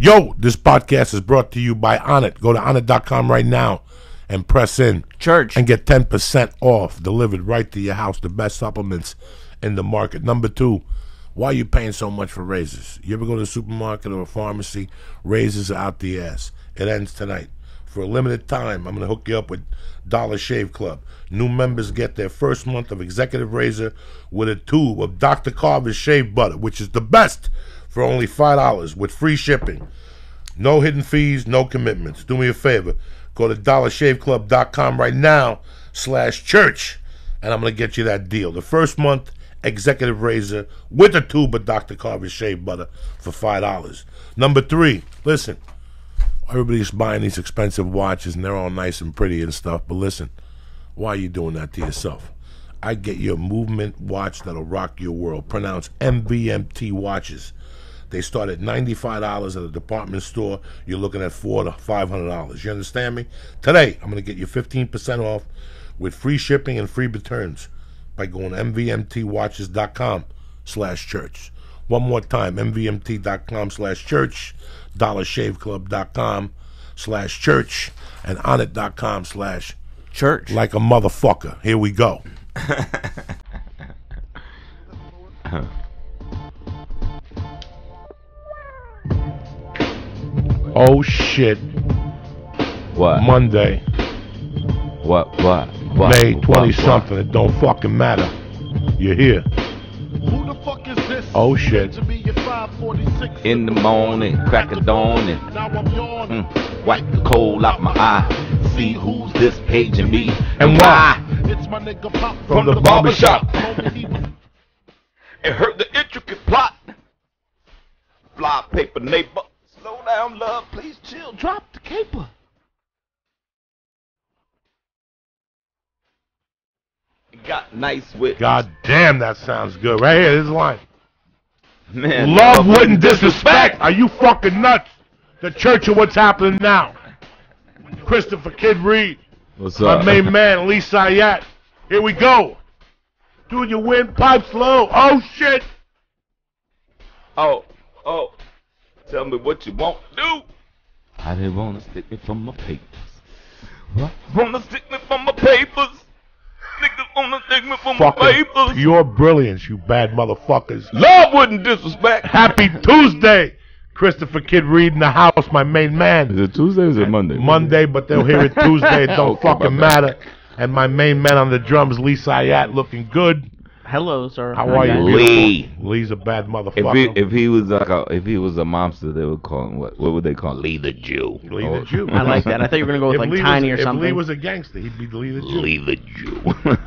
Yo, this podcast is brought to you by Onnit. Go to Onnit.com right now and press in. Church. And get 10% off delivered right to your house. The best supplements in the market. Number 2, why are you paying so much for razors? You ever go to a supermarket or a pharmacy? Razors are out the ass. It ends tonight. For a limited time, I'm going to hook you up with Dollar Shave Club. New members get their first month of executive razor with a tube of Dr. Carver's shave butter, which is the best, for only $5 with free shipping. No hidden fees, no commitments. Do me a favor. Go to dollarshaveclub.com right now /church, and I'm going to get you that deal. The first month executive razor with a tube of Dr. Carver's shave butter for $5. Number 3, listen. Everybody's buying these expensive watches, and they're all nice and pretty and stuff, but listen, why are you doing that to yourself? I get you a movement watch that'll rock your world. Pronounce MVMT watches. They start at $95 at a department store. You're looking at $400 to $500. You understand me? Today, I'm going to get you 15% off with free shipping and free returns by going to mvmtwatches.com /church. One more time, mvmt.com /church, dollarshaveclub.com /church, and onnit.com /church. Like a motherfucker. Here we go. Oh shit. What? Monday. What? May 20-something. It don't fucking matter. You're here. Who the fuck is this? Oh shit. In the morning, crack of dawn, and wipe the cold off my eye. See who's this paging me and why? It's my nigga Pop From the barbershop. It hurt the intricate plot. Fly paper neighbor. Slow down, love, please chill. Drop the caper. It got nice with. God damn, that sounds good. Right here, this line. Man, love wouldn't disrespect. Are you fucking nuts? The church of what's happening now. Christopher Kid Reid. What's up? My main man, Syatt. Here we go. Doing your windpipe slow. Oh shit. Oh. Tell me what you want to do. I didn't want to stick me from my papers. What? Want to stick me from my papers. Niggas want to stick me from my papers. Pure brilliance, you bad motherfuckers. Love wouldn't disrespect. Happy Tuesday. Christopher Kid Reid in the house, my main man. Is it Tuesday or is it Monday? Monday, but they'll hear it Tuesday. It don't Okay, fucking matter. And my main man on the drums, Syatt, looking good. Hello, sir. How are you, Lee? Lee's a bad motherfucker. If he was like if he was a mobster, they would call him what? What would they call him? Lee the Jew. Lee the Jew. I like that. I thought you were gonna go with like Tiny or something. If Lee was a gangster, he'd be Lee the Jew. Lee the Jew.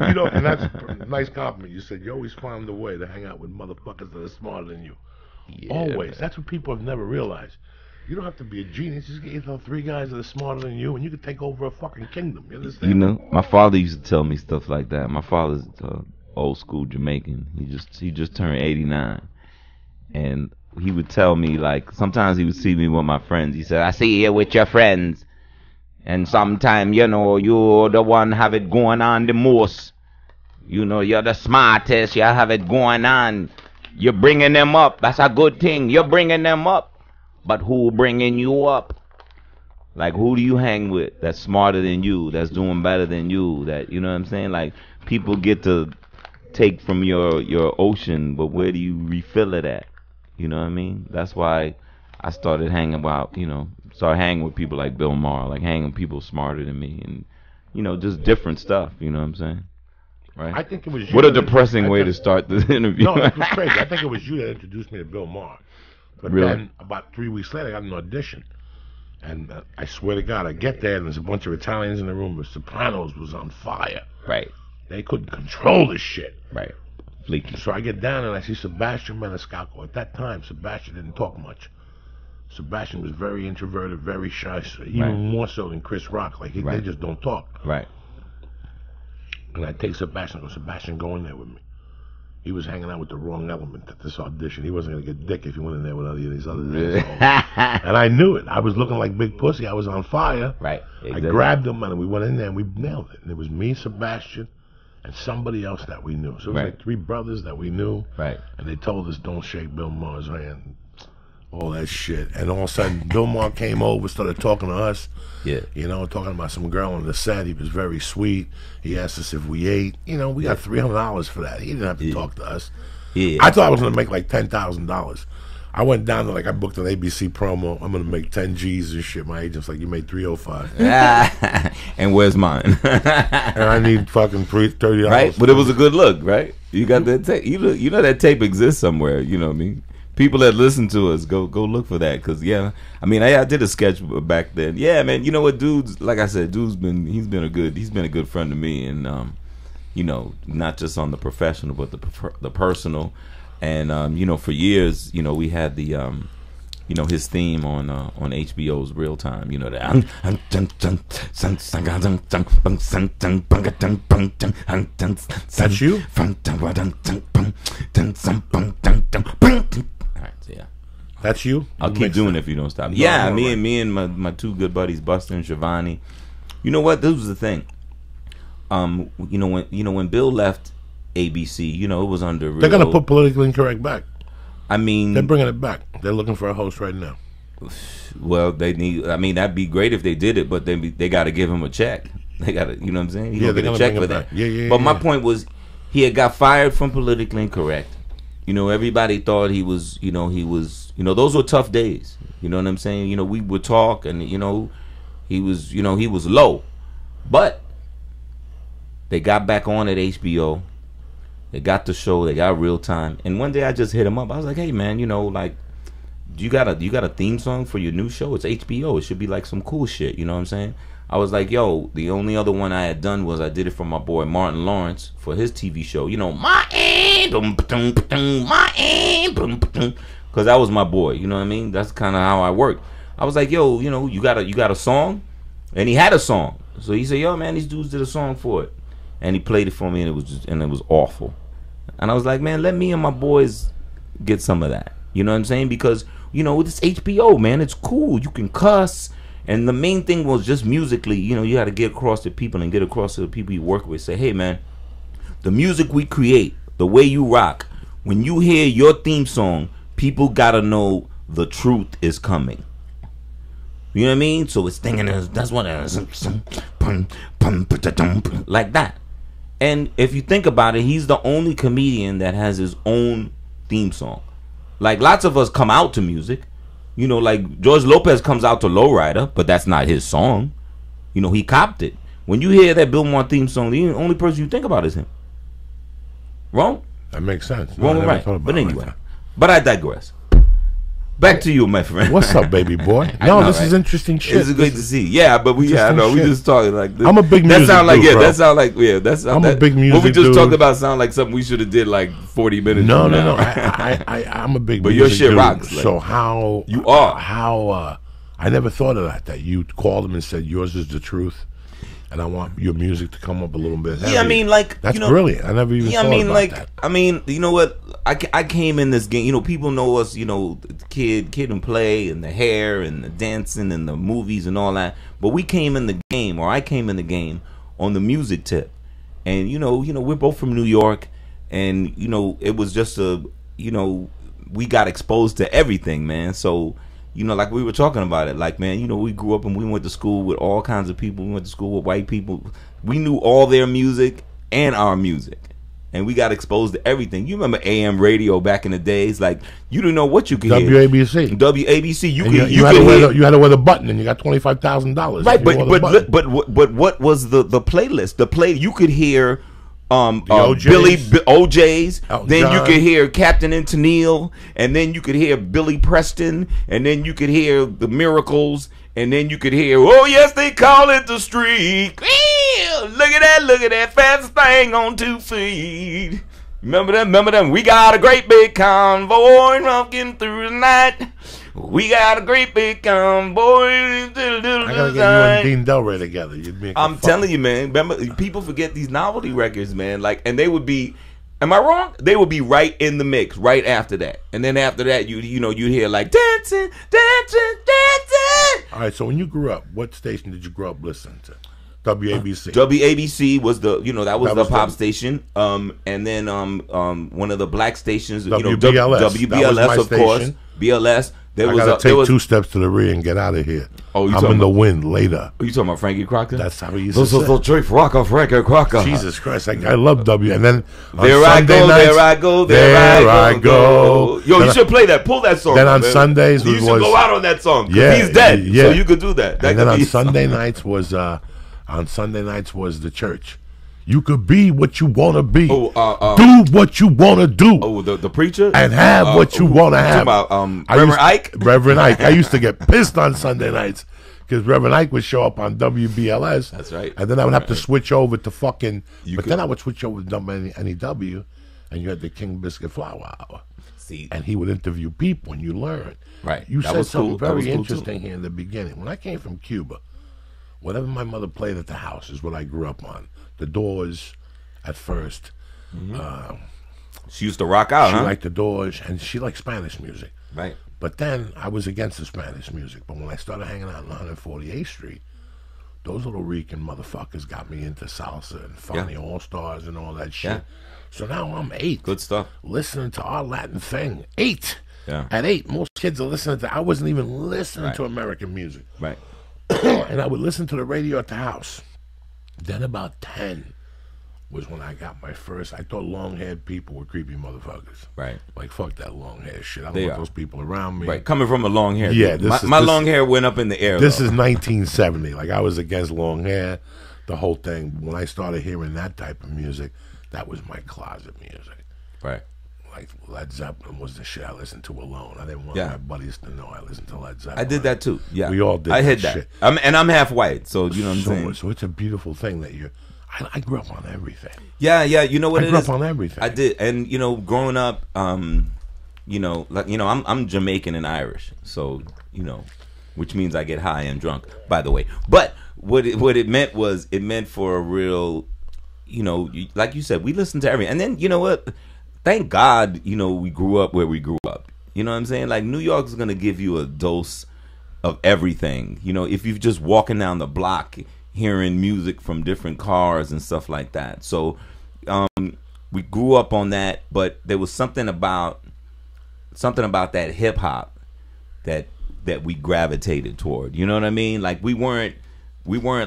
You know, and that's a nice compliment. You said you always found a way to hang out with motherfuckers that are smarter than you. Yeah, always. man. That's what people have never realized. You don't have to be a genius. Just get 3 guys that are smarter than you, and you can take over a fucking kingdom. You understand? You know, my father used to tell me stuff like that. My father's old school Jamaican. He just turned 89, and he would tell me, like, sometimes he would see me with my friends. He said, "I see you with your friends, and sometimes, you know, you're the one have it going on the most. You know, you're the smartest. You have it going on. You're bringing them up. That's a good thing. You're bringing them up. But who bringing you up? Like, who do you hang with that's smarter than you, that's doing better than you, that, you know what I'm saying? Like, people get to take from your ocean, but where do you refill it at? You know what I mean? That's why I started hanging with people like Bill Maher, like hanging with people smarter than me, and, you know, just different stuff, you know what I'm saying? Right? I think it was you. What a depressing way to start this interview. No, that was crazy. I think it was you that introduced me to Bill Maher. But really? Then, about 3 weeks later, I got an audition. And I swear to God, I get there, and there's a bunch of Italians in the room. The Sopranos was on fire. Right. They couldn't control this shit. Right. Fleeky. So I get down, and I see Sebastian Maniscalco. At that time, Sebastian didn't talk much. Sebastian was very introverted, very shy, even more so than Chris Rock. Like, they just don't talk. Right. And I take Sebastian and go, "Sebastian, go in there with me." He was hanging out with the wrong element at this audition. He wasn't going to get dick if he went in there with any of these other assholes. And I knew it. I was looking like Big Pussy. I was on fire. Right. Exactly. I grabbed him, and we went in there, and we nailed it. And it was me, Sebastian, and somebody else that we knew. So it was like 3 brothers that we knew. Right. And they told us, "Don't shake Bill Maher's hand." all that shit. And all of a sudden, Bill Maher came over, started talking to us. Yeah. You know, talking about some girl on the set. He was very sweet. He asked us if we ate. You know, we got $300 for that. He didn't have to talk to us. Yeah. I thought I was going to make like $10,000. I went down to I booked an ABC promo. I'm going to make 10 G's and shit. My agent's like, you made 305. And where's mine? And I need fucking $30. Right? But it was a good look, right? You got that tape. You know that tape exists somewhere. You know what I mean? People that listen to us, go look for that. Because, yeah, I mean, I did a sketch back then. Yeah, man, you know what, dude's, like I said, he's been a good friend to me. And, you know, not just on the professional, but the personal. And, you know, for years, you know, we had the, you know, his theme on HBO's Real Time. You know, that. That's you? Yeah. That's you? I'll keep doing it if you don't stop. Yeah, me and my two good buddies, Buster and Shivani. You know what? This was the thing. You know when Bill left ABC, you know, it was under. They're gonna put Politically Incorrect back. I mean, they're bringing it back. They're looking for a host right now. Well, they need. I mean, that'd be great if they did it, but they got to give him a check. They got to, you know what I'm saying? He don't get a check for that. Yeah. But my point was, he had got fired from Politically Incorrect. You know, everybody thought he was, you know, those were tough days. You know what I'm saying? You know, we would talk, and you know, he was low, but they got back on at HBO. They got the show. They got Real Time. And one day I just hit him up. I was like, "Hey, man, you know, like, you got a theme song for your new show? It's HBO. It should be like some cool shit." You know what I'm saying? I was like, "Yo, the only other one I had done was I did it for my boy Martin Lawrence for his TV show. You know, because that was my boy. You know what I mean? That's kind of how I work. I was like, "Yo, you know, you got a song?" And he had a song. So he said, "Yo, man, these dudes did a song for it." And he played it for me, and it was awful. And I was like, "Man, let me and my boys get some of that." You know what I'm saying? Because, you know, it's HBO, man. It's cool. You can cuss. And the main thing was just musically, you know, you got to get across to people and get across to the people you work with. Say, "Hey, man, the music we create, the way you rock, when you hear your theme song, people got to know the truth is coming." You know what I mean? So it's thinking, that's what it is. Like that. And if you think about it, he's the only comedian that has his own theme song. Like, lots of us come out to music. You know, like George Lopez comes out to Lowrider, but that's not his song. You know, he copped it. When you hear that Bill Maher theme song, the only person you think about is him. Wrong? That makes sense. Wrong, right. But anyway, but I digress. Back to you, my friend. What's up, baby boy? No, this is interesting shit. This is great to see. Yeah, but we just talking like this. I'm a big music dude, I'm a big music what we just dude. talked about sound like something we should have did like 40 minutes ago. No. I'm a big but music your shit dude. rocks. Like, so how you are. I never thought of that you called him and said yours is the truth. And I want your music to come up a little bit heavy. Yeah, I mean, like, that's you know, brilliant. I never even thought about that. I mean, you know what? I came in this game. You know, people know us. You know, kid and play, and the hair, and the dancing, and the movies, and all that. But we came in the game, or I came in the game on the music tip. And you know, we're both from New York, and you know, it was just we got exposed to everything, man. So. You know, like we were talking about it, like, man, you know, we grew up and we went to school with all kinds of people. We went to school with white people. We knew all their music and our music. And we got exposed to everything. You remember AM radio back in the days? Like, you didn't know what you could hear. WABC. You had to wear the button and you got $25,000. Right, but what was the playlist? You could hear OJ's. Then you could hear Captain and Tennille, and then you could hear Billy Preston, and then you could hear the Miracles, and then you could hear, oh yes, they call it the streak. Look at that fast thing on 2 feet. Remember them? We got a great big convoy rocking through the night. We got a great big convoy. I gotta get you and Dean Delray together. I'm telling you, man. Remember, people forget these novelty records, man. Like, and they would be. Am I wrong? They would be right in the mix right after that, and then after that, you'd hear like dancing. All right. So when you grew up, what station did you grow up listening to? WABC. WABC was the that was the pop station. And then one of the black stations, WBLS. WBLS, of course. BLS. I gotta take 2 steps to the rear and get out of here. Oh, I'm in the wind later. Are you talking about Frankie Crocker? That's how he used to say. This is the Chief Rocker, Frankie Crocker. Jesus Christ, I love W. And then there I go. Yo, you should play that. Pull that song. Then on Sundays, you should go out on that song. Yeah, he's dead, so you could do that. And then on Sunday nights was the church. You could be what you want to be. Do what you want to do. Oh, the preacher? And have what you want to have. About, Reverend Ike? Reverend Ike. I used to get pissed on Sunday nights because Reverend Ike would show up on WBLS. That's right. And then I would have to switch over to fucking... Then I would switch over to NEW, and you had the King Biscuit Flower Hour. See, and he would interview people, and you learn. Right. You said something very interesting here in the beginning. When I came from Cuba, whatever my mother played at the house is what I grew up on. The Doors, at first. She used to rock out, She liked the Doors, and she liked Spanish music. Right. But then I was against the Spanish music. But when I started hanging out on 148th Street, those little Rican motherfuckers got me into salsa and Funny All-Stars and all that shit. Yeah. So now I'm 8. Good stuff. Listening to our Latin thing. 8. Yeah. At 8, most kids are listening to... I wasn't even listening to American music. Right. And I would listen to the radio at the house. Then about 10 was when I got my first... I thought long-haired people were creepy motherfuckers. Right. Like, fuck that long hair shit. I don't want those people around me. Right. Coming from a long hair. Yeah. My long hair went up in the air. This is 1970. Like, I was against long hair, the whole thing. When I started hearing that type of music, that was my closet music. Right. Like, Led Zeppelin was the shit I listened to alone. I didn't want my buddies to know I listened to Led Zeppelin. I did that too. Yeah. We all did I hit that that. shit. I'm half white, so you know what I'm saying? So it's a beautiful thing that you're... I grew up on everything. Yeah, you know what it is? I grew up on everything. I did. And, growing up, I'm Jamaican and Irish. So, which means I get high and drunk, by the way. But what it meant was, it meant for a real, like you said, we listened to everything. And then, you know what? Thank God, we grew up where we grew up. You know what I'm saying? Like, New York is going to give you a dose of everything. If you're just walking down the block hearing music from different cars and stuff like that. So we grew up on that, but there was something about that hip hop that we gravitated toward. You know what I mean? Like, we weren't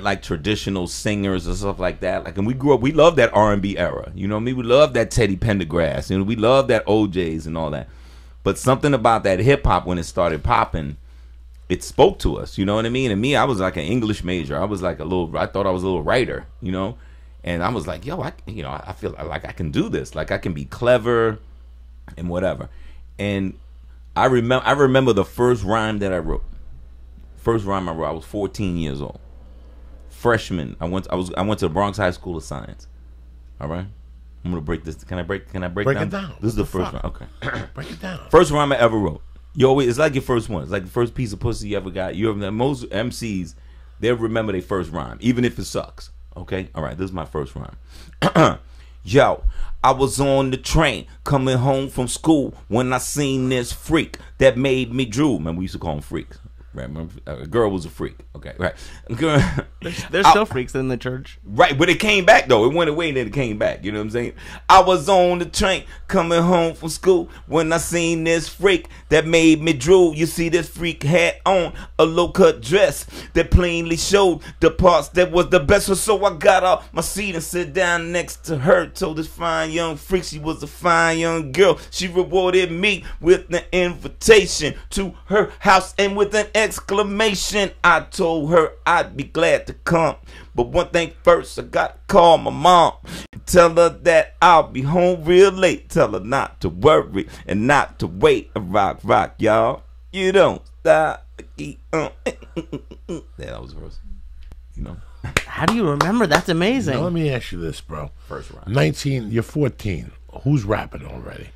like traditional singers and stuff like that. Like, and we grew up, we loved that R&B era. You know what I mean? We loved that Teddy Pendergrass, and we loved that OJs and all that. But something about that hip hop, when it started popping, it spoke to us. You know what I mean? And me, I was like an English major. I thought I was a little writer, and I was like, yo, I feel like I can do this. Like, I can be clever and whatever. And I remember the first rhyme that I wrote. I was 14 years old. Freshman. I went to the Bronx High School of Science. All right? I'm gonna break this. Can I break down? It down. This is the first one. Okay. Break it down. First rhyme I ever wrote. It's like your first one. It's like the first piece of pussy you ever got. Most MCs, they'll remember their first rhyme, even if it sucks. Okay? All right, this is my first rhyme. Yo, I was on the train coming home from school when I seen this freak that made me drool. Man, we used to call them freaks. Right? Remember, a girl was a freak. Okay, right. Girl, there's still freaks in the church. Right, but it came back though. It went away and then it came back. You know what I'm saying? I was on the train coming home from school when I seen this freak that made me drool. You see, this freak had on a low-cut dress that plainly showed the parts that was the best. So I got off my seat and sit down next to her. Told this fine young freak she was a fine young girl. She rewarded me with an invitation to her house and with an exclamation. I told her I'd be glad to come, but one thing first, I got to call my mom. Tell her that I'll be home real late. Tell her not to worry and not to wait. Rock, rock, y'all. You don't stop. Yeah, that was the first. How do you remember? That's amazing. Now, let me ask you this, bro. First round. 19, you're 14. Who's rapping already?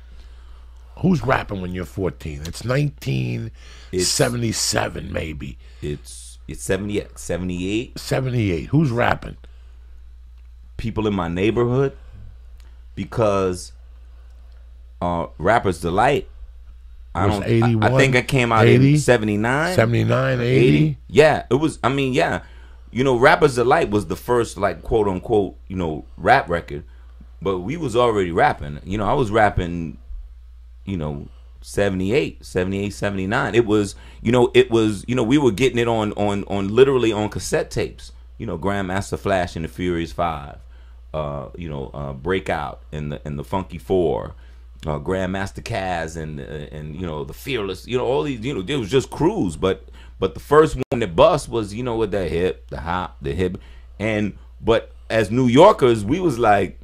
Who's rapping when you're 14? It's 1977, maybe. It's 78. 78. Who's rapping? People in my neighborhood, because Rapper's Delight. I think I came out 80? in 79. 79, 80? Yeah, it was. I mean, yeah. Rapper's Delight was the first, like, quote unquote, rap record, but we was already rapping. I was rapping, 78, 79. It was, we were getting it on literally on cassette tapes. Grandmaster Flash and the Furious Five, Breakout and the Funky Four, Grandmaster Caz and the Fearless. All these. It was just crews, but the first one that bust was with the hip, the hop, the hip, but as New Yorkers, we was like.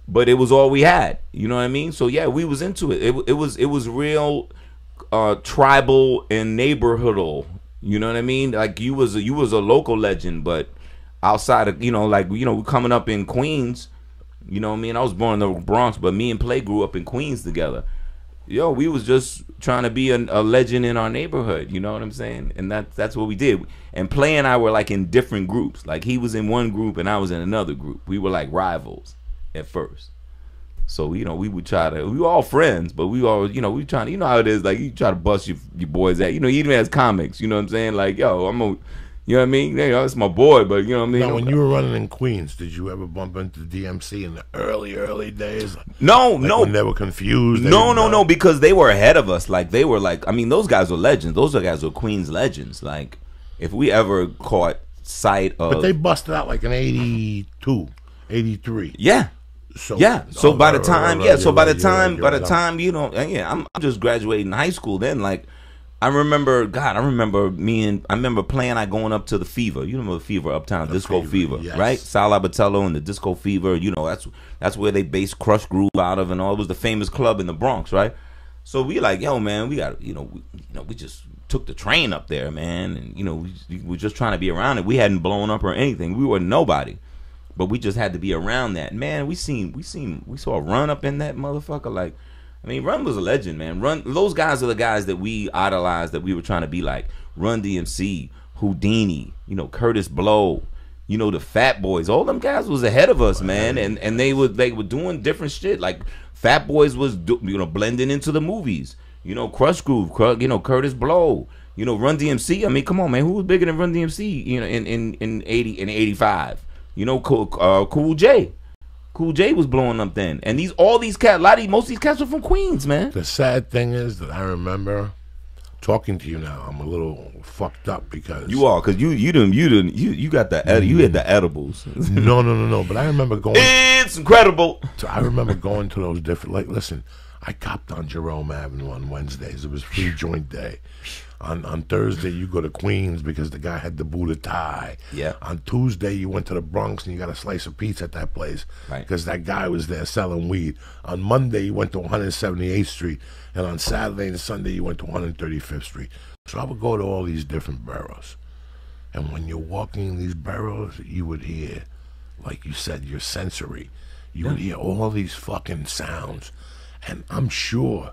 But it was all we had, you know what I mean? So yeah, we was into it. It was real tribal and neighborhoodal. You know what I mean? Like you was a local legend, but outside of we coming up in Queens. You know what I mean? I was born in the Bronx, but me and Play grew up in Queens together. We was just trying to be a legend in our neighborhood. You know what I'm saying? And that's what we did. And Play and I were like in different groups. Like he was in one group and I was in another group. We were like rivals at first. So we would try to, we were all friends, but we all we trying to, how it is, like you try to bust your boys at, even as comics, you know what I'm saying, like I'm a, you know what I mean, it's my boy, but you know what I mean. Now when you were running in Queens, did you ever bump into the DMC in the early days? No, when they were confused. No, because they were ahead of us. Like they were like, I mean, those guys were legends. Those guys were Queens legends. Like if we ever caught sight of, but they busted out like in 82, 83. Yeah. So, So by the time, I'm just graduating high school then. Like, I remember Playing. I going up to the Fever. You remember the Fever uptown, Disco Fever, yes. Right? Sal Abatello and the Disco Fever. That's where they based Crush Groove out of, and all. It was the famous club in the Bronx, right? So we like, yo, man, we got, we just took the train up there, man, and we were just trying to be around it. We hadn't blown up or anything. We were nobody. But we just had to be around that. Man, we saw Run up in that motherfucker. Like, I mean, Run was a legend, man. Run, those guys are the guys that we idolized, that we were trying to be like. Run DMC, Houdini, Curtis Blow, the Fat Boys. All them guys was ahead of us, man. And they were doing different shit. Like Fat Boys was blending into the movies. Crush Groove, Curtis Blow. Run DMC. I mean, come on, man. Who was bigger than Run DMC? In 80 and 85. Cool J. Cool J was blowing up then. And most of these cats are from Queens, man. The sad thing is that I remember talking to you now. I'm a little fucked up because you got you had the edibles. No. But I remember going. It's incredible. So I remember going to those different. Like, listen, I copped on Jerome Avenue on Wednesdays. It was free joint day. On Thursday, you go to Queens because the guy had the Buddha tie. Yeah. On Tuesday, you went to the Bronx and you got a slice of pizza at that place because that guy was there selling weed. On Monday, you went to 178th Street. And on Saturday and Sunday, you went to 135th Street. So I would go to all these different boroughs. And when you're walking in these boroughs, you would hear, like you said, your sensory. You would hear all these fucking sounds. And I'm sure...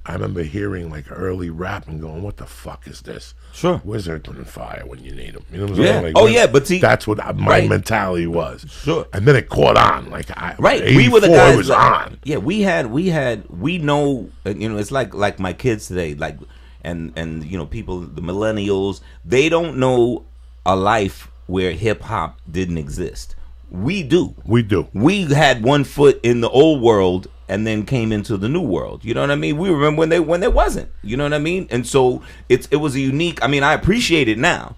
I remember hearing like early rap and going, "What the fuck is this?" Sure. Where's Earth, Wind & Fire when you need them? You know what I'm saying? Like, but see, that's what my mentality was. Sure. And then it caught on. Like, we were the guys. It was on. Yeah, we know. It's like my kids today. Like, and people, the millennials, they don't know a life where hip hop didn't exist. We do. We do. We had one foot in the old world and then came into the new world. You know what I mean? We remember when there wasn't. You know what I mean? And so it was a unique. I mean, I appreciate it now,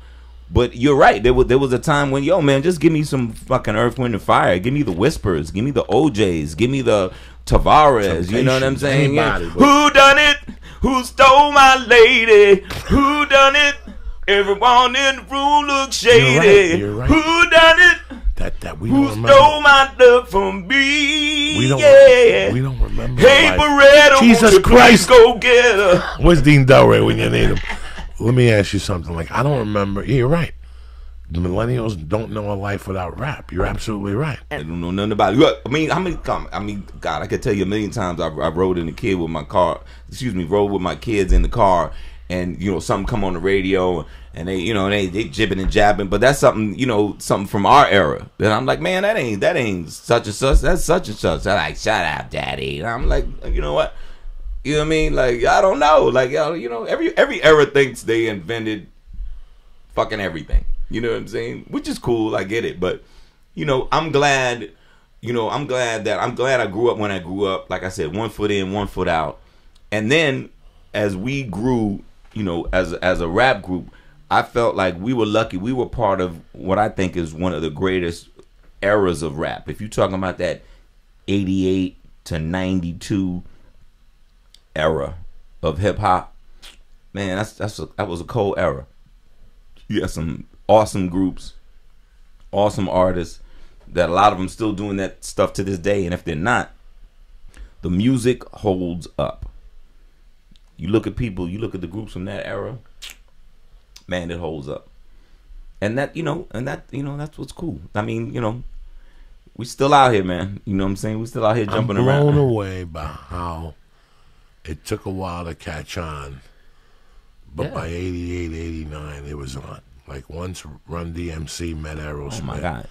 but you're right. There was a time when, yo, man, just give me some fucking Earth, Wind & Fire. Give me the Whispers. Give me the OJs. Give me the Tavares. You know what I'm saying? Who done it? Who stole my lady? Who done it? Everyone in the room looks shady. You're right. Who done it? That we Who don't remember. stole my love from me? We don't remember. Hey, Beretta, Jesus Christ, go get her. Where's Dean Delray when you need him? Let me ask you something. Like, I don't remember. You're right. The millennials don't know a life without rap. You're absolutely right. I don't know nothing about it. Look, I mean, God, I could tell you a million times I rode in the kid with my car. Rode with my kids in the car, and something come on the radio. And they jibbing and jabbing, but that's something, something from our era. Then I'm like, man, that ain't such and such. That's such and such. I'm like, shut up, daddy. And I'm like, you know what? You know what I mean? Like, I don't know. Like, every era thinks they invented fucking everything. You know what I'm saying? Which is cool. I get it. But, I'm glad, I'm glad I grew up when I grew up. Like I said, 1 foot in, 1 foot out. And then as we grew, as a rap group, I felt like we were lucky. We were part of what I think is one of the greatest eras of rap. If you're talking about that 88 to 92 era of hip hop, man, that was a cold era. You had some awesome groups, awesome artists, that a lot of them still doing that stuff to this day. And if they're not, the music holds up. You look at the groups from that era, man, it holds up. And that's what's cool. I mean, we still out here, man. You know what I'm saying? We still out here jumping around. I'm blown away by how it took a while to catch on. But by 88, 89, it was on. Like once Run DMC met Aerosmith. Oh my God.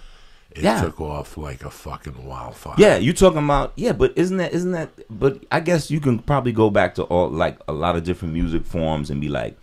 It took off like a fucking wildfire. Yeah, you talking about but isn't that but I guess you can probably go back to all like a lot of different music forms and be like,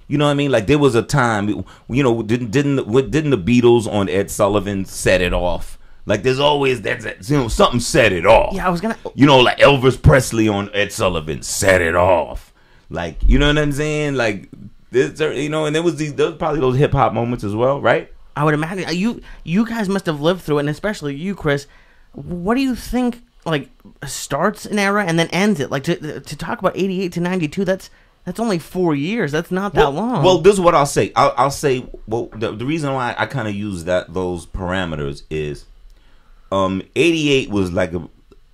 you know what I mean? Like there was a time, didn't the Beatles on Ed Sullivan set it off? Like there's always that something set it off. Yeah, I was gonna like Elvis Presley on Ed Sullivan set it off. Like, you know what I'm saying? Like this, and there was probably those hip hop moments as well, right? I would imagine you guys must have lived through it, and especially you, Chris. What do you think like starts an era and then ends it? Like to talk about 88 to 92, that's only 4 years. That's not that long. Well, this is what I'll say. I'll say the reason why I kind of use those parameters is 88 was like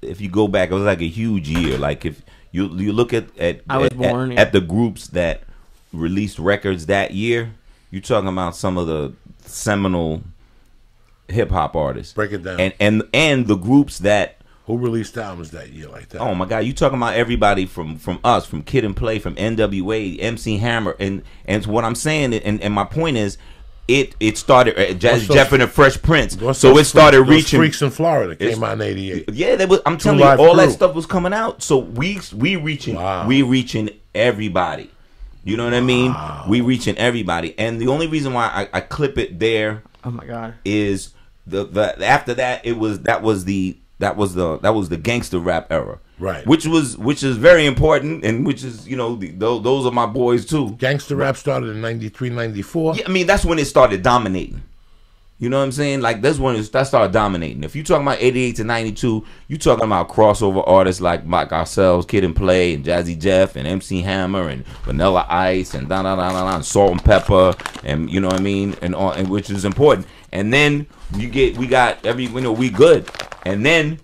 if you go back, it was like a huge year. Like if you look at the groups that released records that year, you're talking about some of the seminal hip hop artists. Break it down. And the groups that who released albums that year like that. Oh my God, you talking about everybody from us, from Kid and Play, from NWA, MC Hammer, and what I'm saying, and my point is, it started Jazzy Jeff and the Fresh Prince, so it started reaching. Freaks in Florida came out in '88. Yeah, I'm telling you, all that stuff was coming out. So we reaching everybody. You know what I mean? We reaching everybody, and the only reason why I clip it there, oh my God, is the after that that was the gangster rap era, right? Which is very important, and which is those are my boys too. Gangster rap started in 93, 94. Yeah, I mean that's when it started dominating. You know what I'm saying? Like that's when that started dominating. If you talking about 88 to 92, you talking about crossover artists like ourselves, Kid and Play, and Jazzy Jeff, and MC Hammer, and Vanilla Ice, and and Salt and Pepper, and you know what I mean, and which is important. And then we got we good, and then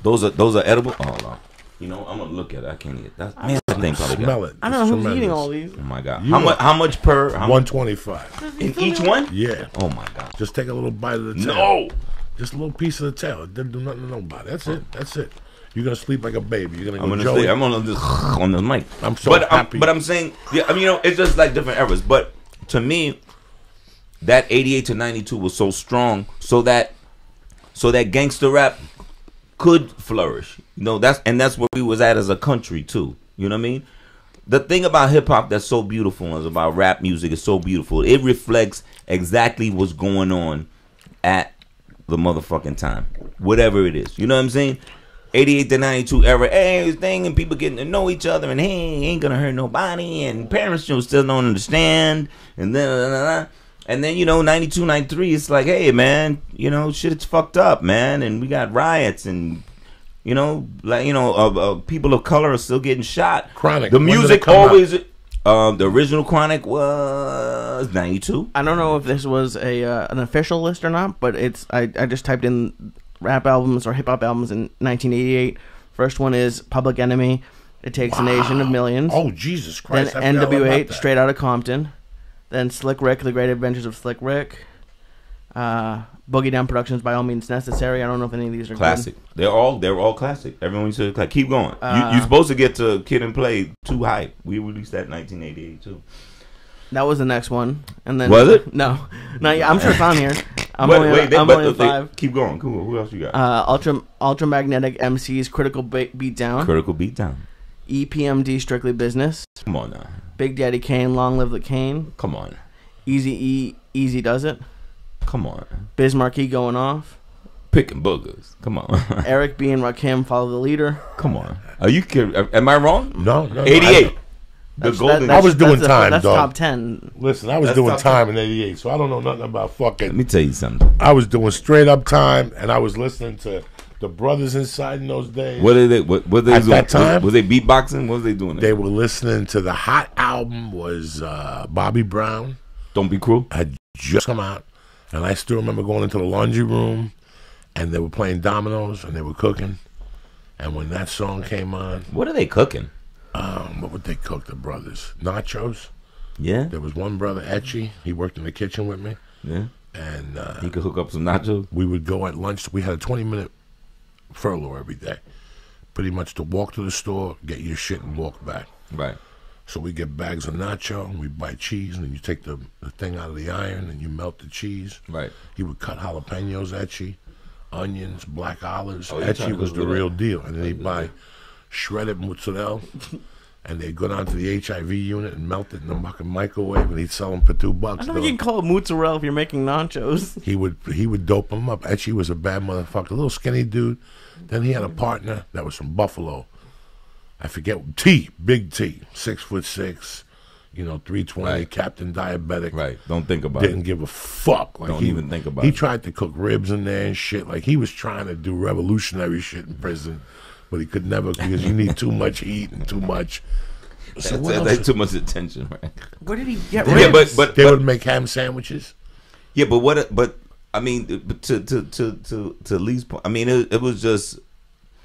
those are edible. Oh no. I'm gonna look at it. I can't eat it. That thing probably smell it. I don't know who's eating all these. Oh my God! How much per? 125 in each one? Yeah. Oh my God! Just take a little bite of the tail. No. Just a little piece of the tail. It didn't do nothing to nobody. That's it. That's it. You're gonna sleep like a baby. You're gonna go. I'm gonna just on the mic. I'm so happy. But I'm saying, yeah. I mean, it's just like different eras. But to me, that 88 to 92 was so strong, so that gangster rap could flourish. That's where we was at as a country too. You know what I mean? The thing about hip hop that's so beautiful is about rap music is so beautiful. It reflects exactly what's going on at the motherfucking time, whatever it is. You know what I'm saying? 88 to 92 era, everything, and people getting to know each other, and hey, ain't gonna hurt nobody, and parents still don't understand, and then. And then 92, 93, it's like, hey man, shit's fucked up, man, and we got riots, and people of color are still getting shot. Chronic. The music always. The original Chronic was 92. I don't know if this was an official list or not, but I just typed in rap albums or hip hop albums in 1988. First one is Public Enemy. It Takes a Nation of Millions. Oh Jesus Christ! Then NWA, Straight Outta Compton. Then Slick Rick, The Great Adventures of Slick Rick. Boogie Down Productions, By All Means Necessary. I don't know if any of these are classic. Good. They're all classic. Everyone said like keep going. You're supposed to get to Kid and Play Too Hype. We released that in 1988 too. That was the next one, and then was it? No, I'm sure it's on here. I'm only on 5. Keep going. Cool. Who else you got? Ultramagnetic MCs, Critical Beatdown. Critical Beatdown. EPMD, Strictly Business. Come on now. Big Daddy Kane, Long Live the Kane. Come on. Easy Does It. Come on. Biz Markie Going Off. picking boogers. Come on. Eric B and Rakim follow the leader. Come on. Are you kidding? Am I wrong? No. 88. The golden. I was doing time, That's dog. top 10. Listen, I was That's doing top time in '88, so I don't know nothing about Let fucking. me tell you something. I was doing straight up time, and I was listening to the Brothers Inside in those days. What are they? What they At doing? that time? Was they beatboxing? What was they doing? They were listening to the hot album was Bobby Brown. Don't Be Cruel. Had just come out, and I still remember going into the laundry room, and they were playing dominoes, and they were cooking. And when that song came on, What are they cooking? what would they cook, the brothers? Nachos. Yeah. There was one brother, Etchy. He worked in the kitchen with me, Yeah. and He could hook up some nachos. we would go at lunch. We had a 20-minute furlough every day, pretty much to walk to the store, get your shit, and walk back. Right. So we get bags of nacho, and we buy cheese, and then you take the thing out of the iron, and you melt the cheese. Right. He would cut jalapenos, Etchy, onions, black olives. Oh, you trying Etchy to was go the do real that? deal. And then he'd buy shredded mozzarella, and they'd go down to the HIV unit and melt it in the fucking microwave, and he'd sell them for $2. I don't think you can call it mozzarella if you're making nachos. He would dope them up. Etchy was a bad motherfucker, a little skinny dude. Then he had a partner that was from Buffalo. I forget, Big T, 6'6", 320, Right. Captain Diabetic. Right. Don't think about Didn't it. give a fuck. Like Don't even think about he it. tried to cook ribs in there and shit. Like he was trying to do revolutionary shit in prison, but he could never because you need too much heat and too much. So what else? That's too much attention, right? Where did he get Yeah, ribs? but They would make ham sandwiches. yeah, but I mean, to Lee's point, I mean, it was just.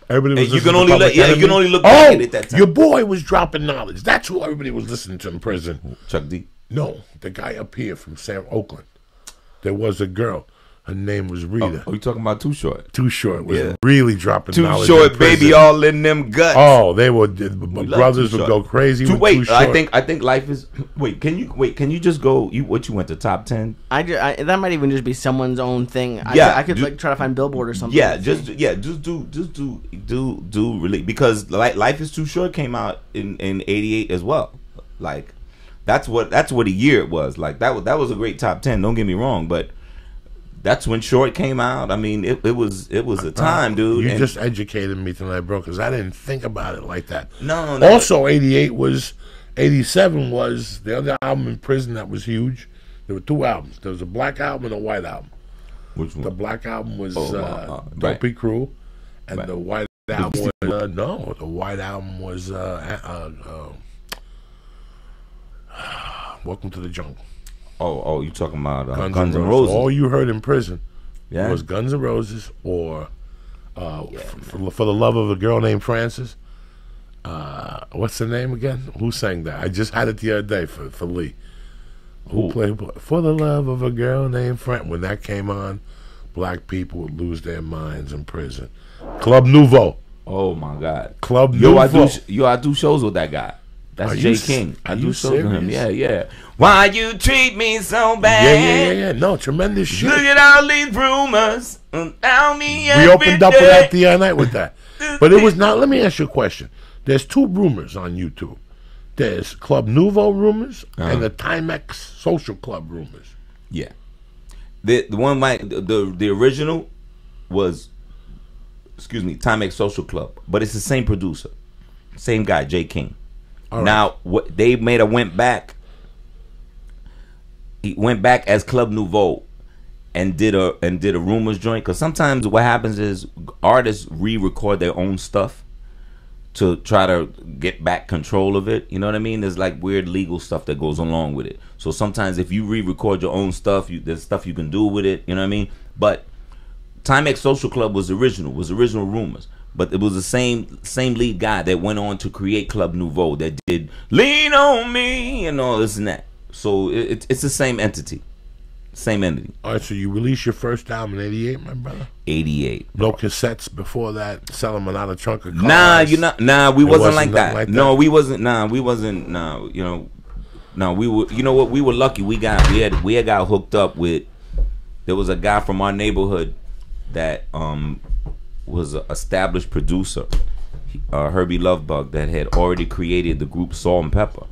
Everybody was You can listening to only Public you can Enemy. only look back at it that time. Your boy was dropping knowledge. That's who everybody was listening to in prison. Chuck D. No, the guy up here from Oakland. There was a girl. Her name was Rita. Oh, you talking about Too Short? Too Short was Yeah. really dropping Too knowledge. Short, in prison. baby, all in them guts. Oh, they were. love Brothers Too would Short. go crazy. with Too Wait, Short. I think life is. Wait, can you just go? You went to top 10? That might even just be someone's own thing. Yeah, I could do- like try to find Billboard or something. Yeah, just do really because Life is Too Short came out in '88 as well. Like that's what a year it was. Like that was a great top 10. Don't get me wrong, but that's when Short came out. I mean, it was a time, dude. You and- just educated me tonight, bro, because I didn't think about it like that. No. Also, 87 was the other album in prison that was huge. There were two albums. There was a black album and a white album. Which The one? black album was Don't right. Be Cruel, and Right. the white album was the white album was Welcome to the Jungle. Oh, you talking about Guns N' Roses? All you heard in prison Yeah. was Guns N' Roses or for the Love of a Girl Named Frances. What's the name again? Who sang that? I just had it the other day for Lee. Who played For the Love of a Girl Named Frances? When that came on, black people would lose their minds in prison. Club Nouveau. Oh my God. Club Yo, Nouveau. I do shows with that guy. That's Are Jay you King. I are do you shows with him. serious? Yeah. Why you treat me so bad? Yeah. No, tremendous shit. Look at all these rumors about me. We opened up with that the other night with that. But it was not. Let me ask you a question. There's two rumors on YouTube. There's Club Nouveau rumors and the Timex Social Club rumors. Yeah. The one the original was Timex Social Club, but it's the same producer, same guy, Jay King. All right. Now what they made went back. He went back as Club Nouveau and did a rumors joint, because sometimes what happens is artists re-record their own stuff to try to get back control of it. You know what I mean? There's like weird legal stuff that goes along with it. So sometimes if you re-record your own stuff, there's stuff you can do with it. You know what I mean? But Timex Social Club was original rumors. But it was the same lead guy that went on to create Club Nouveau that did Lean on Me and all this and that. So it's the same entity. Same entity. All right, so you released your first album in '88, my brother. 88. No cassettes before that. Selling them out of trunk of cars. We wasn't like nothing that. like No, that? we wasn't. We wasn't. We were. You know what? We were lucky. We had got hooked up with. There was a guy from our neighborhood that was an established producer, Herbie Lovebug, that had already created the group Salt and Pepper.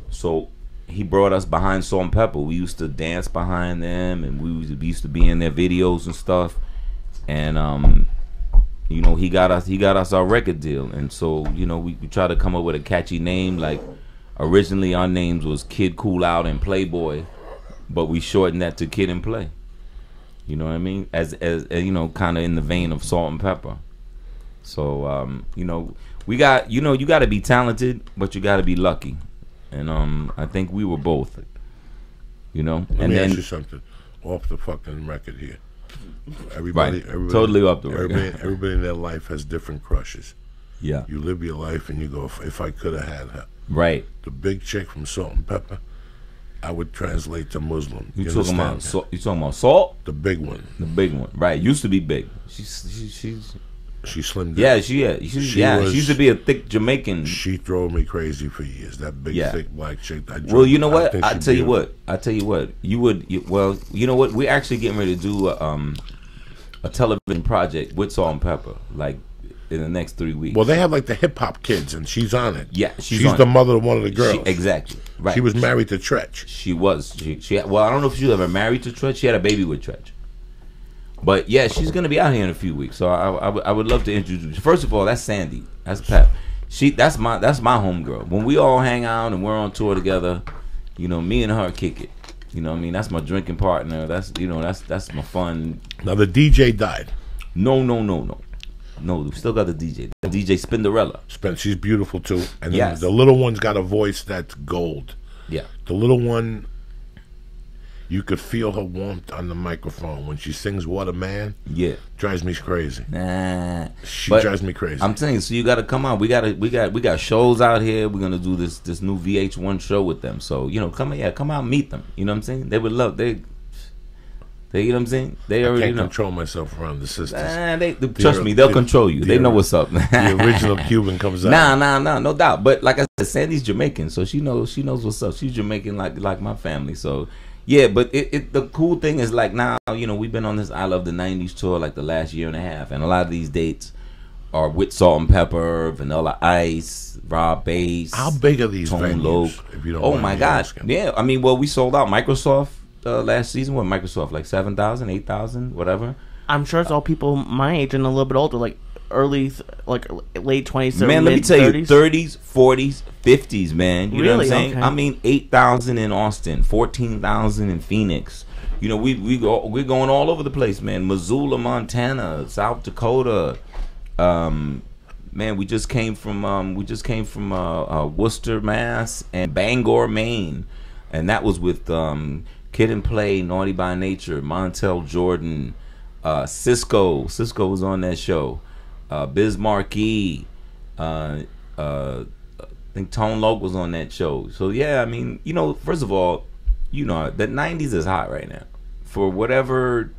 So he brought us behind Salt and Pepper. We used to dance behind them, and we used to be in their videos and stuff. and you know, he got us our record deal, and so you know, we try to come up with a catchy name. Like originally, our names was Kid Cool Out and Playboy, but we shortened that to Kid and Play. You know what I mean? As you know, kind of in the vein of Salt and Pepper. So you know, you got to be talented, but you got to be lucky, and I think we were both. You know, Let and me then ask you something off the fucking record here. Everybody, totally off the record. Everybody in their life has different crushes. Yeah. You live your life and you go, if I could have had her. Right. The big chick from Salt and Pepper, I would translate to Muslim. You talking about you talking about Salt? The big one. The big one. Right. Used to be big. She's She slimmed down. yeah, she used to be a thick Jamaican. She drove me crazy for years. That big, thick black chick. Well, you know what? I tell you what. Well, you know what? We're actually getting ready to do a television project with Salt and Pepper, like in the next 3 weeks. Well, they have like the hip hop kids, and she's on it. Yeah, she's the on mother of one of the girls. Exactly. Right. She was married to Tretch. She was. Well, I don't know if she was ever married to Tretch. She had a baby with Tretch. But yeah, she's gonna be out here in a few weeks, so I would love to introduce. First of all, that's Sandy. That's Pep. That's my homegirl. When we all hang out and we're on tour together, you know, me and her kick it. You know what I mean? That's my drinking partner. That's my fun. Now the DJ died. No. We still got the DJ. The DJ Spinderella. She's beautiful too. And then Yes. the little one's got a voice that's gold. Yeah. The little one, you could feel her warmth on the microphone when she sings "What a Man." Yeah. Drives me crazy. Nah. She But drives me crazy. I'm telling you, so you got to come out. We got shows out here. We're gonna do this new VH1 show with them. So you know, come out, and meet them. You know what I'm saying? They would love. They you know what I'm saying? They I already can't know. control myself around the sisters. Trust me, they'll control you. They know what's up. The original Cuban comes out. Nah, no doubt. But like I said, Sandy's Jamaican, so she knows what's up. She's Jamaican like my family. So yeah, but the cool thing is like now, you know, we've been on this I Love the 90s tour like the last year and a half, and a lot of these dates are with Salt and Pepper, Vanilla Ice, Rob Bass. How big are these Tone venues? Loc. If you don't Oh mind my me God. asking? Yeah, I mean, well, we sold out Microsoft last season. What Microsoft, like 7,000, 8,000, whatever. I'm sure it's all people my age and a little bit older, like late 20s, Man, let me tell 30s. you, 30s, 40s, 50s, man. You know what I'm Really? saying? Okay. I mean, 8,000 in Austin, 14,000 in Phoenix. You know, we're going all over the place, man. Missoula, Montana, South Dakota. Man, we just came from Worcester, Mass, and Bangor, Maine, and that was with Kid and Play, Naughty by Nature, Montel Jordan, Cisco. Cisco was on that show. Biz Markie, I think Tone Loc was on that show. So yeah, I mean, you know, first of all, you know, the 90s is hot right now for whatever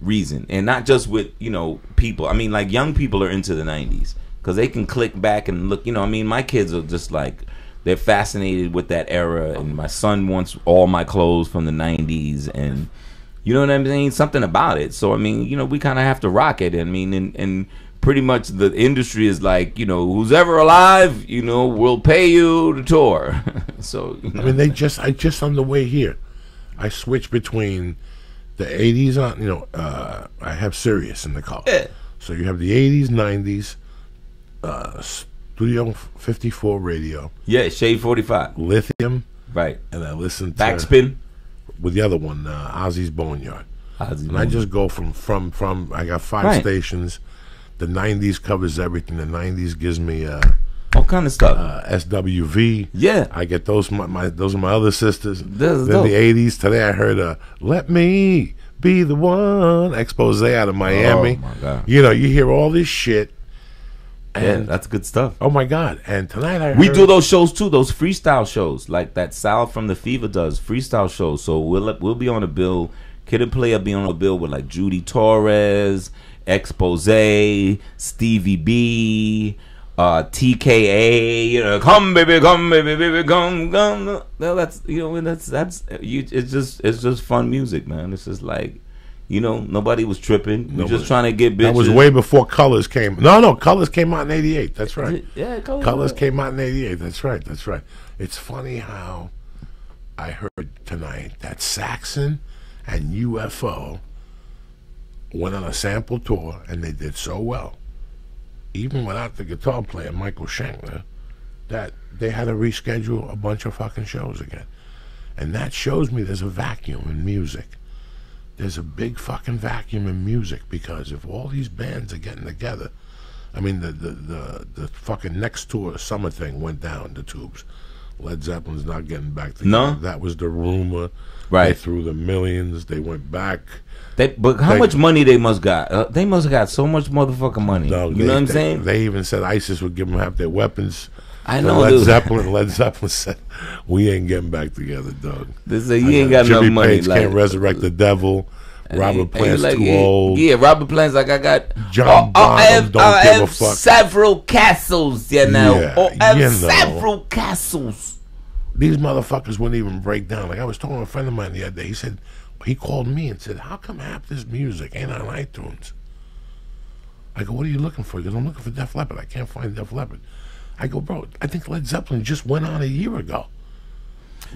reason, and not just with, you know, people. I mean, like young people are into the 90s because they can click back and look. You know, I mean, my kids are just like, they're fascinated with that era, and my son wants all my clothes from the 90s, and you know what I'm saying, something about it. So I mean, you know, we kind of have to rock it. I mean, and pretty much the industry is like, you know, who's ever alive, you know, we'll pay you to tour. So you know, I mean, I just on the way here, I switched between the 80s on, you know, I have Sirius in the car. Yeah. So you have the 80s, 90s, Studio 54 radio, yeah, Shade 45, Lithium, right? and I listen to Backspin, with the other one, Ozzy's Boneyard. And I just go from I got 5 Right. stations. The 90s covers everything. The 90s gives me all kind of stuff. SWV. Yeah. I get those. Those are my other sisters. That's Then dope. the 80s. Today I heard "Let Me Be the One" expose out of Miami. Oh, my God. You know, you hear all this shit. Yeah, And that's good stuff. oh my God! And tonight I We heard, do those shows too, those freestyle shows, like that Sal from the Fever does, freestyle shows. So we'll be on a bill. Kid and Play will be on a bill with like Judy Torres, Expose, Stevie B, TKA. You know, come baby, come. No, that's, you know, that's you. It's just fun music, man. It's just like, you know, nobody was tripping. We're just trying to get bitches. That was way before Colors came. No, Colors came out in '88. That's right. Yeah, Colors came out in '88. That's right. That's right. It's funny how I heard tonight that Saxon and UFO went on a sample tour, and they did so well, even without the guitar player, Michael Shankler, that they had to reschedule a bunch of fucking shows again. And that shows me there's a vacuum in music. There's a big fucking vacuum in music, because if all these bands are getting together, I mean, the fucking next tour, summer thing, went down the tubes. Led Zeppelin's not getting back together. No? That was the rumor. Right. They threw the millions. They went back. But how much money they must got? They must have got so much motherfucking money. No, you know what I'm saying? They even said ISIS would give them half their weapons. I know, Led dude. Zeppelin said, "We ain't getting back together, dog." They say you ain't got Jimmy enough money. Page can't resurrect the devil. Robert Plant's like, too old. Yeah, Robert Plant's like, I got John Bonham don't give a fuck. Several castles, you know. Yeah, I have you know. several castles. These motherfuckers wouldn't even break down. Like I was talking to a friend of mine the other day. He said, he called me and said, "How come half this music ain't on iTunes?" I go, "What are you looking for?" He goes, "I'm looking for Def Leppard. I can't find Def Leppard." I go, "Bro, I think Led Zeppelin just went on a year ago."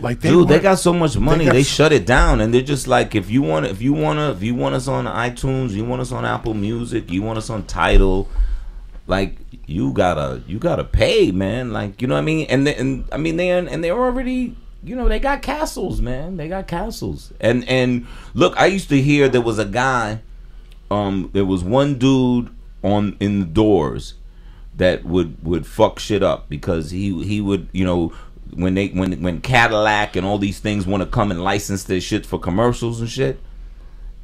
Like They got so much money, they got shut it down, and they're just like, if you want us on iTunes, you want us on Apple Music, you want us on Tidal, like you gotta pay, man. Like, you know what I mean? And I mean they're already, you know, they got castles, man. They got castles. And look, I used to hear there was a guy, there was one dude in the Doors that would fuck shit up, because he would, you know, when Cadillac and all these things want to come and license their shit for commercials and shit,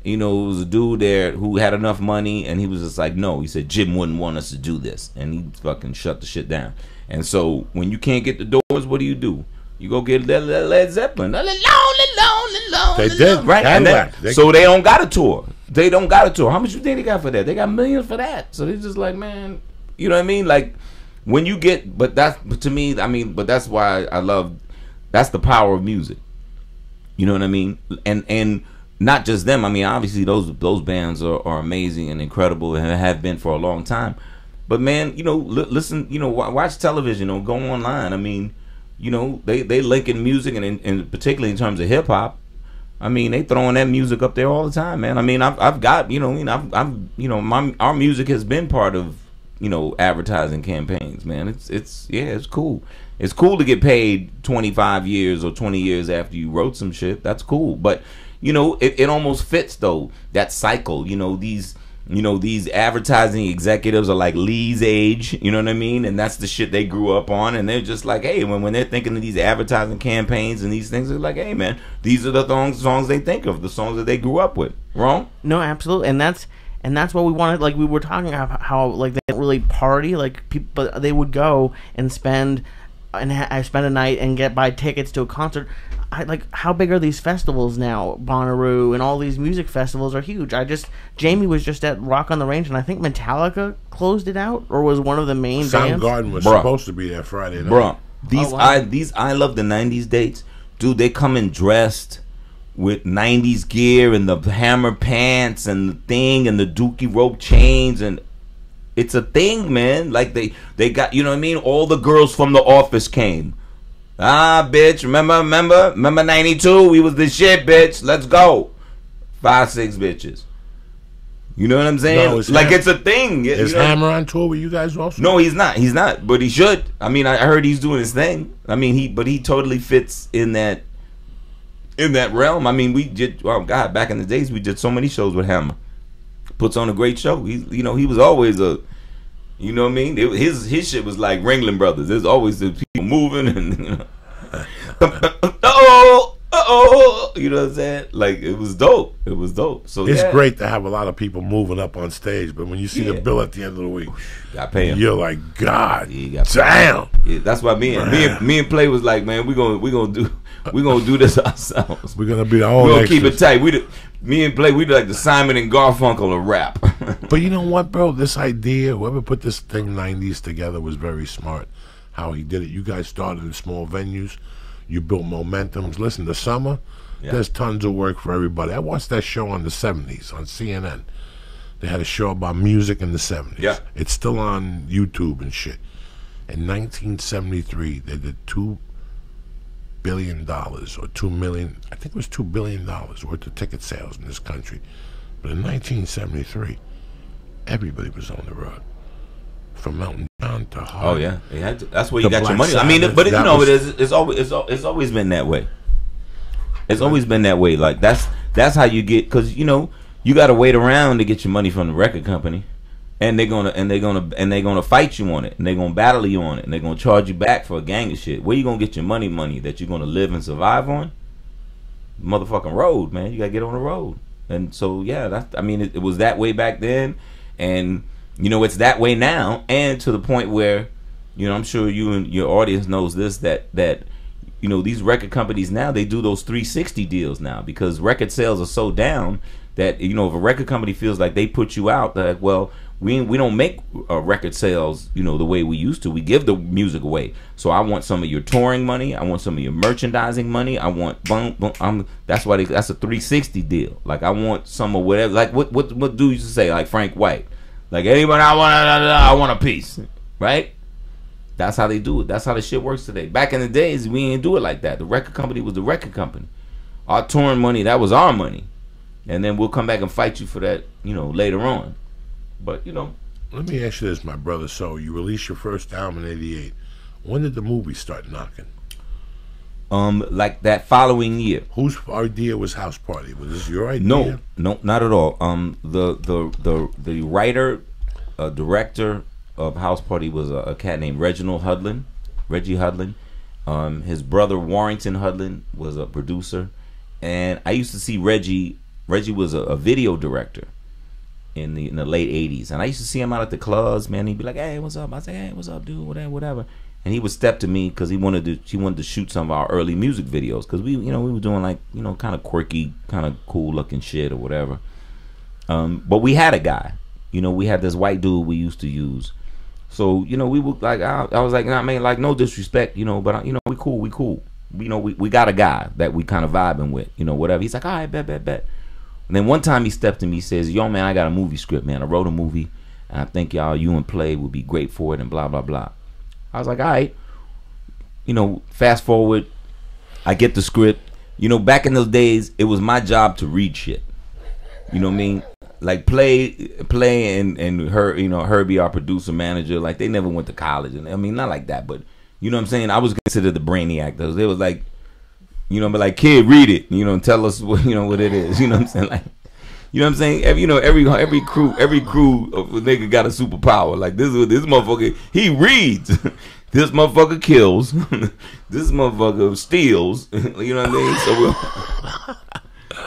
you know, it was a dude there who had enough money, and he was just like, no, he said Jim wouldn't want us to do this, and he fucking shut the shit down. And so when you can't get the Doors, what do? You go get Led Zeppelin. They did, right? Cadillac. So they don't got a tour. How much you think they got for that? They got millions for that. So they just like, man, you know what I mean? Like, when you get, but to me, I mean, but that's why I love, that's the power of music. You know what I mean? And not just them. I mean, obviously those bands are amazing and incredible and have been for a long time. But man, you know, listen, you know, watch television or go online. I mean, you know, they linking music, and particularly in terms of hip hop. I mean, they throwing that music up there all the time, man. I mean, I've got, you know, our music has been part of, you know, advertising campaigns, man. It's cool. It's cool to get paid 25 years or 20 years after you wrote some shit. That's cool. But, you know, it almost fits though, that cycle. You know, these advertising executives are like Lee's age, you know what I mean? And that's the shit they grew up on, and they're just like, hey, when they're thinking of these advertising campaigns and these things, they're like, hey man, these are the songs they think of, the songs that they grew up with. Wrong? No, absolutely. And that's what we wanted. Like, we were talking about how like they don't really party, like people, but they would go and spend a night and buy tickets to a concert. Like, how big are these festivals now? Bonnaroo and all these music festivals are huge. Jamie was just at Rock on the Range, and I think Metallica closed it out, or was one of the main bands. Soundgarden was supposed to be there Friday night. Bro, these wow. I love the 90s dates. Dude, they come in dressed with 90s gear and the hammer pants and the thing and the dookie rope chains, and it's a thing, man. Like they got, you know what I mean? All the girls from The Office came. Ah, bitch, remember 92? We was the shit, bitch. Let's go. 5-6 bitches. You know what I'm saying? No, it's a thing. Is Hammer on tour with you guys also? No, he's not, but he should. I mean, I heard he's doing his thing. I mean, he totally fits in that realm. I mean, we did, oh God, back in the days we did so many shows with Hammer. Puts on a great show. He was always a, you know what I mean? His shit was like Ringling Brothers. There's always the people moving and, you know. You know what I'm saying? Like, it was dope. So it's great to have a lot of people moving up on stage, but when you see the bill at the end of the week, got pay him. You're like, God damn. Yeah, that's why me and Play was like, man, we gonna do this ourselves. We're gonna be our own. We're gonna extras. keep it tight. Me and Play, we like the Simon and Garfunkel of rap. But you know what, bro? This idea, whoever put this thing 90s together was very smart. How he did it. You guys started in small venues. You built momentums. Listen, the summer, there's tons of work for everybody. I watched that show on the 70s on CNN. They had a show about music in the 70s. Yeah. It's still on YouTube and shit. In 1973, they did $2 billion or $2 million. I think it was $2 billion worth of ticket sales in this country. But in 1973, everybody was on the road. From Elton John to Hart. Oh yeah, they had to. That's where you The got your Black money. I mean, Sabbath, but you that know, was- it's always been that way. It's always been that way. Like that's how you get, because you know you got to wait around to get your money from the record company, and they're gonna fight you on it, and they're gonna battle you on it, and they're gonna charge you back for a gang of shit. Where you gonna get your money that you're gonna live and survive on? Motherfucking road, man. You gotta get on the road. And so yeah, it was that way back then, and you know it's that way now, and to the point where, you know, I'm sure you and your audience knows this, that you know, these record companies now, they do those 360 deals now, because record sales are so down that, you know, if a record company feels like they put you out, they're like, well, we don't make record sales, you know, the way we used to. We give the music away. So I want some of your touring money. I want some of your merchandising money. I want that's why that's a 360 deal. Like I want some of whatever. Like what dude used to say, like Frank White, like anybody I want a piece, right? That's how they do it. That's how the shit works today. Back in the days, we didn't do it like that. The record company was the record company. Our touring money, that was our money, and then we'll come back and fight you for that, you know, later on. But you know, Let me ask you this, my brother. So you released your first album in '88. When did the movie start knocking? like that following year. Whose idea was House Party? Was this your idea? No, not at all. The writer, director of House Party was a cat named Reggie Hudlin. His brother Warrington Hudlin was a producer, and I used to see Reggie. Reggie was a video director in the late '80s, and I used to see him out at the clubs. Man, he'd be like, "Hey, what's up?" I say, "Hey, what's up, dude? Whatever." And he would step to me because he wanted to shoot some of our early music videos, because we were doing like, you know, kind of quirky, kind of cool looking shit or whatever. But we had a guy, you know, we had this white dude we used to use. So, you know, we would like, I was like, nah, man, like no disrespect, you know, but you know, we cool. You know, we got a guy that we kind of vibing with, you know, whatever. He's like, all right, bet. And then one time he stepped to me, he says, yo, man, I got a movie script, man. I wrote a movie, and I think you and Play would be great for it, and blah, blah, blah. I was like, all right. You know, fast forward, I get the script. You know, back in those days, it was my job to read shit. You know what I mean? Like Play and her, you know, Herbie, our producer manager, like they never went to college. And I mean, not like that, but you know what I'm saying? I was considered the brainiac. They was like, you know, but like, kid, read it, you know, and tell us what, you know, what it is. You know what I'm saying? Like, you know what I'm saying? Every crew of a nigga got a superpower. Like this motherfucker, he reads. This motherfucker kills. This motherfucker steals. You know what I mean?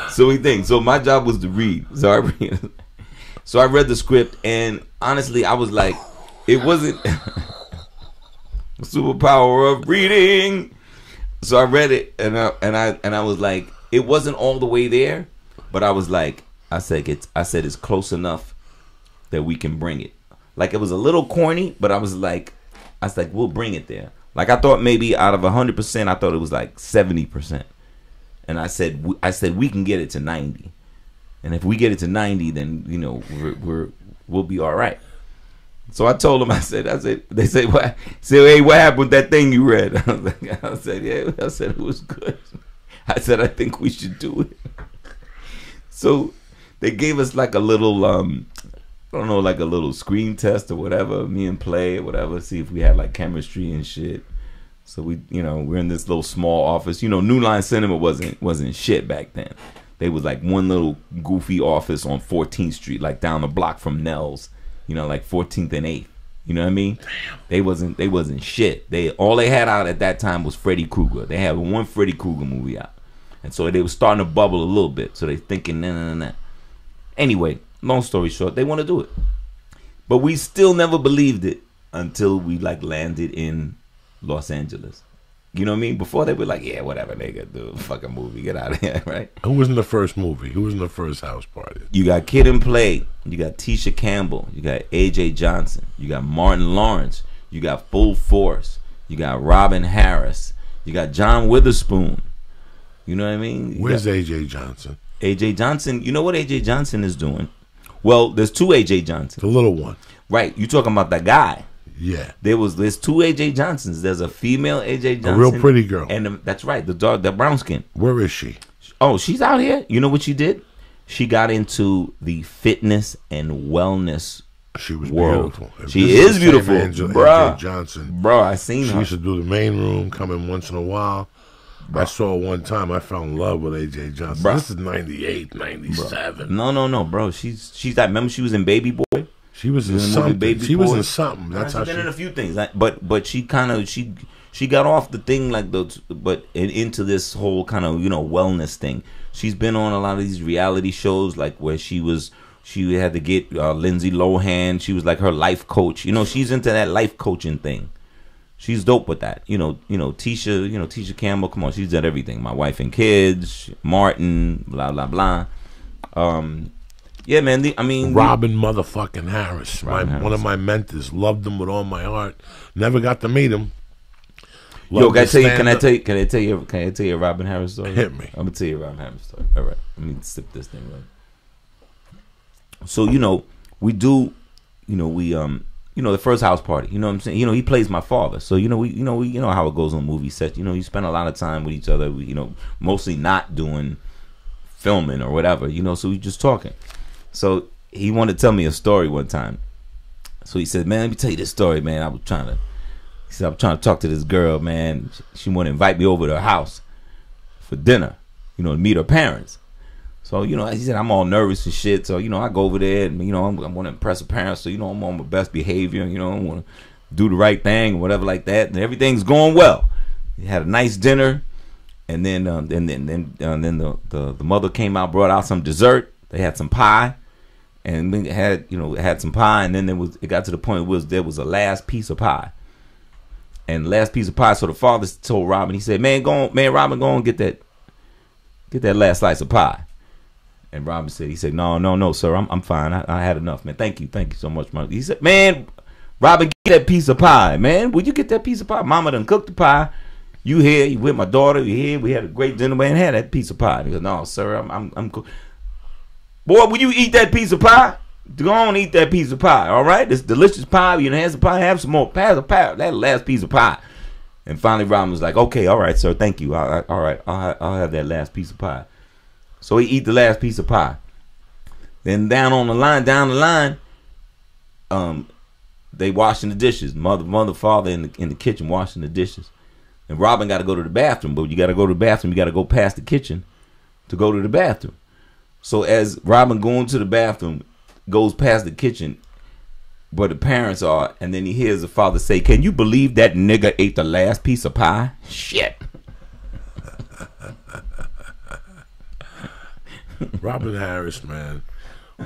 So we think. So my job was to read. So I read the script, and honestly, I was like, it wasn't the superpower of reading. So I read it, and I was like, it wasn't all the way there, but I was like, I said it's close enough that we can bring it. Like it was a little corny, but I was like, we'll bring it there. Like I thought maybe out of 100%, I thought it was like 70%. And I said we can get it to 90. And if we get it to 90, then you know we'll be all right. So I told them, I said, they say what? Say, hey, what happened with that thing you read? I said, it was good. I said, I think we should do it. So they gave us like a little, I don't know, like a little screen test or whatever, me and Play or whatever, see if we had like chemistry and shit. So we, you know, we're in this little small office. You know, New Line Cinema wasn't shit back then. They was like one little goofy office on 14th Street, like down the block from Nell's, you know, like 14th and 8th. You know what I mean? Damn. They wasn't shit. All they had out at that time was Freddy Krueger. They had one Freddy Krueger movie out. And so they were starting to bubble a little bit. So they thinking, nah. Anyway, long story short, they want to do it. But we still never believed it until we like landed in Los Angeles. You know what I mean? Before they were like, yeah, whatever, nigga, do a fucking movie, get out of here, right? Who was in the first movie? Who was in the first House Party? You got Kid and Play, you got Tisha Campbell, you got AJ Johnson, you got Martin Lawrence, you got Full Force, you got Robin Harris, you got John Witherspoon. You know what I mean? Where's AJ Johnson? AJ Johnson, you know what AJ Johnson is doing? Well, there's two AJ Johnsons. The little one. Right, you talking about that guy. Yeah. There's two AJ Johnsons. There's a female AJ Johnson. A real pretty girl. And that's right, the dog, the brown skin. Where is she? Oh, she's out here. You know what she did? she got into the fitness and wellness She was world. beautiful. If She this is the same beautiful, Angel, bruh. AJ Johnson. Bro, I seen She her. used to do the main room, come in once in a while. I saw her one time. I fell in love with AJ Johnson. Bruh. This is 98, 97. No, bro. She's that. Remember, she was in Baby Boy. She was in the movie something. Baby She was Boy. in something. That's how She's been in a she. few things. But she kind of she got off the thing like those, but into this whole kind of wellness thing. She's been on a lot of these reality shows, like where she had to get Lindsay Lohan. She was like her life coach. She's into that life coaching thing. She's dope with that. Tisha Campbell. Come on, she's done everything. My Wife and Kids, Martin, blah blah blah. Yeah, man. Robin motherfucking Harris. Robin Harris. One of my mentors. Loved him with all my heart. Never got to meet him. Yo, Loved can his I stand-up. tell you a Robin Harris story? Hit me. I'm gonna tell you a Robin Harris story. All right, let me sip this thing. Right. So we do, the first house party. You know what I'm saying? He plays my father. So we how it goes on movie sets. You spend a lot of time with each other. We, mostly not doing filming or whatever. So we just talking. So he wanted to tell me a story one time. So he said, "Man, let me tell you this story, man. I'm trying to talk to this girl, man. She want to invite me over to her house for dinner, to meet her parents." So, he said, I'm all nervous and shit. So, I go over there and, I want to impress her parents. So, I'm on my best behavior. I want to do the right thing or whatever like that. And everything's going well. We had a nice dinner. And then the mother came out, brought out some dessert. They had some pie. And we had some pie. And then it got to the point where there was a last piece of pie. And the last piece of pie, so the father told Robin, he said, Robin, go and get that last slice of pie. And Robin said, no, sir, I'm fine. I had enough, man. Thank you so much, man. He said, man, Robin, get that piece of pie, man. Would you get that piece of pie? Mama done cooked the pie. You here? You with my daughter? You here? We had a great dinner, man. Had that piece of pie. He goes, no, sir, I'm cool. Boy, will you eat that piece of pie? Go on and eat that piece of pie, all right? This delicious pie. You have some pie. Have some more. Pass the pie. That last piece of pie. And finally, Robin was like, okay, all right, sir. Thank you. All right. I'll have that last piece of pie. So he eat the last piece of pie. Then down the line, they washing the dishes. Mother, father in the kitchen washing the dishes. And Robin got to go to the bathroom. But you got to go to the bathroom. You got to go past the kitchen to go to the bathroom. So as Robin going to the bathroom, goes past the kitchen where the parents are, and then he hears the father say, "Can you believe that nigga ate the last piece of pie? Shit." Robin Harris, man,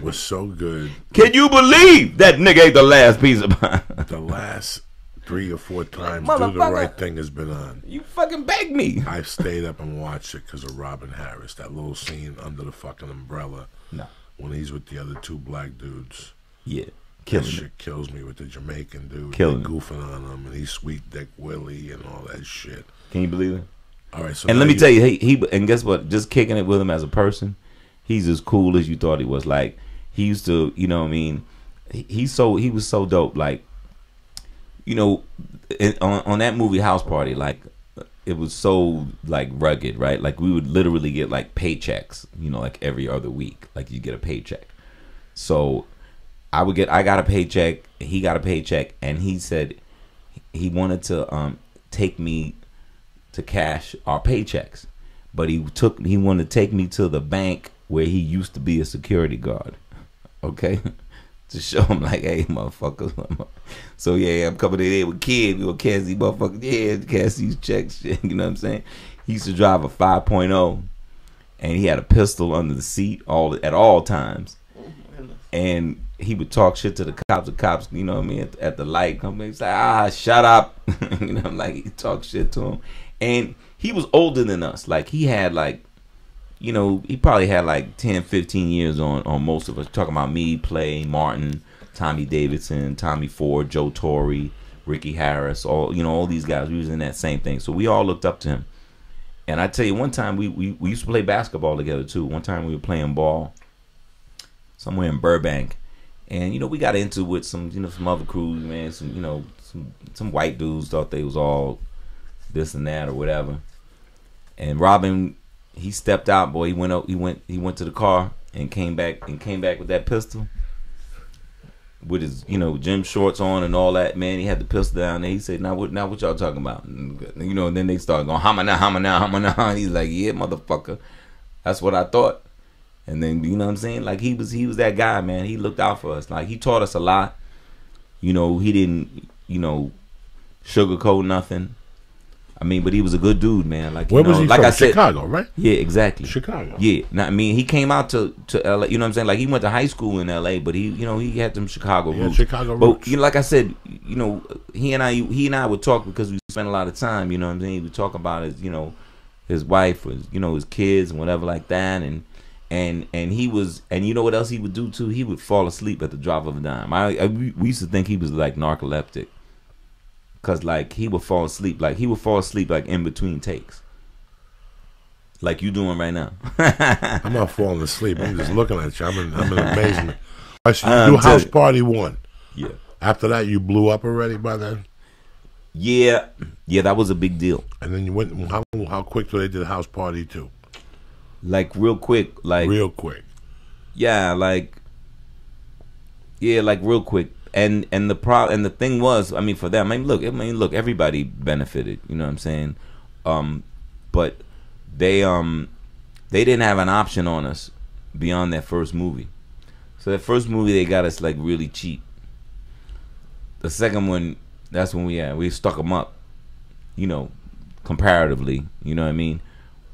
was so good. Can you believe that nigga ate the last piece of pie? The last 3 or 4 times Do the Right Thing has been on. You fucking begged me. I stayed up and watched it because of Robin Harris. That little scene under the fucking umbrella when he's with the other 2 black dudes. Yeah. That shit kills me with the Jamaican dude. Killing They goofing on him, and he's Sweet Dick Willie and all that shit. Can you believe it? All right, so and let me tell you, he and guess what? Just kicking it with him as a person, he's as cool as you thought he was. Like, he used to, he was so dope. Like, on that movie House Party, like, it was so like rugged, right? Like, we would literally get like paychecks, like every other week, like you get a paycheck. So I got a paycheck, he got a paycheck, and he said he wanted to take me to cash our paychecks, but he wanted to take me to the bank where he used to be a security guard, okay, to show him like, hey, motherfuckers. So yeah, I'm coming in there with kids. We gonna cash these motherfuckers. Yeah, cash these checks. Shit, you know what I'm saying? He used to drive a 5.0, and he had a pistol under the seat at all times, and he would talk shit to the cops. The cops, you know what I mean, at the light, he's like, shut up, like he talked shit to him. And he was older than us. Like, he had like, he probably had like 10, 15 years on most of us. Talking about me, Play, Martin, Tommy Davidson, Tommy Ford, Joe Torre, Ricky Harris, all these guys. We was in that same thing. So we all looked up to him. And I tell you, one time we used to play basketball together too. One time we were playing ball somewhere in Burbank. And, we got into with some other crews, man. Some white dudes thought they was all this and that or whatever. And Robin, he stepped out, boy. He went to the car and came back with that pistol. With his, gym shorts on and all that, man, he had the pistol down there. He said, "Now what y'all talking about?" And, and then they started going, "Hammer now, hammer now, hammer now." And he's like, "Yeah, motherfucker, that's what I thought." And then you know what I'm saying? Like he was that guy, man. He looked out for us. Like he taught us a lot. He didn't, sugarcoat nothing. I mean, but he was a good dude, man. Like where was he like from? I said, Chicago, right? Yeah, exactly. Chicago. Yeah. Now, I mean, he came out to LA. You know what I'm saying? Like he went to high school in LA, but he had them Chicago roots. Chicago roots. But like I said, he and I would talk because we spent a lot of time. You know what I'm saying? He would talk about his wife, his kids and whatever like that, and he was, and you know what else he would do too? He would fall asleep at the drop of a dime. We used to think he was like narcoleptic. Cause like he would fall asleep like in between takes, like you doing right now. I'm not falling asleep. I'm just looking at you. I'm in amazement. I see you do House Party 1. Yeah. After that, you blew up already by then. Yeah, that was a big deal. And then you went. How quick do they did House Party 2? Like real quick. Real quick. Yeah, like real quick. And the thing was, I mean, for them, look, everybody benefited, you know what I'm saying? But they didn't have an option on us beyond that first movie. So that first movie, they got us like really cheap. The second one, that's when we stuck them up, comparatively, you know what I mean?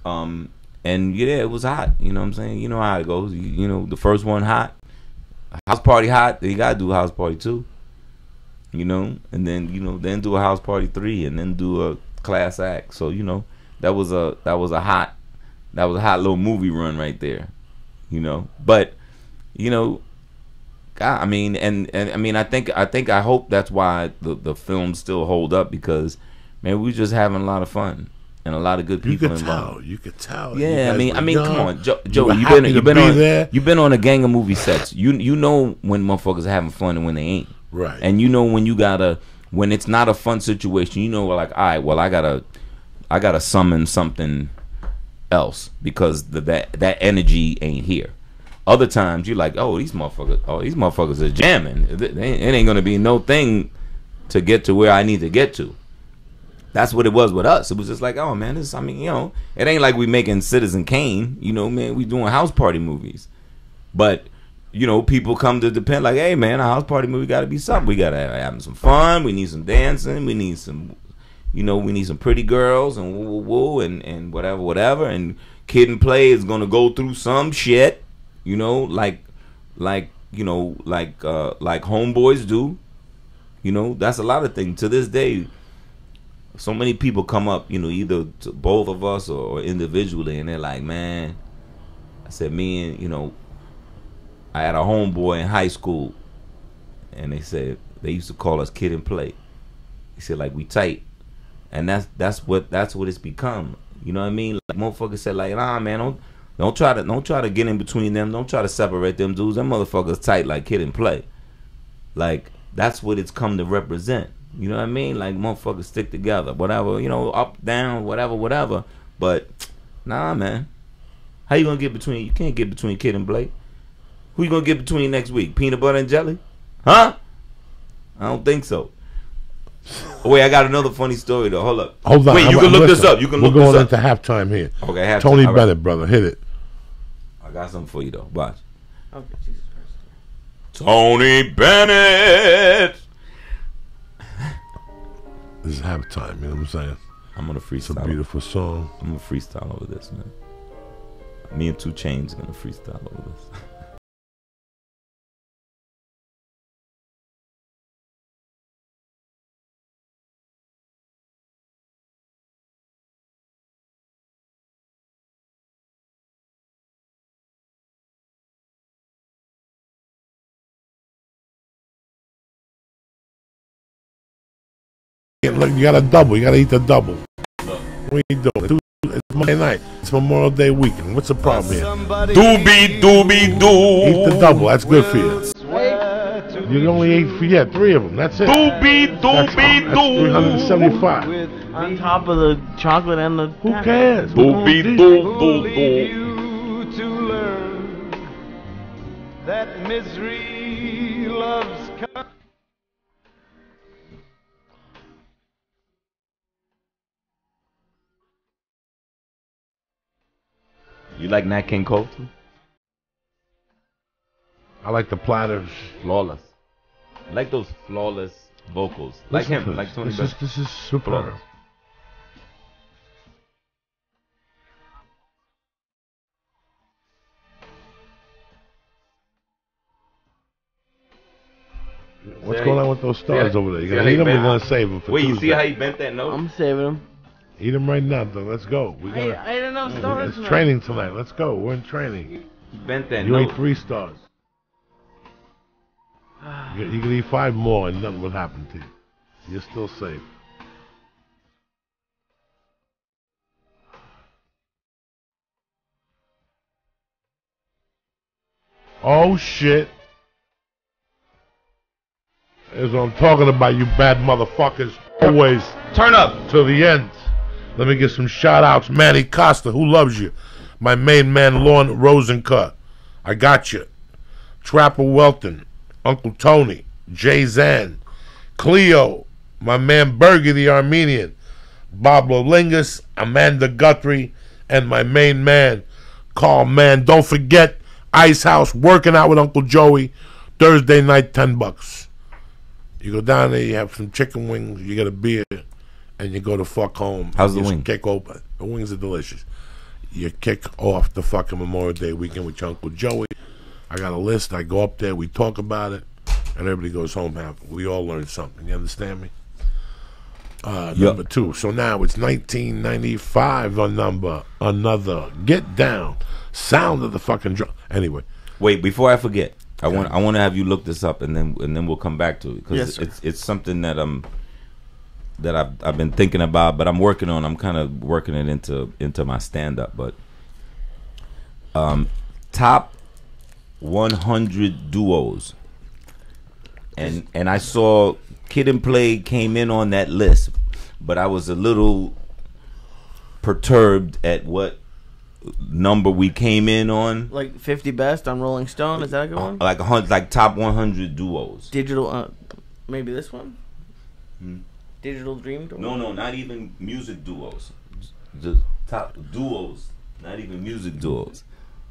And yeah, it was hot, you know what I'm saying? You know how it goes. The first one hot. House Party hot, then you gotta do House Party 2, and then then do a House Party 3, and then do a class act. So that was a hot little movie run right there, But God, I mean, and I mean, I hope that's why the films still hold up, because man, we just having a lot of fun. And a lot of good people involved. You could tell. Yeah, I mean, come on, Joe. You've been on a gang of movie sets. You know when motherfuckers are having fun and when they ain't. Right. And when it's not a fun situation, like, all right, well, I gotta summon something else because that energy ain't here. Other times you're like, these motherfuckers are jamming. It ain't gonna be no thing to get to where I need to get to. That's what it was with us. It was just like, oh man, it ain't like we making Citizen Kane, man, we doing house party movies. But, people come to depend like, hey man, a house party movie gotta be something. We gotta have some fun, we need some dancing, we need some we need some pretty girls and woo woo and whatever, and Kid and Play is gonna go through some shit, like homeboys do. That's a lot of things. To this day, so many people come up, either to both of us or individually, and they're like, man, I said, me and, I had a homeboy in high school, and they said, they used to call us Kid and Play. He said, like, we tight. And that's what it's become. You know what I mean? Like, motherfuckers said, like, nah, man, don't try to get in between them. Don't try to separate them dudes. Them motherfuckers tight like Kid and Play. Like, that's what it's come to represent. You know what I mean? Like, motherfuckers stick together, whatever, up, down, whatever. But, nah, man. How you gonna get between? You can't get between Kid and Blake. Who you gonna get between next week? Peanut butter and jelly? Huh? I don't think so. Oh, wait, I got another funny story though. Hold up. Hold on. Wait, you can look this up. You can look this up. We're going into halftime here. Okay, halftime. Tony Bennett, brother, hit it. I got something for you though. Watch. Okay, Jesus Christ. Tony Bennett. This is halftime, you know what I'm saying? I'm gonna freestyle. It's a beautiful song. I'm gonna freestyle over this, man. Me and 2 Chainz are gonna freestyle over this. Look, you got a double. You got to eat the double. What are you doing? It's Monday night. It's Memorial Day weekend. What's the problem here? Doobie doobie doo. Eat the double. That's good for you. You only ate 3 of them. That's it. Doobie doobie doo. That's 375. On top of the chocolate and the... Who cares? Doobie doo doo doo. that misery loves company. You like Nat King Cole too? I like the Platters. Flawless. I like those flawless vocals. Like Listen him, to like this. Tony This Bennett. is super. Flawless. What's See going how on he- with those see stars how- over there? You see gotta how eat he them. We're bent- gonna save them for Wait, you Tuesday. see how he bent that note? I'm saving them. Eat them right now, though. Let's go. We I got. didn't know stars. It's training tonight. Let's go. We're in training. He bent that You ate note. 3 stars. You can eat 5 more and nothing would happen to you. You're still safe. Oh shit. That's what I'm talking about, you bad motherfuckers. Always Turn up. to the end. Let me get some shout outs. Manny Costa, who loves you? My main man, Lorne Rosencut. I got you. Trapper Welton, Uncle Tony, Jay Zan, Cleo, my man Bergie the Armenian, Bob Lolingus, Amanda Guthrie, and my main man, Carl Mann. Don't forget, Ice House, working out with Uncle Joey, Thursday night, $10. You go down there, you have some chicken wings, you get a beer, and you go to fuck home. How's the You wing? Kick open. The wings are delicious. You kick off the fucking Memorial Day weekend with your Uncle Joey. I got a list. I go up there, we talk about it, and everybody goes home happy. We all learn something. You understand me? Number 2. So now it's 1995 on another Get Down. Sound of the fucking drum. Anyway, Wait, before I forget, I want to have you look this up, and then we'll come back to it because Yes, sir. it's something that I've been thinking about, but I'm working on. I'm kind of working it into my stand up. But top 100 duos, and I saw Kid and Play came in on that list, but I was a little perturbed at what number we came in on. Like 50 best on Rolling Stone. Is that a good one? Like 100, like top 100 duos. Digital. Maybe this one. Digital Dream. No, not even music duos. Just top duos, not even music duos.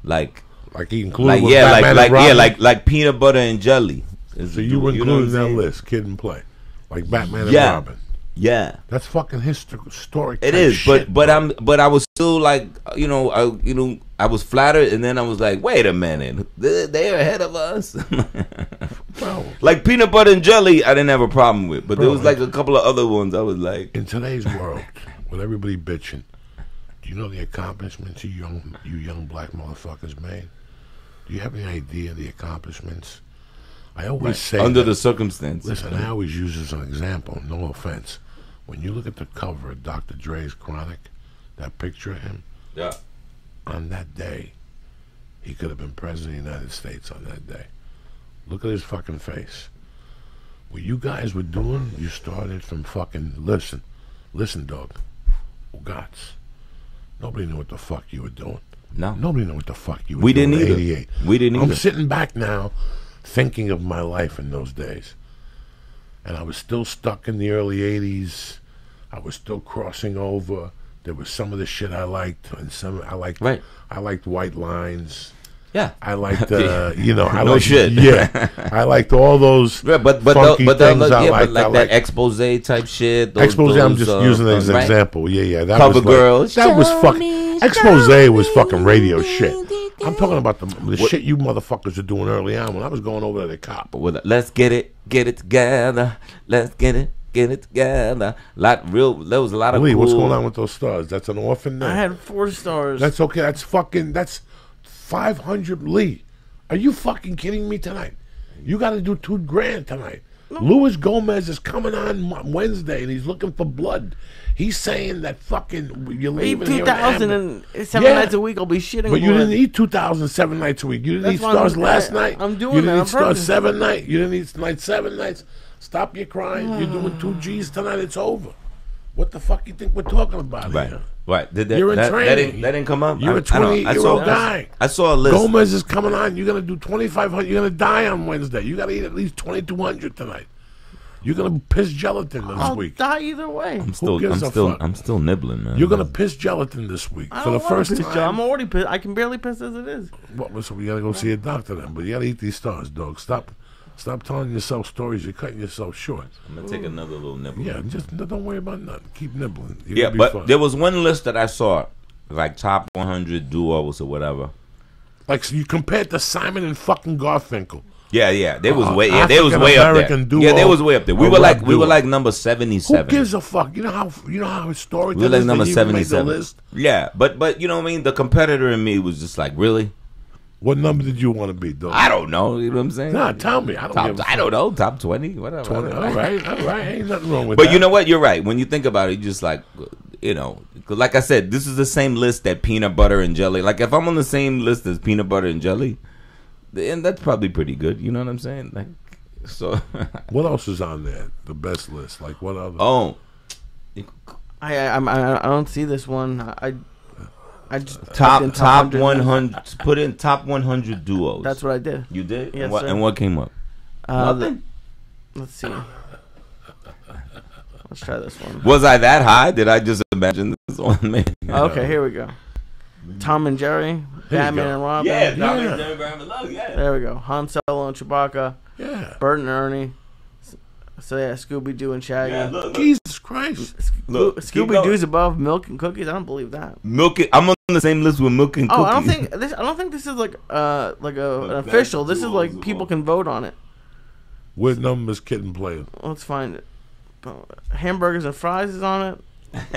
Like he included like with yeah, Batman like and Robin. like peanut butter and jelly. is So a you duo, were know included what in that I'm saying? list, Kid and Play, like Batman and Yeah. Robin. Yeah, That's fucking historic. it type is. shit, But bro. I was still like I was flattered, and then I was like, wait a minute, they're ahead of us. Bro, Like peanut butter and jelly, I didn't have a problem with, but there Bro, was like a couple of other ones I was like, in today's world, with everybody bitching, do you know the accomplishments you young black motherfuckers made? Do you have any idea of the accomplishments? I always say under that- the circumstances. Listen, I always use this as an example. No offense. When you look at the cover of Dr. Dre's Chronic, that picture of him, Yeah. on that day, he could have been president of the United States on that day. Look at his fucking face. What you guys were doing, you started from fucking, listen, dog, Ugats. Nobody knew what the fuck you were doing. No. Nobody knew what the fuck you were We doing didn't in either. 88. We didn't I'm either. sitting back now thinking of my life in those days. And I was still stuck in the early 80s. I was still crossing over. There was some of the shit I liked, and some I liked. Right. I liked White Lines. Yeah. I liked, Yeah. I No liked, shit. Yeah, I liked all those Yeah, but funky the things. other, I yeah, liked. but like I that liked. expose type shit. Expose. I'm just using it as an right? example. Yeah. That Cover was girls. That was fucking. Expose was fucking radio shit. I'm talking about the shit you motherfuckers are doing early on when I was going over to the cop. Let's get it together. Let's get it together. There was a lot of Lee, cool. what's going on with those stars? That's an orphan there. I had 4 stars. That's okay. That's 500. Lee, are you fucking kidding me tonight? You got to do $2,000 tonight. Luis Gomez is coming on Wednesday and he's looking for blood. He's saying that fucking you're leaving here in 2,000 Amber. and 7 Yeah. nights a week. I'll be shitting. But you blood. didn't eat 2,007 nights a week. You didn't That's eat why stars I'm- last I- night. I'm doing You that didn't on eat stars purpose. 7 night. You didn't eat night 7 nights. Stop your crying. You're doing 2 G's tonight. It's over. What the fuck you think we're talking about Right. here? Right. Did that, You're in that training. didn't come up? You're a 28-year-old guy. I saw a list. Gomez is coming on. You're gonna do 2,500. You're gonna die on Wednesday. You gotta eat at least 2,200 tonight. You're gonna piss gelatin this I'll week. die either way. I'm gives a fuck? still nibbling, man. You're gonna piss gelatin this week I for the don't wanna first piss, time. Joe. I'm already pissed. I can barely piss as it is. What? So we gotta go see a doctor then. But you gotta eat these stars, dog. Stop telling yourself stories. You're cutting yourself short. I'm gonna take another little nibble. Yeah, just don't worry about nothing. Keep nibbling. You're Yeah, gonna be but fine. there was one list that I saw, like top 100 duos or whatever. Like so you compared to Simon and fucking Garfinkel. Yeah, they was way, African they was way up there. American duo, Yeah, they was way up there. We a were rap duo. like number Who 77. gives a fuck? You know how historic We were that like is number that you even made the 77. list? Yeah, but you know what I mean. The competitor in me was just like, really? What number did you want to be, dog? I don't know. You know what I'm saying? Nah, tell me. I don't give a I fuck. don't know. Top 20, whatever. 20. All right. Ain't nothing wrong with But that. you know what? You're right. When you think about it, you just like, you know, 'cause like I said, this is the same list that peanut butter and jelly. Like if I'm on the same list as peanut butter and jelly, then that's probably pretty good. You know what I'm saying? Like, so. What else is on there? The best list. Like what other? Oh, I don't see this one. I just typed in top 100. 100. Put in top 100 duos. That's what I did. You did. Yes, and what, sir. and what came up? Nothing. Let's see. Let's try this one. Was I that high? Did I just imagine this on me? Okay, here we go. Tom and Jerry, Batman go. and Robin. Yeah, Yeah. There we go. Han Solo and Chewbacca. Yeah. Bert and Ernie. So yeah, Scooby Doo and Shaggy. Yeah, look. Jesus Christ. Look, keep Scooby going. Doo's above Milk and Cookies. I don't believe that. Milk. I'm on the same list with Milk and Cookies. Oh, I don't think this is like an official. This is like people can vote on it. What numbers Kitten playing? Let's find it. Hamburgers and fries is on it.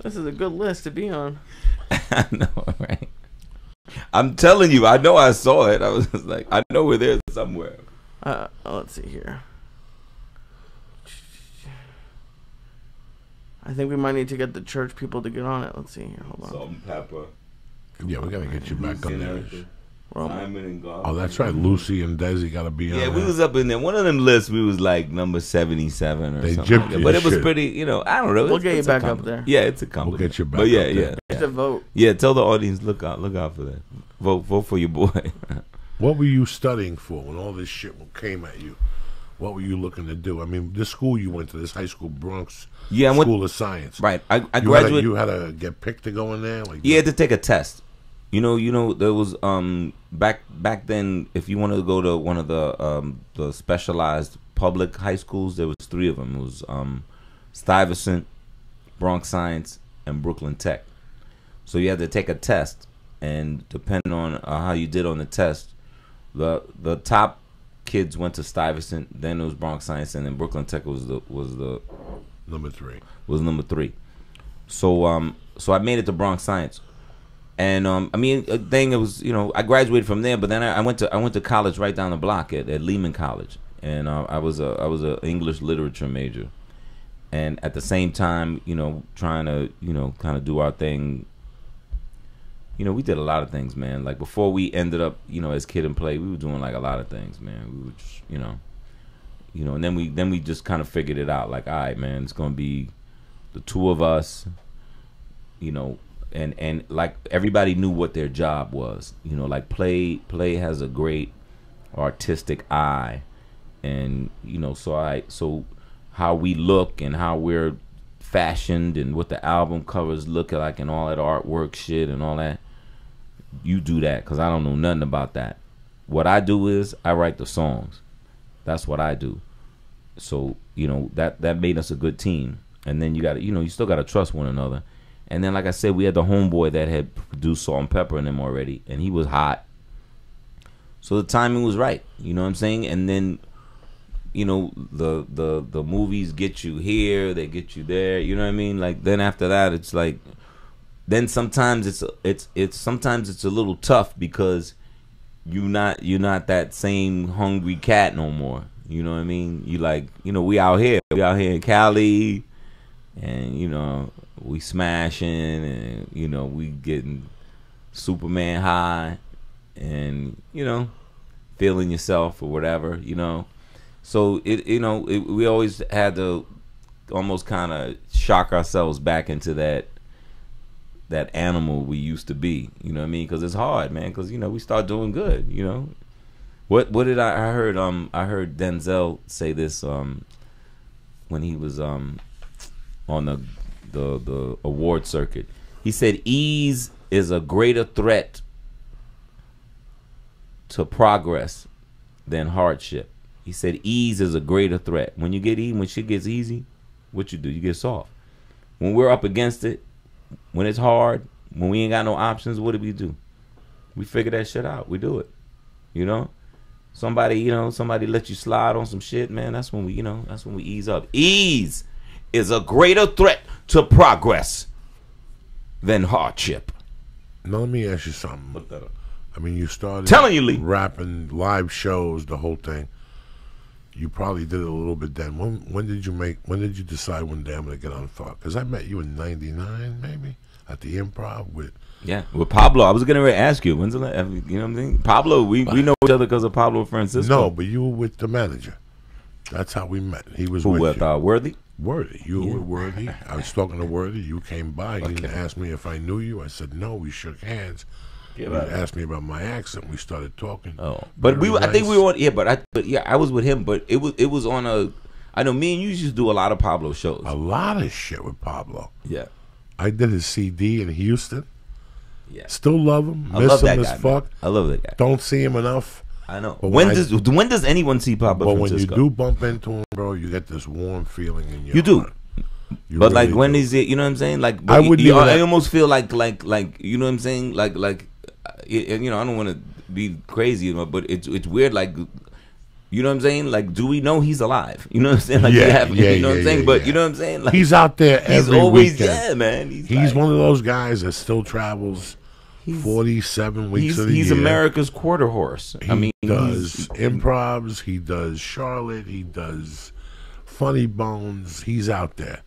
This is a good list to be on. I know, right? I'm telling you, I know I saw it. I was just like, I know we're there somewhere. Let's see here. I think we might need to get the church people to get on it. Let's see here. Hold on. Salt and pepper. Yeah, we gotta get you back on there. Simon and Garfunkel. Oh, that's right. Lucy and Desi gotta be on Yeah, we there. was up in there. One of them lists, we was like number 77 or They something. gypped Like that. you But it was shit. pretty, you know, I don't know. We'll It's- get you it's a back up compliment. there. Yeah, it's a compliment. We'll get you back But yeah, up there. Just a vote. Yeah, tell the audience, look out for that. Vote for your boy. What were you studying for when all this shit came at you? What were you looking to do? I mean, this school you went to, this high school, Bronx Yeah, I went- School of Science. Right. I You graduated. had to get picked to go in there? Like You had to take a test. You know, there was back then. If you wanted to go to one of the specialized public high schools, there was 3 of them. It was Stuyvesant, Bronx Science, and Brooklyn Tech. So you had to take a test, and depending on how you did on the test, the top kids went to Stuyvesant, then it was Bronx Science, and then Brooklyn Tech was number 3. number 3. So I made it to Bronx Science. And I mean, a thing. It was, you know, I graduated from there, but then I went to college right down the block at Lehman College, and I was a English literature major, and at the same time, you know, trying to, you know, kind of do our thing. You know, we did a lot of things, man. Like before we ended up, you know, as Kid and Play, we were doing like a lot of things, man. We were just, you know, and then we just kind of figured it out. Like, all right, man, it's gonna be the 2 of us, you know. And like everybody knew what their job was, you know, like play has a great artistic eye, and you know, so how we look and how we're fashioned and what the album covers look like and all that artwork shit and all that, you do that, because I don't know nothing about that. What I do is I write the songs. That's what I do. So you know, that made us a good team. And then you got to, you know, you still got to trust one another. And then, like I said, we had the homeboy that had produced Salt and Pepper in them already, and he was hot. So the timing was right, you know what I'm saying? And then, you know, the movies get you here, they get you there, you know what I mean? Like then after that, it's like, then sometimes it's sometimes it's a little tough because you're not that same hungry cat no more. You know what I mean? You like, you know, we out here in Cali, and you know, we smashing, and you know, we getting Superman high, and you know, feeling yourself or whatever, you know. So we always had to almost kind of shock ourselves back into that that animal we used to be. You know what I mean? Because it's hard, man. Because we start doing good. What did I heard? I heard Denzel say this when he was on the award circuit. He said ease is a greater threat to progress than hardship. He said ease is a greater threat. When shit gets easy, what you do? You get soft. When we're up against it, when it's hard, when we ain't got no options, what do? We figure that shit out. We do it. Somebody let you slide on some shit, man. That's when we ease up. Ease is a greater threat to progress than hardship. Now let me ask you something. Look that up. I mean, you started Telling you, Lee. rapping, live shows, the whole thing. You probably did it a little bit then. When did you decide one day I'm going to get on Thought? Because I met you in '99, maybe, at the Improv with Pablo. I was going to ask you, when's the last, you know what I'm saying? Pablo, we know each other because of Pablo Francisco. No, but you were with the manager. That's how we met. He was with you. Worthy? Worthy. You were Worthy. I was talking to Worthy. You came by. You asked me if I knew you. I said no. We shook hands. You asked me about my accent. We started talking. Oh, but Very I think nice. we were on. I was with him. But it was on a. I know me and you used to do a lot of Pablo shows. A lot of shit with Pablo. Yeah. I did his CD in Houston. Yeah. Still love him. I Miss love him that as guy. fuck. Man. I love that guy. Don't see him enough. I know. But When does anyone see Pablo But Francisco? when you do bump into him, bro, you get this warm feeling in your You do. heart. You But really like when do. is it? You know what I'm saying? Like I wouldn't even I have- almost feel like you know what I'm saying? Like I don't want to be crazy, but it's weird. Like you know what I'm saying? Like do we know he's alive? You know what I'm saying? Like you know what I'm saying? But you know what I'm saying? Like he's out there he's every always weekend. man. He's like, one of those guys that still travels 47 weeks of the year. He's America's quarter horse. He does improvs. He does Charlotte. He does Funny Bones. He's out there.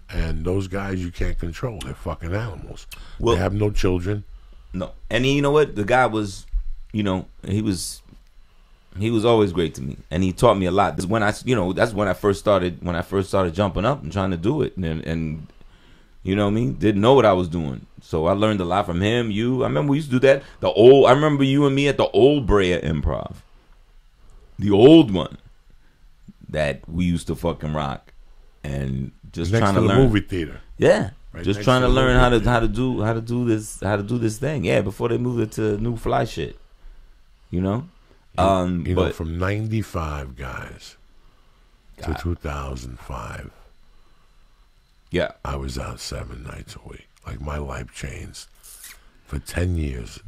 And those guys you can't control. They're fucking animals. Well- they have no children. No, and you know what? The guy was, he was always great to me, and he taught me a lot. That's when I first started jumping up and trying to do it, and you know what I mean? Didn't know what I was doing, so I learned a lot from him. I remember we used to do that. I remember you and me at the old Brea Improv, the old one that we used to fucking rock, and just Next trying to to the learn. movie theater. Yeah. Right Just next trying to to the learn movie how to do this thing. Yeah, before they moved it to new fly shit. But From 95 guys to 2005, yeah, I was out 7 nights a week. Like my life changed for 10 years.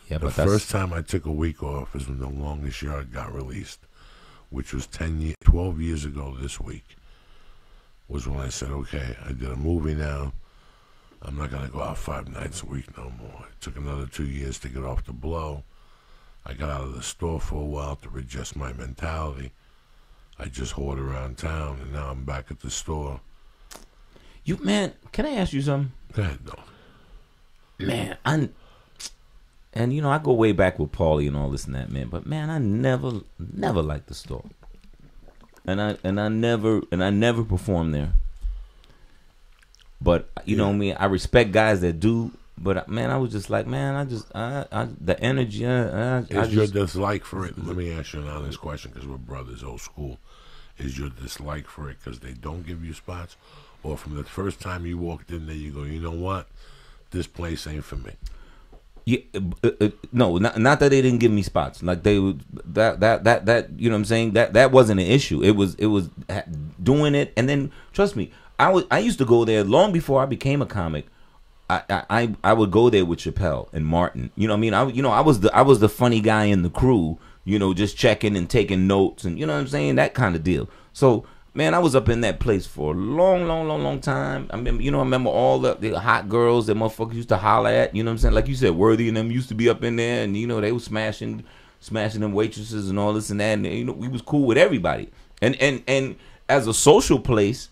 yeah, The but that's first time I took a week off is when The Longest Yard got released, which was 12 years ago this week, was when I said, okay, I did a movie now. I'm not going to go out 5 nights a week no more. It took another 2 years to get off the blow. I got out of the store for a while to adjust my mentality. I just hoard around town, and now I'm back at the store. man. Can I ask you something, Go ahead, though. man? I go way back with Paulie and all this and that, man. But man, I never liked the store, and I never performed there. But you know me, I respect guys that do. But man, I was just like, man, the energy. Is your dislike for it? Let me ask you an honest question, because we're brothers, old school. Is your dislike for it because they don't give you spots, or from the first time you walked in there, you go, you know what, this place ain't for me? Yeah, no, not that they didn't give me spots. Like they would that you know what I'm saying, that wasn't an issue. It was doing it, and then trust me, I used to go there long before I became a comic. I would go there with Chappelle and Martin. You know what I mean? I was the funny guy in the crew. Just checking and taking notes, and you know what I'm saying, that kind of deal. So man, I was up in that place for a long time. I remember all the hot girls that motherfuckers used to holler at. You know what I'm saying? Like you said, Worthy and them used to be up in there, and they was smashing them waitresses and all this and that. And we was cool with everybody. And as a social place,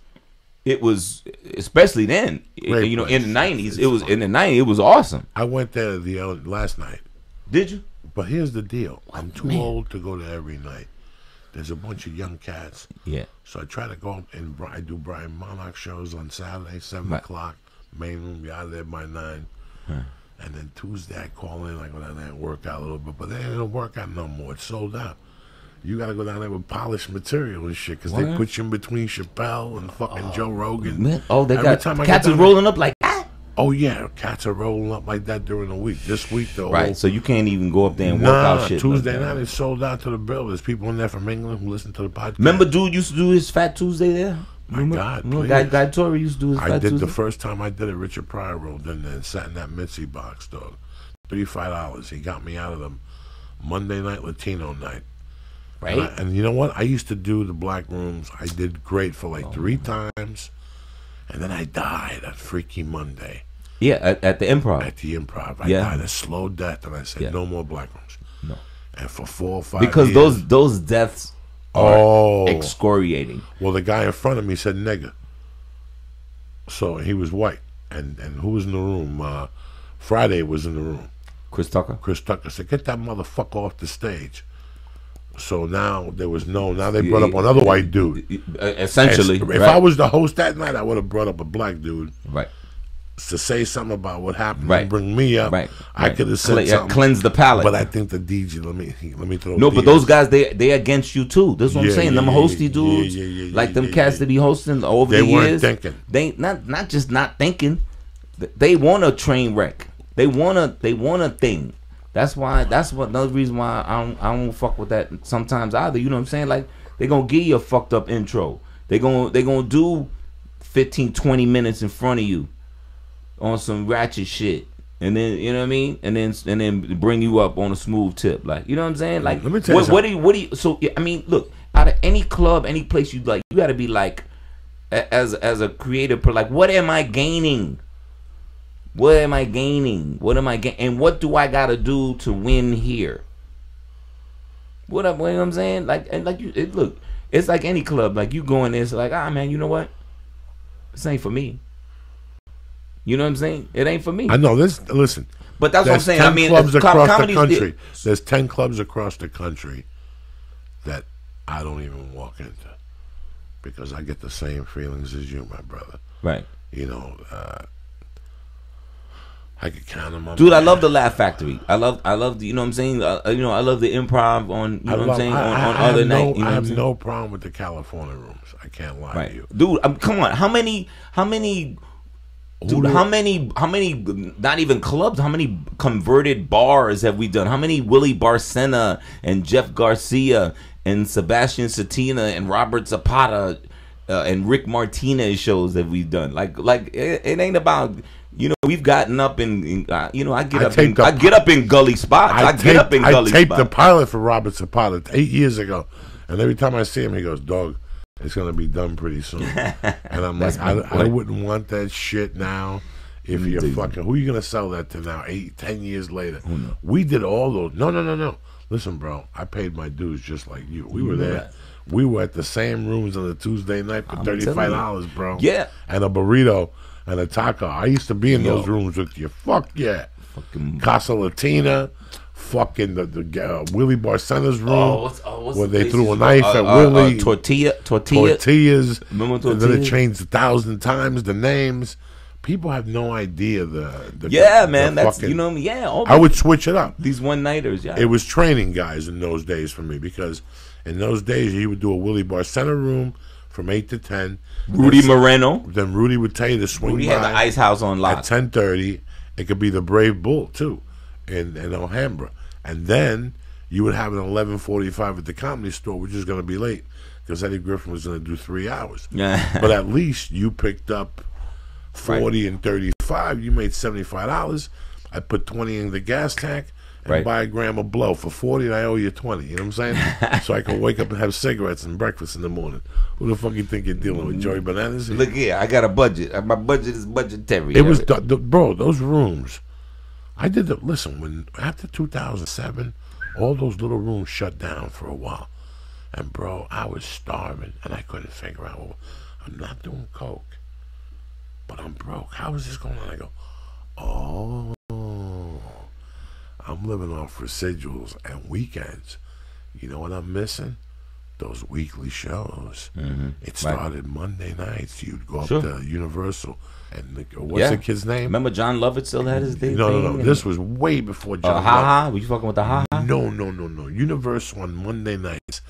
it was, especially then. Great in the place. '90s, It's fun. it was awesome. I went there last night, Did you? but here's the deal: I'm too old to go there every night. There's a bunch of young cats. Yeah. So I try to go up and I do Brian Monarch shows on Saturday, 7 Right. o'clock. Main room, be out there by 9. And then Tuesday I call in, I go down there and work out a little bit, but they ain't gonna work out no more. It's sold out. You gotta go down there with polished material and shit, because they put you in between Chappelle and fucking Joe Rogan. Man. Oh, they Every got time I cats go is down rolling up like that. Oh yeah, cats are rolling up like that during the week. This week though, Right, so you can't even go up there and work out shit. Tuesday like night that. it's sold out to the bill. There's people in there from England who listen to the podcast. Remember, dude used to do his Fat Tuesday there. My God, remember please. Guy Torrey used to do his I Fat did Tuesday. the first time I did it. Richard Pryor rolled in there and sat in that Mitzi box, dog. $35. He got me out of them Monday night Latino night. Right. And you know what? I used to do the black rooms. I did great for like 3 times, and then I died on Freaky Monday. Yeah, at the Improv. At the Improv, I Yeah. died a slow death, and I said, Yeah. no more black rooms. No. And for 4 or 5 Because years, those deaths are oh, excoriating. well, the guy in front of me said nigga, so he was white. And who was in the room? Friday was in the room. Chris Tucker. Chris Tucker said, get that motherfucker off the stage. So now there was now they brought up another white dude. Essentially, If right. I was the host that night, I would have brought up a black dude Right. to say something about what happened Right. and bring me up. Right. I could have said something. Cleanse the palate. But I think the DJ, let me throw No, but Diaz. those guys, they against you too. That's what I'm Yeah, saying. Them yeah, hosty yeah, dudes, yeah, like them yeah, cats yeah. that be hosting over They the weren't years. thinking. They not just not thinking. They want a train wreck. They want a thing. That's another reason why I don't fuck with that sometimes either. You know what I'm saying? Like they gonna give you a fucked up intro. They gonna do 15, 20 minutes in front of you on some ratchet shit. And then you know what I mean, and then bring you up on a smooth tip, like you know what I'm saying. Like, Let me tell you what do you? So I mean, look, out of any club, any place you like, you got to be like, as a creative, like, what am I gaining? What am I gaining? What am I gaining? And what do I got to do to win here? What up? You know what I'm saying? Like, and like look, it's like any club. Like you go in there, it's like, man, you know what? This ain't for me. You know what I'm saying? It ain't for me. I know this. Listen, But that's what I'm there's saying. 10 I mean, clubs across the comedy's country. There's 10 clubs across the country that I don't even walk into because I get the same feelings as you, my brother. Right. You know, I could count them on. Dude, my I love hand. the Laugh Factory. I love the, you know what I'm saying? I love the improv on, you know what I'm saying? On other night. You know I what I'm have saying? no problem with the California rooms. I can't lie to Right. you. Dude, come on. How many, dude, how many, not even clubs, how many converted bars have we done? How many Willie Barcena and Jeff Garcia and Sebastian Satina and Robert Zapata and Rick Martinez shows that we've done? Like it ain't about, you know, we've gotten up in you know, I get up in gully spots. I taped the pilot for Robert Zapata 8 years ago, and every time I see him, he goes, "Dog, it's gonna be done pretty soon." And I'm like, I wouldn't want that shit now. If you're fucking, who are you gonna sell that to now? 8, 10 years later, we did all those. No. Listen, bro, I paid my dues just like you. We were there. We were at the same rooms on a Tuesday night for $35, bro. Yeah, and a burrito and a taco. I used to be in those rooms with you. Fuck yeah. fucking Casa Latina, fucking the Willie Barcena's room, what's where the they place threw a called? knife at Willie. Remember Tortillas. And then Tortillas? it changed 1,000 times the names. People have no idea the Yeah, man, that's fucking, you know, yeah. All I would switch it up. these one nighters, yeah. It was training guys in those days for me, because in those days he would do a Willie Barcena room from 8 to 10. Rudy Moreno. Then Rudy would tell you to swing Rudy by had the ice house on lock. at 10:30. It could be the Brave Bull too, in Alhambra, and then you would have an 11:45 at the Comedy Store, which is going to be late because Eddie Griffin was going to do 3 hours. Yeah. But at least you picked up 40 and 35. You made $75. I put 20 in the gas tank and buy a gram of blow for 40, and I owe you 20. You know what I'm saying? So I can wake up and have cigarettes and breakfast in the morning. Who the fuck you think you're dealing with, Joey Bananas? Look here, I got a budget. My budget is budgetary. It was bro, those rooms. I did the listen when after 2007, all those little rooms shut down for a while, and bro, I was starving and I couldn't figure out. Well, I'm not doing coke, but I'm broke. How is this going on? I go, oh, I'm living off residuals and weekends. You know what I'm missing? those weekly shows. It Right. started Monday nights. You'd go up Sure. to Universal, and what's the kid's name? Remember John Lovett still had his thing? No. This was way before John. Ha. Were you fucking with the Ha Ha? No. Universal on Monday nights.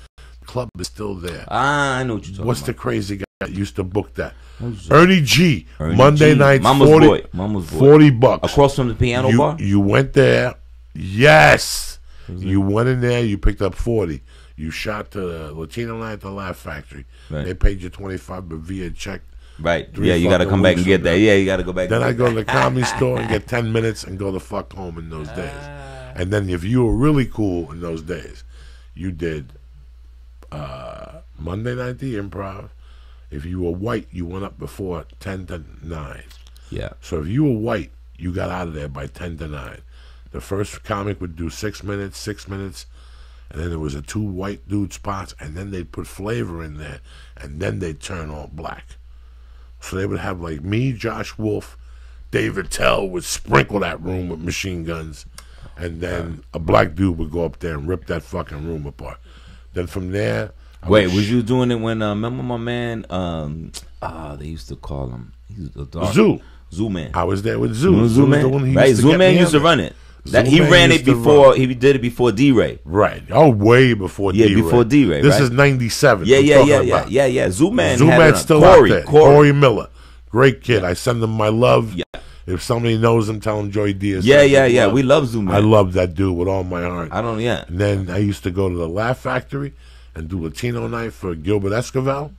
Club is still there. I know what you're talking What's the about. crazy guy that used to book that? Who's that? Ernie G. Ernie Monday G. nights. Mama's 40, boy. Mama's boy. $40. Across from the piano bar? You went there. Yes. You went in there. You picked up 40. You shot to the Latino night at the Laugh Factory. Right. They paid you 25, but via check. Right. 3 Yeah, you got to fucking come back and weeks get from that. now. Yeah, you got to go back. Then and I get go to that. the comedy store and get 10 minutes and go the fuck home in those days. And then if you were really cool in those days, you did Monday night the Improv. If you were white, you went up before 10 to 9. Yeah. So if you were white, you got out of there by 10 to 9. The first comic would do 6 minutes, and then there was a 2 white dude spots, and then they'd put flavor in there, and then they'd turn all black. So they would have like me, Josh Wolf, David Tell would sprinkle that room with machine guns, and then a black dude would go up there and rip that fucking room apart. Then from there, Wait, was you doing it when remember my man? They used to call him. He was a dark Zoo Man. I was there with Zoo. Remember Zoo was Man, the one he right? used to Zoo get Man me used to under. run it. Zoo He Man ran it used to before. run. He did it before D-Ray. Right. Oh, way before Yeah, D-Ray. before D-Ray, This right? is 97. Yeah, I'm yeah, talking yeah, about. yeah. Zoo Man. Zoo had Man's it on. still Corey, out there. Corey. Corey Miller. Great kid. I send him my love. Yeah. If somebody knows him, tell him Joy Diaz. Yeah, sends yeah, him yeah. love. We love Zoo Man. I love that dude with all my heart. I don't. Yeah. And then I used to go to the Laugh Factory and do Latino night for Gilbert Escovel.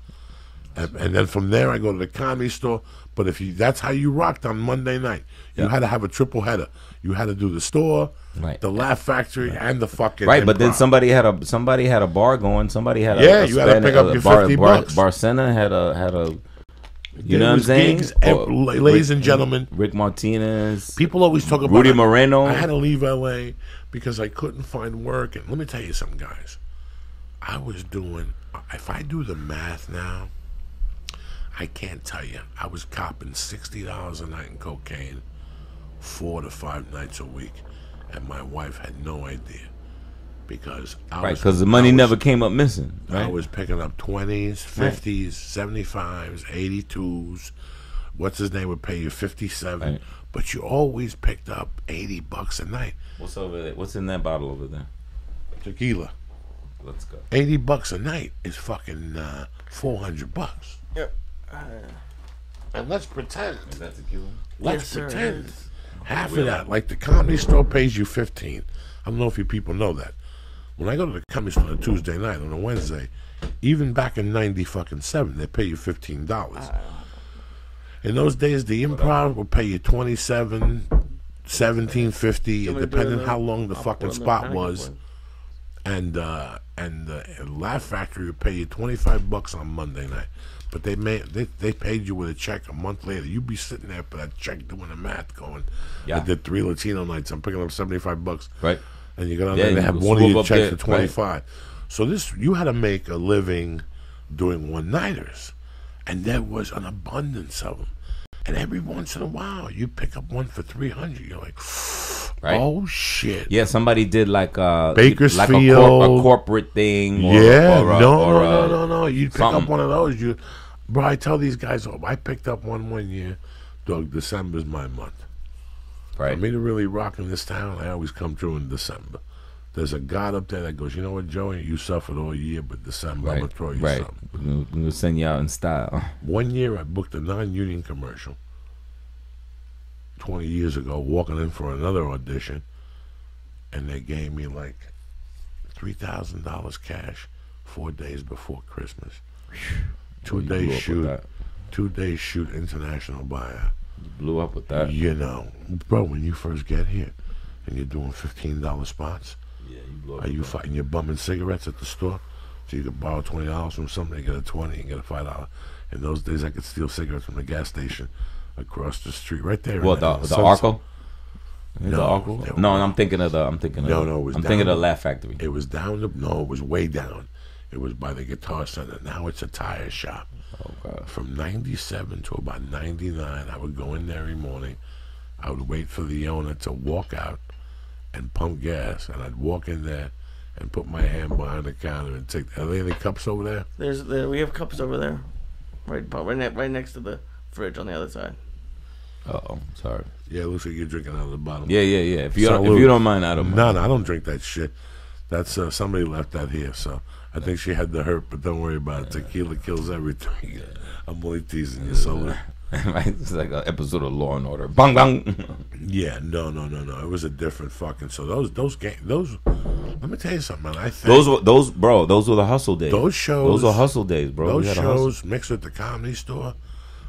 And then from there, I go to the Comedy Store. But that's how you rocked on Monday night. You had to have a triple header. You had to do the store, Right. the Laugh Factory, and the fucking Right, but then Improv. somebody had a bar going. Somebody had Yeah, a you had to pick up your $50. Barcena had a. You There know what I'm was saying? gigs, ladies and gentlemen. Rick Martinez. People always talk about Rudy Moreno. I had to leave L.A. because I couldn't find work. And let me tell you something, guys. I was doing, if I do the math now, I can't tell you. I was copping $60 a night in cocaine, 4 to 5 nights a week. And my wife had no idea. Because Because the money never came up missing. Right? I was picking up 20s, 50s, 75s, 82s. What's his name would pay you 57, Right. but you always picked up $80 a night. What's over there? What's in that bottle over there? Tequila. Let's go. $80 a night is fucking $400. Yep. And let's pretend. Is that tequila? Let's Yes, sir, it pretend. is. Half of that, like the Comedy Store pays you 15. I don't know if you people know that. When I go to the Comedy Store on a Tuesday night, on a Wednesday, even back in 97, they pay you $15. In those days, the Improv would pay you 27, 17.50, depending how long the fucking spot was. And the Laugh Factory would pay you $25 on Monday night. But they paid you with a check a month later. You'd be sitting there for that check doing the math, going, Yeah. I did 3 Latino nights. I'm picking up $75. Right. And you go down Yeah, there, they you have go one of your swoop up checks there, for 25. So you had to make a living doing one-nighters. And there was an abundance of them. And every once in a while, you pick up one for 300. You're like, Right. oh, shit. Yeah, somebody did like Bakersfield. a corporate thing. Yeah, or no. You'd pick up something. one of those. Bro, I tell these guys, I picked up one year. Dog, December's my month. For Right. me to really rock in this town, I always come through in December. There's a God up there that goes, you know what, Joey, you suffered all year, but December, I'm going to throw you Right. something. We're gonna send you out in style. One year, I booked a non-union commercial 20 years ago, walking in for another audition, and they gave me like $3,000 cash 4 days before Christmas. 2 You blew up days with shoot, that. 2 days shoot international buyer. You blew up with that. You know, bro, when you first get here and you're doing $15 spots, Yeah, you blew up. are you fighting? You're bumming cigarettes at the store, so you could borrow $20 from somebody, get a 20 and get a $5. In those days, I could steal cigarettes from the gas station across the street, right there. What in the Sunset. Arco? No, The Arco? they were- No, I'm thinking of the. No, it was I'm down thinking of the the- Laugh Factory. It was it was way down. It was by the Guitar Center. Now it's a tire shop. Oh God. From 97 to about 99, I would go in there every morning. I would wait for the owner to walk out and pump gas, and I'd walk in there and put my hand behind the counter and take. Are there any cups over there? We have cups over there, right next to the fridge on the other side. Oh, sorry. Yeah, it looks like you're drinking out of the bottom. Yeah. If you don't mind, I don't mind. No, I don't drink that shit. That's somebody left that here, so I think she had the hurt, but don't worry about it. Tequila kills everything. I'm only teasing you, so. Right? It's like an episode of Law and Order. Bang bang. Yeah, no. It was a different fucking. So those games, those. Let me tell you something, man. I think those were the hustle days. those shows, Those are hustle days, bro. those We had a hustle. shows mixed with the Comedy Store.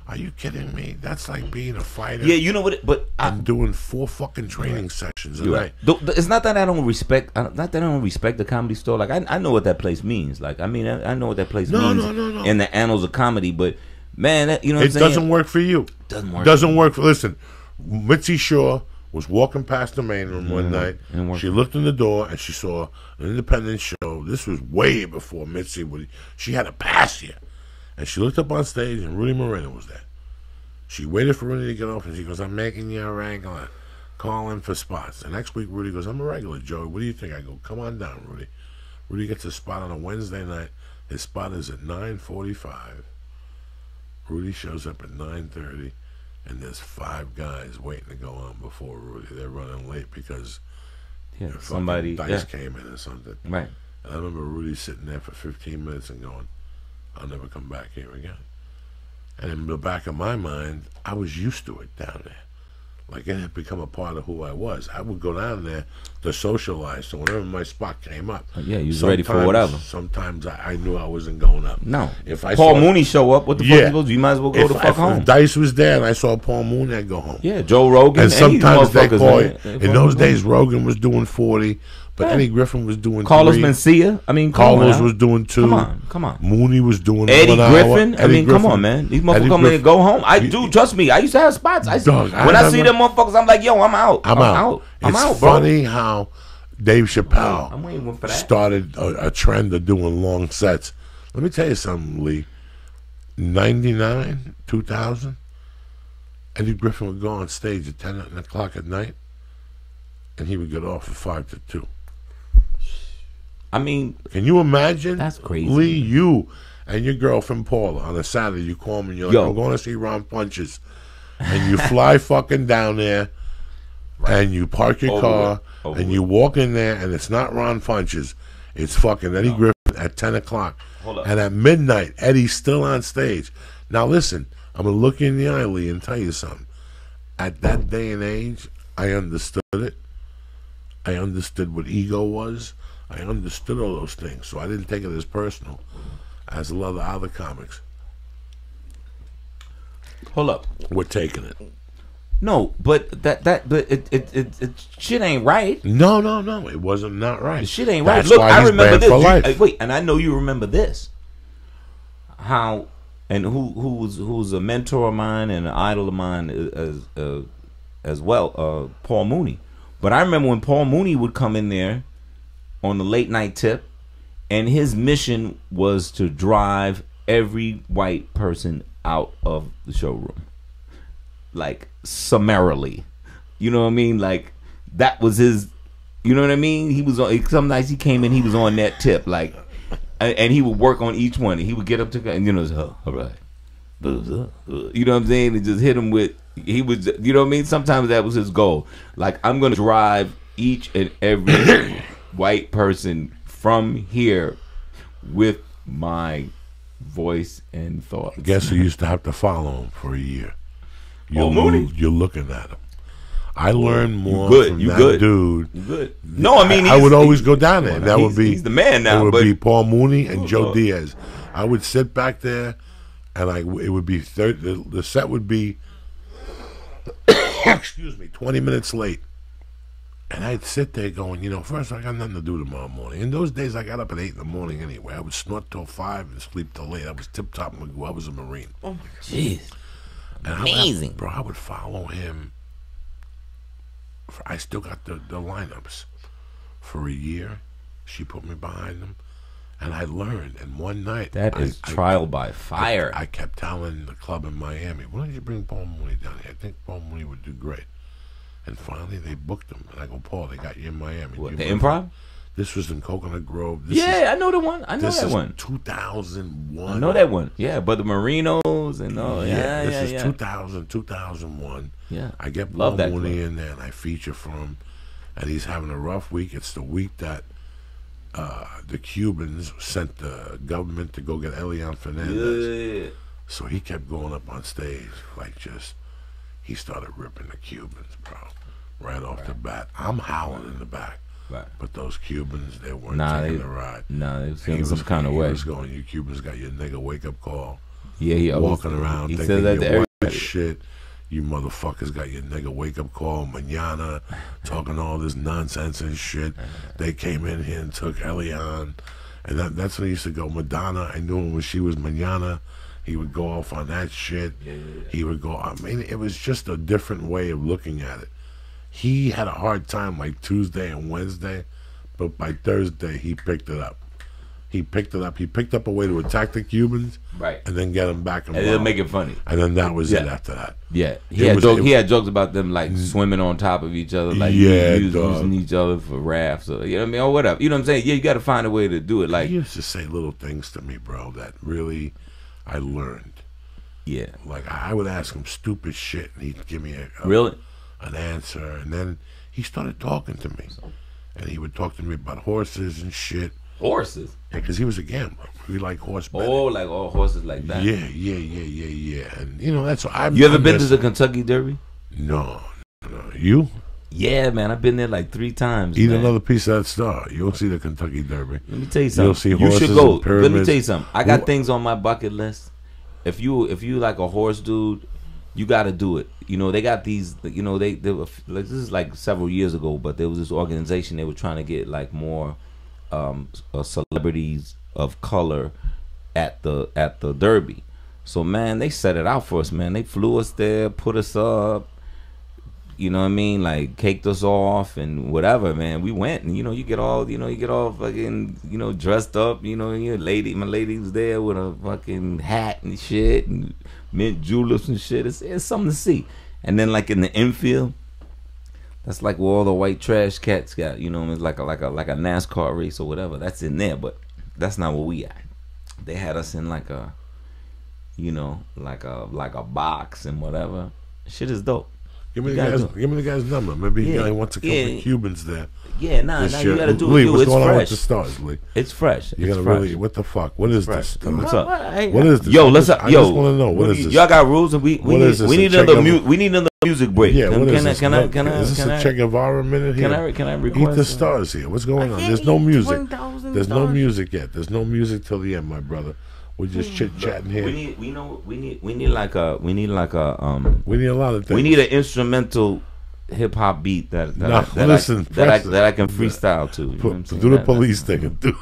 Are you kidding me? That's like being a fighter. Yeah, you know what? But I'm doing 4 fucking training sessions a you're night. right. It's not that I don't respect. Not that I don't respect the Comedy Store. Like I know what that place means. Like I mean, I know what that place means No. in the annals of comedy. But man, you know what I'm It saying? doesn't work for you. Doesn't work. Listen, Mitzi Shaw was walking past the main room one night. She looked in the door and she saw an independent show. This was way before Mitzi would. She had a pass here, and she looked up on stage and Rudy Moreno was there. She waited for Rudy to get off and she goes, "I'm making you a regular. Call in for spots." The next week Rudy goes, "I'm a regular, Joey. What do you think?" I go, "Come on down, Rudy." Rudy gets a spot on a Wednesday night. His spot is at 9:45. Rudy shows up at 9:30, and there's 5 guys waiting to go on before Rudy. They're running late because somebody Diaz came in or something. Right. And I remember Rudy sitting there for 15 minutes and going, "I'll never come back here again." And in the back of my mind, I was used to it down there. Like it had become a part of who I was. I would go down there to socialize. So whenever my spot came up, Yeah, you was ready for whatever. Sometimes I knew I wasn't going up. No. If I Paul saw Mooney show up, what the fuck you supposed to do? You might as well go the fuck home. If Dice was there and I saw Paul Mooney, I'd go home. Yeah, Joe Rogan. And sometimes they motherfuckers, call man. it. In those days, Rogan was doing 40, but Eddie Griffin was doing Carlos 3. Mencia. I mean, Carlos was doing 2. Come on. Mooney was doing Eddie 1 hour. Griffin. I mean, come on, man. These motherfuckers come in and go home. I do. Trust me. I used to have spots. Dog, when I see them motherfuckers, I'm like, yo, I'm out. I'm out. I'm It's out, bro. funny how Dave Chappelle I'm waiting for that. started a trend of doing long sets. Let me tell you something, Lee. 99, 2000, Eddie Griffin would go on stage at 10 o'clock at night, and he would get off at 5 to 2. I mean, Can you imagine? That's crazy. Lee, you and your girlfriend Paula on a Saturday, you call me and you're like, Yo. I'm going to see Ron Punches. And you fly fucking down there, and you park your car, and you walk in there, and it's not Ron Punches. It's fucking Eddie Griffin at 10 o'clock. Hold up. And at midnight, Eddie's still on stage. Now listen, I'm going to look you in the eye, Lee, and tell you something. At that day and age, I understood it. I understood what ego was. I understood all those things, so I didn't take it as personal as a lot of the other comics hold up. were taking it. No, but it shit ain't right. No, it wasn't not right. The shit ain't right. That's Look, why I he's remember banned this. for life. Wait, and I know you remember this. How and who's a mentor of mine and an idol of mine as well, Paul Mooney. But I remember when Paul Mooney would come in there on the late night tip, and his mission was to drive every white person out of the showroom, like summarily. You know what I mean? Like that was his. You know what I mean? He was on. Some nights he came in, he was on that tip, like, and he would work on each one. He would get up to, and all right, you know what I'm saying? And just hit him with. He was, you know what I mean? Sometimes that was his goal. Like, I'm gonna drive each and every white person from here with my voice and thoughts. Guess who used to have to follow him for a year? Mooney. You're looking at him. I learned more from You that good. dude. You good? No, I mean I would always go down there. That would be he's the man now. It would but be Paul Mooney and Joe Diaz. I would sit back there, and it would be the set would be excuse me, 20 minutes late. And I'd sit there going, first I got nothing to do tomorrow morning. In those days, I got up at 8 in the morning anyway. I would snort till 5 and sleep till late. I was tip-top Magoo. I was a Marine. Oh, my God. jeez, And amazing. I would follow him. I still got the lineups. For a year, she put me behind them. And I learned. And one night... That is trial by fire. I kept telling the club in Miami, why don't you bring Paul Mooney down here? I think Paul Mooney would do great. And finally, they booked him. And I go, Paul, they got you in Miami. What, the Improv? This was in Coconut Grove. This Yeah, I know the one. I know this that is one. 2001. I know that one. Yeah, but the Marinos and all. Yeah, this yeah, is yeah. 2001. Yeah. I get Love Blue that Mooney club. in there, and I feature for him. And he's having a rough week. It's the week that the Cubans sent the government to go get Elian Fernandez. Yeah. So he kept going up on stage, like he started ripping the Cubans, bro, right off the bat. I'm howling in the back. Right. But those Cubans, they weren't Nah, taking they- the ride. Nah, it was He feeling some kind of way. He was going, you Cubans got your nigga wake-up call. Yeah, he always- Walking around He thinking said that to you're white as everybody. shit. You motherfuckers got your nigga wake-up call, manana, talking all this nonsense and shit. They came in here and took Elian. And that's when he used to go, Madonna, I knew him when she was manana. He would go off on that shit. He would go, I mean, it was just a different way of looking at it. He had a hard time like Tuesday and Wednesday, but by Thursday he picked it up. He picked it up. He picked up a way to attack the Cubans, Right. and then get them back And involved. it'll make it funny. And then that was it Yeah. after that. Yeah, It was- he had jokes about them like swimming on top of each other, like Yeah, using dog. each other for rafts, or, you know what I mean, or whatever. You know what I'm saying? Yeah, you got to find a way to do it. Like, He used to say little things to me, bro, that really I learned. yeah, Like I would ask him stupid shit, and he'd give me really, an answer, and then he started talking to me, and he would talk to me about horses and shit. horses. Yeah, because he was a gambler. He liked horse betting. Oh, like all horses like that. Yeah. And you know that's what I've. You ever been to the Kentucky Derby? No. You Yeah, man, I've been there like 3 times. eat man. another piece of that star. You'll see the Kentucky Derby. Let me tell you something. You'll see You horses should go. and pyramids. Let me tell you something. I got Who- things on my bucket list. If you like a horse dude, you got to do it. You know, they got these. You know, they were like, this is like several years ago, but there was this organization. They were trying to get like more celebrities of color at the Derby. So man, they set it out for us, man. They flew us there, put us up. You know what I mean? Like caked us off and whatever, man. We went and you get all fucking, dressed up, my lady was there with a fucking hat and shit and mint juleps and shit. It's something to see. And then like in the infield, that's like where all the white trash cats got, it's like a NASCAR race or whatever. That's in there, but that's not where we at. They had us in like a like a box and whatever. Shit is dope. Give me You the gotta guy's. do it. Give me the guy's number. Maybe he Yeah. wants a couple Yeah. of Cubans there. Yeah, nah, this you year. gotta do Lee, it. what's It's going on with fresh. the stars, Lee? It's fresh. You It's gotta fresh. really. What the fuck? What is Fresh. this? What's up? What is this? Yo, I let's just, up. I Yo, just want to know what is this? Y'all got rules, and we What is this, need a another check of- we need another music break. Yeah, what is this? Can I Is this a Che Guevara minute here? Can I Eat request the stars here. What's going on? can't There's no eat music. 1,000 There's no stars. music yet. There's no music till the end, my brother. We're just chit chatting here. We need like a We need a lot of things. we need an instrumental hip hop beat that Nah, that listen, I can freestyle to. You know what I'm saying? do the police thing. Do,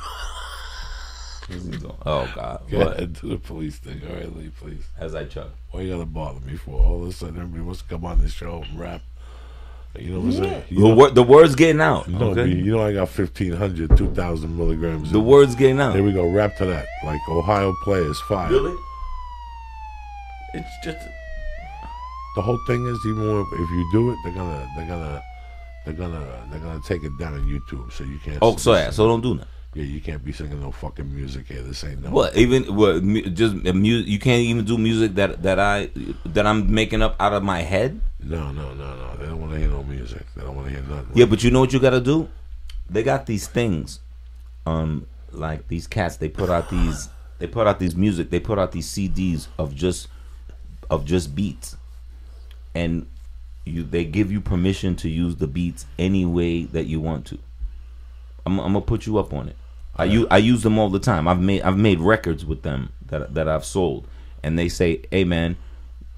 Oh God! go What? ahead, do the police thing. All right, Lee, please. As I chuck. Why you gotta bother me for? All of a sudden, everybody wants to come on this show and rap. You know what I'm saying? You know, The word's getting out. no, Okay. you know I got 1,500, 2,000 milligrams. The in. word's getting out. Here we go. Rap to that. Like Ohio players, fire. Really? It's just The whole thing is, even if you do it, they're gonna take it down on YouTube, so you can't. Oh, so don't do that. Yeah, you can't be singing no fucking music here. This ain't no. What? Just music? You can't even do music that I'm making up out of my head. No. They don't want to hear no music. They don't want to hear nothing. Yeah, but you know what you gotta do? They got these things, like these cats. They put out these music. They put out these CDs of just beats, and they give you permission to use the beats any way that you want to. I'm gonna put you up on it. I use them all the time. I've made records with them that I've sold, and they say, "Hey man,"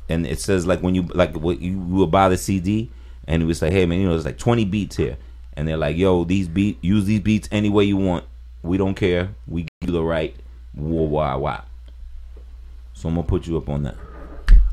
and it says like when you will buy the CD, and it was like, "Hey man, there's like 20 beats here," and they're like, "Yo, use these beats any way you want. We don't care. We give you the right." Wah. So I'm gonna put you up on that.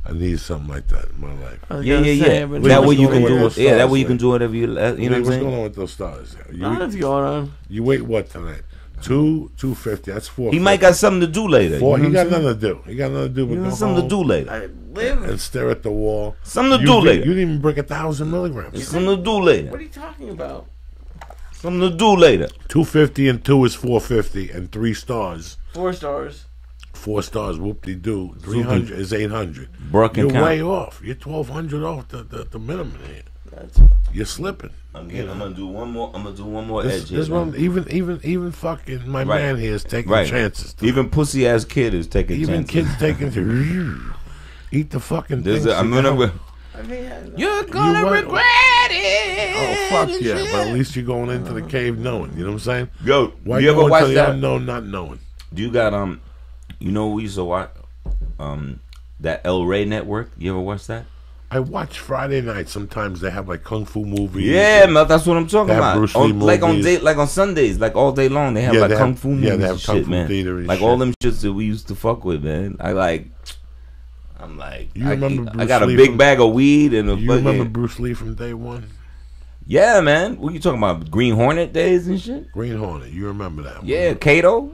I need something like that in my life. Yeah. But That way what's you going can on do with it. Yeah, that those way you stars, can do whatever you know what I'm What's saying. going on with those stars? what's going on? You wait what tonight? 250. That's 4. He might got something to do later. Four. You He know got what I'm nothing to do. He got nothing to do but saying? He go got something to home do later. I live. and stare at the wall. Something to You do didn't- later. You didn't even break 1,000 milligrams. Something to do later. What are you talking about? Something to do later. 250 and 2 is 450, and 3 stars. 4 stars. 4 stars, whoop-de-doo. 300 is 800. Brock You're and count. way off. You're 1,200 off the minimum here. You're slipping. I'm gonna do one more. I'm gonna do one more This, edge this here. one, even fucking my Right. man here is taking Right. chances. Even pussy ass kid is taking Even chances. kids taking eat the fucking There's thing. I'm gonna. I mean, You're gonna what- regret it. Oh fuck yeah! But at least you're going into the cave knowing. You know what I'm saying? Yo, Why you ever go into watch the that? unknown not knowing? Do you got you know we used to watch that El Rey Network? You ever watch that? I watch Friday night. Sometimes they have like kung fu movies. Yeah, man, that's what I'm talking They have about. Bruce Lee Like on movies. like on Sundays, like all day long, they have Yeah, like they kung have- fu yeah, movies they have and kung shit, fu man. theater and Like shit. all them shits that we used to fuck with, man. I'm like, You remember I Bruce got a Lee big from- bag of weed and a You fucking. remember Bruce Lee from day one? Yeah, man. What you talking about? Green Hornet days and shit. Green Hornet. You remember that? Yeah, Kato.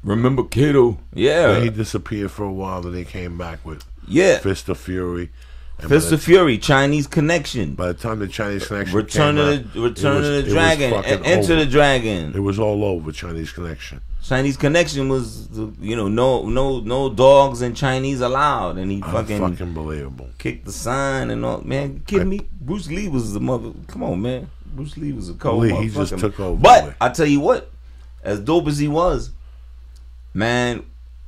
Remember Kato? Yeah, Then he disappeared for a while. Then he came back with yeah. Fist of Fury. And Fist of Fury, Chinese Connection, by the time the Chinese Connection Return came of out, the Return it was- of it the was Dragon, fucking and Enter over. the Dragon. It was all over Chinese Connection. Chinese Connection was, no dogs and Chinese allowed, and he fucking Unbelievable. kicked the sign and all. Man, you kidding me? Bruce Lee was the mother. Come on, man. Bruce Lee was a cold Lee, motherfucker. he just took over. But I tell you what, as dope as he was, man,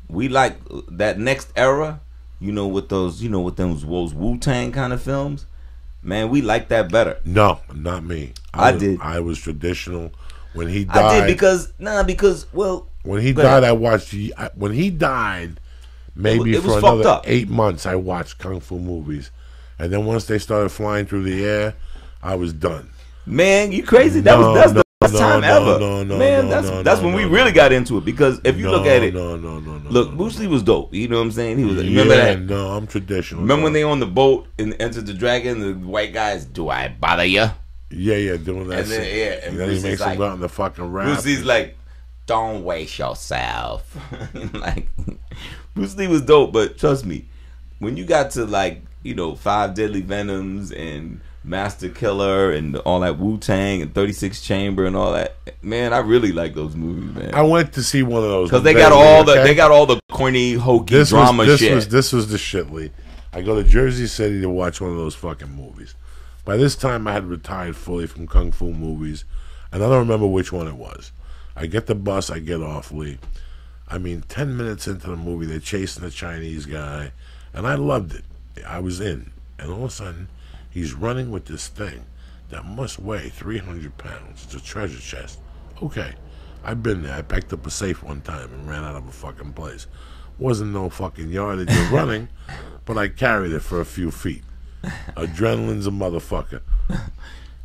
we like that next era. With those, with those Wu-Tang kind of films. Man, we like that better. No, not me. I did. I was traditional. When he died, I did because when he go died, ahead. I watched. When he died, maybe It was for fucked another up. 8 months, I watched kung fu movies, and then once they started flying through the air, I was done. man, you crazy? That's the best time ever. Man, that's when we really got into it because if you look at it, look, Bruce Lee was dope. You know what I'm saying? He was. Remember that? No, I'm traditional. Remember when they on the boat and entered the dragon? The white guys, do I bother you? Yeah, doing that And then, shit. yeah, and and then Bruce he makes is him like- go out in the fucking rap. Bruce Lee's like, don't waste yourself. Like, Bruce Lee was dope, but trust me, when you got to 5 Deadly Venoms and Master Killer and all that Wu-Tang and 36 Chamber and all that, man, I really like those movies, man. I went to see one of those Because they got all the corny, hokey drama shit. This was the shit, Lee. I go to Jersey City to watch one of those fucking movies. By this time, I had retired fully from kung fu movies, and I don't remember which one it was. I get the bus, I get off, Lee. 10 minutes into the movie, they're chasing the Chinese guy, and I loved it. I was in, and all of a sudden, he's running with this thing that must weigh 300 pounds. It's a treasure chest. Okay, I've been there. I picked up a safe one time and ran out of a fucking place. Wasn't no fucking yardage of running, but I carried it for a few feet. Adrenaline's a motherfucker.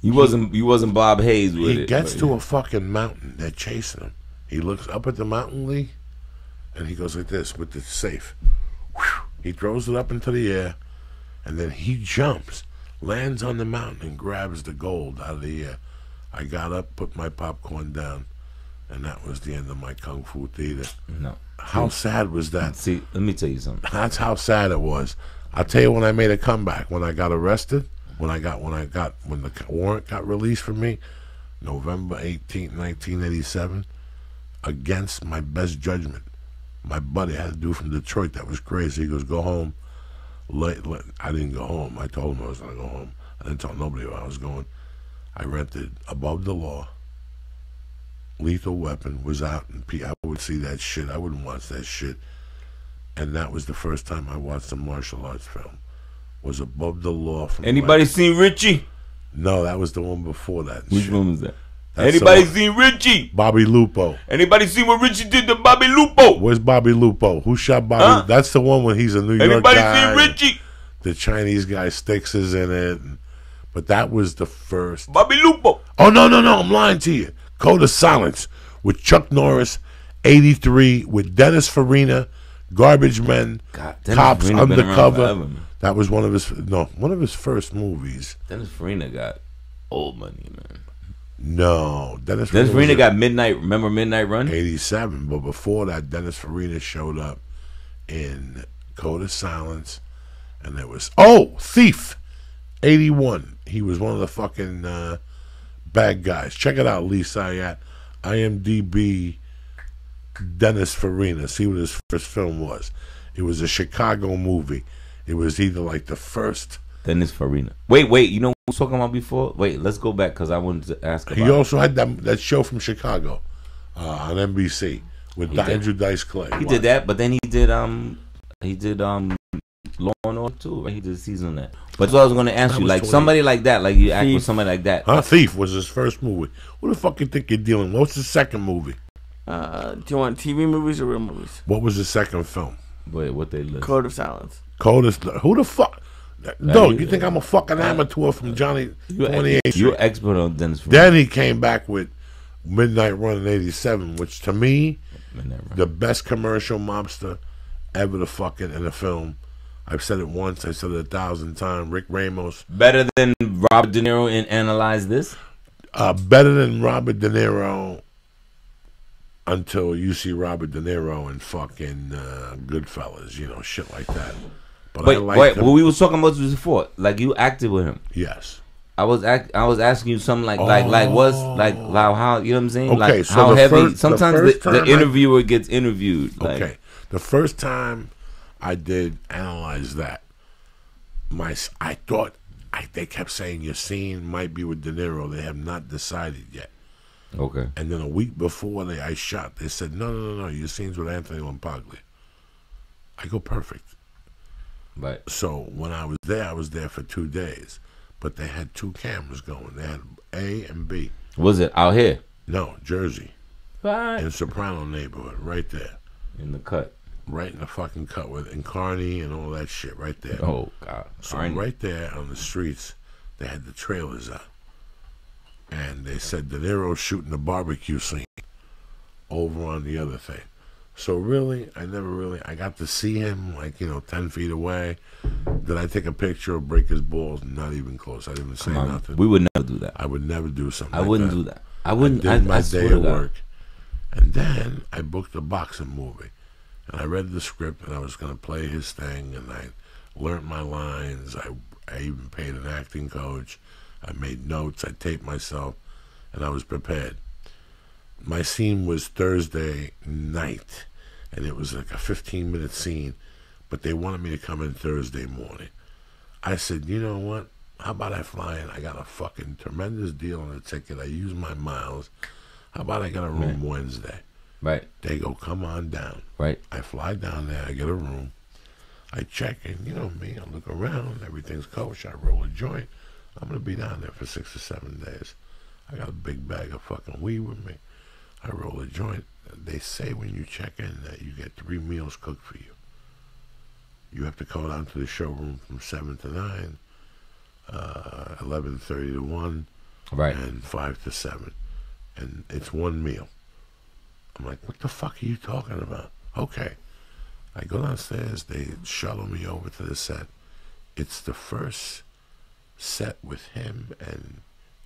You wasn't Bob Hayes with it. He gets to a fucking mountain. They're chasing him. He looks up at the mountain, Lee, and he goes like this with the safe. Whew. He throws it up into the air, and then he jumps, lands on the mountain, and grabs the gold out of the air. I got up, put my popcorn down, and that was the end of my kung fu theater. No. How sad was that? See, let me tell you something. That's how sad it was. I'll tell you when I made a comeback. When I got arrested, when the warrant got released for me, November 18th, 1987, against my best judgment. My buddy had to do from Detroit. That was crazy. He goes, go home. I didn't go home. I told him I was going to go home. I didn't tell nobody where I was going. I rented Above the Law. Lethal Weapon was out, and I would see that shit. I wouldn't watch that shit. And that was the first time I watched a martial arts film. Was Above the Law. From Anybody seen Richie? No, that was the one before that. Which shit. one was that? That's Anybody the one- seen Richie? Bobby Lupo. Anybody seen what Richie did to Bobby Lupo? Where's Bobby Lupo? Who shot Bobby? Huh? That's the one when he's a New York Anybody guy. seen Richie? The Chinese guy Styx is in it. But that was the first. Bobby Lupo. Oh, no, I'm lying to you. Code of Silence with Chuck Norris, 83, with Dennis Farina, Garbage Men, God, Dennis Cops Farina been around Undercover. forever, man. That was one of his first movies. Dennis Farina got old money, man. No, Dennis Farina was got Midnight. Remember Midnight Run? 87, but before that, Dennis Farina showed up in Code of Silence, and there was Thief, 81. He was one of the fucking Bad Guys. Check it out, Lee Syatt. IMDb, Dennis Farina. See what his first film was. It was a Chicago movie. It was either like the first. Dennis Farina. Wait. You know what we were talking about before? Wait, let's go back because I wanted to ask about He also had that show from Chicago on NBC with Andrew Dice Clay. He did that, but then he did Law and Order too, right? He did a season on that. But so I was going to ask That you, was like 20. somebody like that, like you act with somebody like that. Thief was his first movie. What the fuck you think you're dealing with? What's the second movie? Do you want TV movies or real movies? What was the second film? Wait, what they list? Code of Silence. Who the fuck? No, you think I'm a fucking amateur from Johnny 28th You're Street? expert on Dennis Farina. Then he came back with Midnight Run in '87, which to me, the best commercial mobster ever to fucking in a film. I've said it once, I said it 1,000 times. Rick Ramos. Better than Robert De Niro in Analyze This? Better than Robert De Niro until you see Robert De Niro in fucking Goodfellas, you know, shit like that. But Wait, I like wait. him. Well, we was talking about this before. Like you acted with him. Yes. I was asking you something like what's like how you know what I'm saying? Okay, Like so how the heavy? first Sometimes time the interviewer gets interviewed. Like, Okay. The first time I did Analyze That, I thought they kept saying your scene might be with De Niro. They have not decided yet. okay. And then a week before I shot, they said, no, your scene's with Anthony Lampaglia. I go, perfect. Right. So when I was there for 2 days. But they had 2 cameras going. They had A and B. Was it out here? No, Jersey. Right. In Soprano neighborhood, right there. In the cut. Right in the fucking cut with Incarni and all that shit right there. Oh God. So right there on the streets, they had the trailers out. And they said De Niro's shooting the barbecue scene over on the other thing. So really, I got to see him like, 10 feet away. Did I take a picture or break his balls? Not even close. I didn't say nothing. We would never do that. I would never do something I like wouldn't that. do that. I wouldn't. I did my swear day to of God. work. And then I booked a boxing movie. And I read the script and I was going to play his thing. And I learned my lines. I even paid an acting coach. I made notes. I taped myself. And I was prepared. My scene was Thursday night. And it was like a 15-minute scene. But they wanted me to come in Thursday morning. I said, you know what? How about I fly in? I got a fucking tremendous deal on the ticket. I use my miles. How about I get a room Wednesday? Right. They go, come on down. Right. I fly down there. I get a room. I check in. You know me. I look around. Everything's kosher. I roll a joint. I'm going to be down there for 6 or 7 days. I got a big bag of fucking weed with me. I roll a joint. They say when you check in that you get 3 meals cooked for you. You have to go down to the showroom from 7 to 9, 11:30 to 1, Right. and 5 to 7. And it's 1 meal. I'm like, what the fuck are you talking about? Okay. I go downstairs. They shuttle me over to the set. It's the first set with him and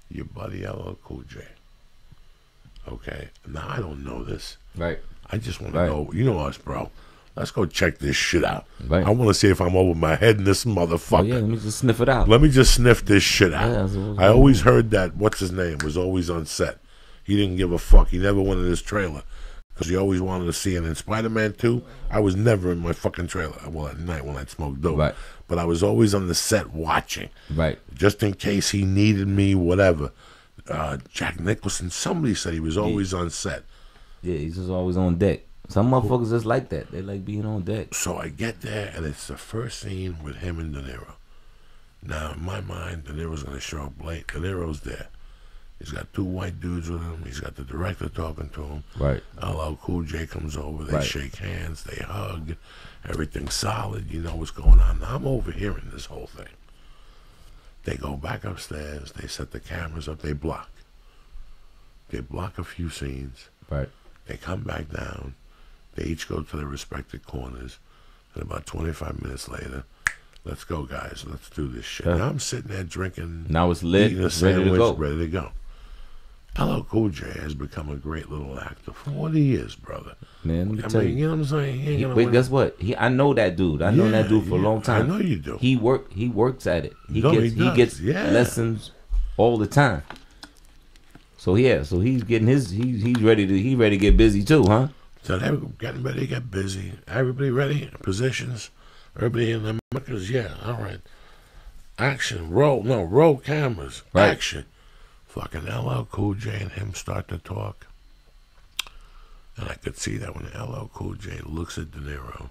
your buddy LL Cool J. Okay. Now, I don't know this. Right. I just want to Right. go. You know us, bro. Let's go check this shit out. Right. I want to see if I'm over my head in this motherfucker. Oh, yeah. Let me just sniff it out. Let me just sniff this shit out. Yeah, that's I always heard that, what's his name, was always on set. He didn't give a fuck. He never went in his trailer because he always wanted to see it. In Spider-Man 2, I was never in my fucking trailer. Well, at night when I smoked dope. Right. But I was always on the set watching. Right. Just in case he needed me, whatever. Jack Nicholson, somebody said he was always on set. Yeah, he's just always on deck. Some motherfuckers just like that. They like being on deck. So I get there, and it's the first scene with him and De Niro. Now, in my mind, De Niro's going to show up late. De Niro's there. He's got 2 white dudes with him. He's got the director talking to him. Right. LL Cool J comes over. They Right. shake hands. They hug. Everything's solid. You know what's going on. Now, I'm overhearing this whole thing. They go back upstairs. They set the cameras up. They block. They block a few scenes. Right. They come back down. They each go to their respective corners. And about 25 minutes later, let's go, guys. Let's do this shit. Yeah. Now I'm sitting there drinking. Now it's lit. Eating a It's ready to sandwich, go. ready to go. LL Cool J has become a great little actor for what he is, brother. Man, let me I tell mean, you. you know what I'm saying? He ain't gonna Wait, win. guess what? I know that dude. I know that dude for a long time. I know you do. He works at it. He No, gets he does. he gets Yeah. lessons all the time. So yeah, so he's getting he's ready to get busy too, huh? So they're getting ready to get busy. Everybody ready? Positions? Everybody in the markers? Yeah, all right. Action. Roll cameras. Right. Action. Fucking LL Cool J and him start to talk. And I could see that when LL Cool J looks at De Niro,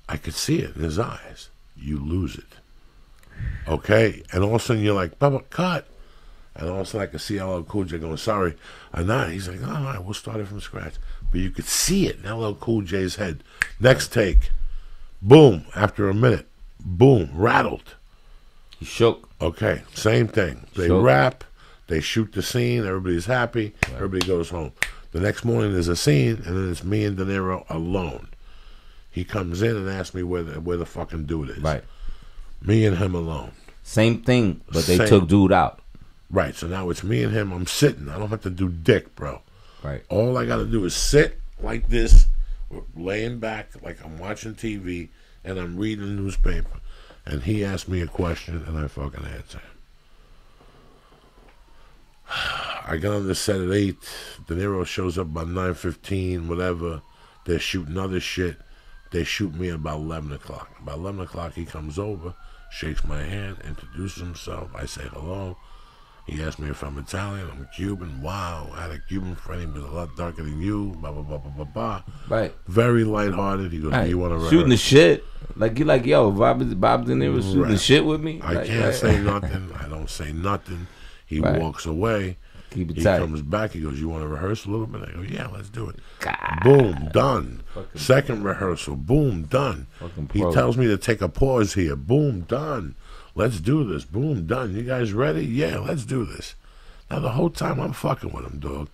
I could see it in his eyes. You lose it. Okay? And all of a sudden you're like, Bubba, cut. And all of a sudden I could see LL Cool J going, sorry, I'm not. He's like, all right, we'll start it from scratch. But you could see it in LL Cool J's head. Next take. Boom. After a minute. Boom. Rattled. He shook. Okay. Same thing. They Shook. rap. They shoot the scene. Everybody's happy. Right. Everybody goes home. The next morning there's a scene, and then it's me and De Niro alone. He comes in and asks me where the fucking dude is. Right. Me and him alone. Same thing, but they Same. took dude out. Right, so now it's me and him. I'm sitting. I don't have to do dick, bro. Right. All I got to do is sit like this, laying back like I'm watching TV, and I'm reading the newspaper. And he asked me a question, and I fucking answer him. I got on the set at 8. De Niro shows up about 9:15, whatever. They're shooting other shit. They shoot me at about 11 o'clock. About 11 o'clock, he comes over, shakes my hand, introduces himself. I say hello. He asked me if I'm Italian. I'm Cuban. Wow, I had a Cuban friend. He was a lot darker than you. Blah, blah, blah, blah, blah, blah. Right. Very lighthearted. He goes, Right. do you want to rehearse? Shooting the shit. Like, you like, yo, Bob De Niro shooting the shit with me? I Like, can't right. say nothing. I don't say nothing. He Right. walks away. Keep it He tight. comes back. He goes, you want to rehearse a little bit? I go, yeah, let's do it. God. Boom, done. Fucking Second rehearsal. Boom, done. Fucking He pro. tells me to take a pause here. Boom, done. Let's do this. Boom, done. You guys ready? Yeah, let's do this. Now, the whole time I'm fucking with him, dog.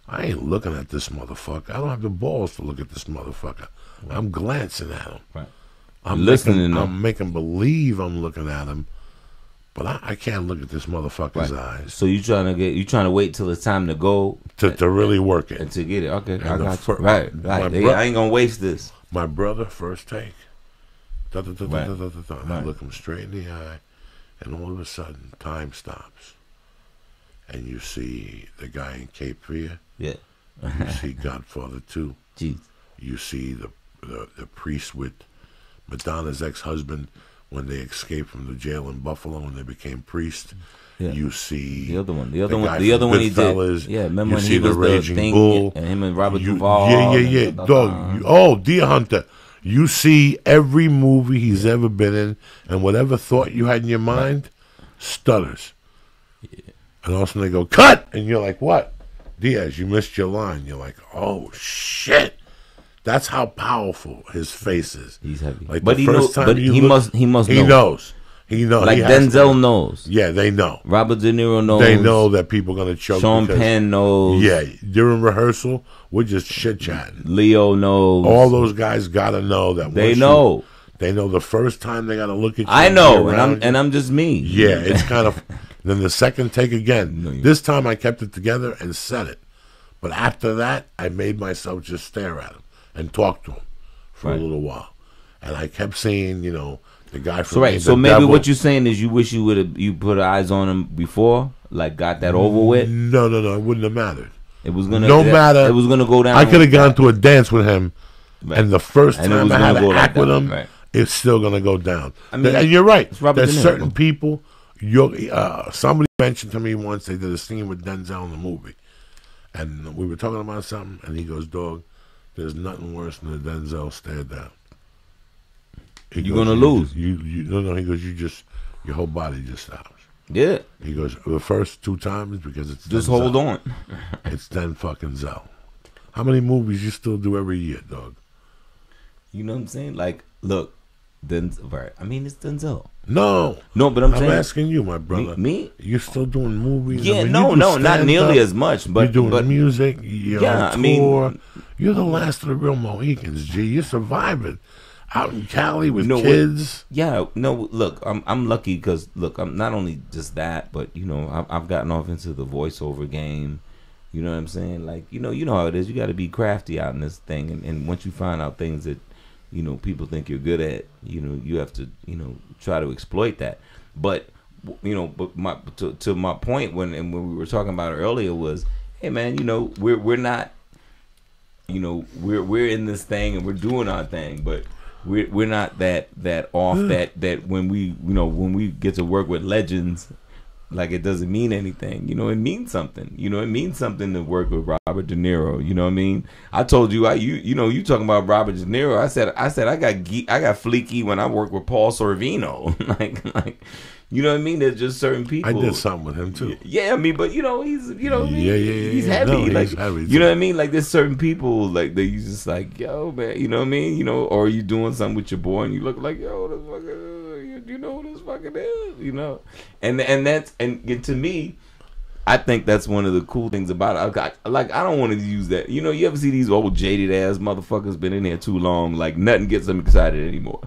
I ain't looking at this motherfucker. I don't have the balls to look at this motherfucker. Right. I'm glancing at him. Right. I'm listening. I'm making believe I'm looking at him, but I can't look at this motherfucker's eyes. So you trying to wait till it's time to go To really work it. and to get it. Okay, I And got you. Right. I ain't gonna waste this. My brother, first take. Da, da, da, da, Right. da, da, da, da. And I Right. look him straight in the eye, and all of a sudden, time stops. And you see the guy in Cape Fear. Yeah. You see Godfather 2. Jeez. You see the priest with Madonna's ex-husband when they escaped from the jail in Buffalo and they became priests. Yeah. You see The other one guy the other from one he did. Goodfellas. Yeah, remember You when see he the was Raging the thing Bull. and him and Robert You- Duvall. Yeah. Dog. Deer Hunter. You see every movie he's ever been in, and whatever thought you had in your mind stutters. Yeah. And all of a sudden they go, cut! And you're like, what? Diaz, you missed your line. You're like, oh, shit. That's how powerful his face is. He's heavy. Like But the he first knows. time But you he look- must. He He know. knows. He knows. Like He has Denzel to. knows. Yeah, they know. Robert De Niro knows. They know that people are going to choke. Sean because- Penn knows. Yeah, during rehearsal, we're just chit-chatting. Leo knows. All those guys got to know that. They once know. They know the first time they got to look at you. I be know, around you. and I'm just me. Yeah, it's kind of. Then the second take again. No, you- This time I kept it together and said it. But after that, I made myself just stare at him and talk to him for Right. a little while. And I kept seeing, the guy from So right. The So maybe Devil. what you're saying is you wish you put eyes on him before, like got that over with. No, it wouldn't have mattered. It was gonna. No matter. It was gonna go down. I could have gone to a dance with him, Right. and the first And it time was I had gonna to go like act with that, him, right. it's still going to go down. I mean, and you're right. it's Robert There's De Niro. certain people. Somebody mentioned to me once they did a scene with Denzel in the movie, and we were talking about something, and he goes, "Dog, there's nothing worse than a Denzel stare down." You're gonna lose. No. He goes, your whole body just stops. Yeah. He goes, the first 2 times because it's Just Denzel. hold on. It's Den fucking Zell. How many movies you still do every year, dog? You know what I'm saying? Like, look, Denzel. Right. I mean, it's Denzel. No, but I'm I'm saying asking you, my brother. me? You're still doing movies? Yeah, I mean, no, you do not stand-up, nearly as much. But you're doing but music. You're Yeah, on I mean- tour. You're the last of the real Mohicans, G. You're surviving out in Cali with You know what? kids. yeah, no. Look, I'm lucky because look, I'm not only just that, but I've gotten off into the voiceover game. You know what I'm saying? Like, you know how it is. You got to be crafty out in this thing, and once you find out things that people think you're good at, you have to try to exploit that. But but to my point when we were talking about it earlier was, hey man, we're not, we're in this thing and we're doing our thing, but we're not that off that when we get to work with legends, like it doesn't mean anything. It means something. It means something to work with Robert De Niro. You know what I mean? I told you, you talking about Robert De Niro. I said I got fleeky when I worked with Paul Sorvino. like. You know what I mean? There's just certain people. I did something with him too. Yeah, I mean, but he's he's yeah. heavy. No, like he's heavy you know what I mean? Like there's certain people like that you just like, yo man, you know what I mean? Or you doing something with your boy and you look like, yo, this fucking, you know who this fucking is, and to me, I think that's one of the cool things about it. I don't want to use that. You ever see these old jaded ass motherfuckers been in here too long? Like nothing gets them excited anymore.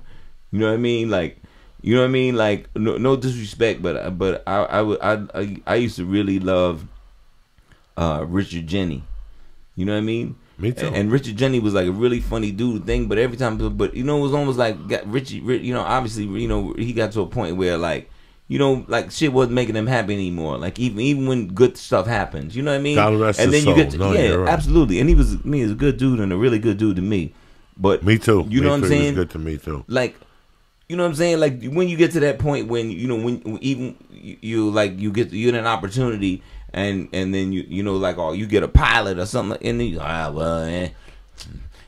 You know what I mean? Like. You know what I mean? Like no disrespect, but I used to really love Richard Jeni. You know what I mean? Me too. And Richard Jeni was like a really funny dude thing, but every time, but it was almost like obviously he got to a point where like like shit wasn't making him happy anymore. Like even when good stuff happens, you know what I mean? God rest and his then you soul. get Right. absolutely. And he was a good dude and a really good dude to me. But Me too. You know what I'm saying? He was good to me too. Like. You know what I'm saying? Like when you get to that point when when even you get an opportunity and then you get a pilot or something and then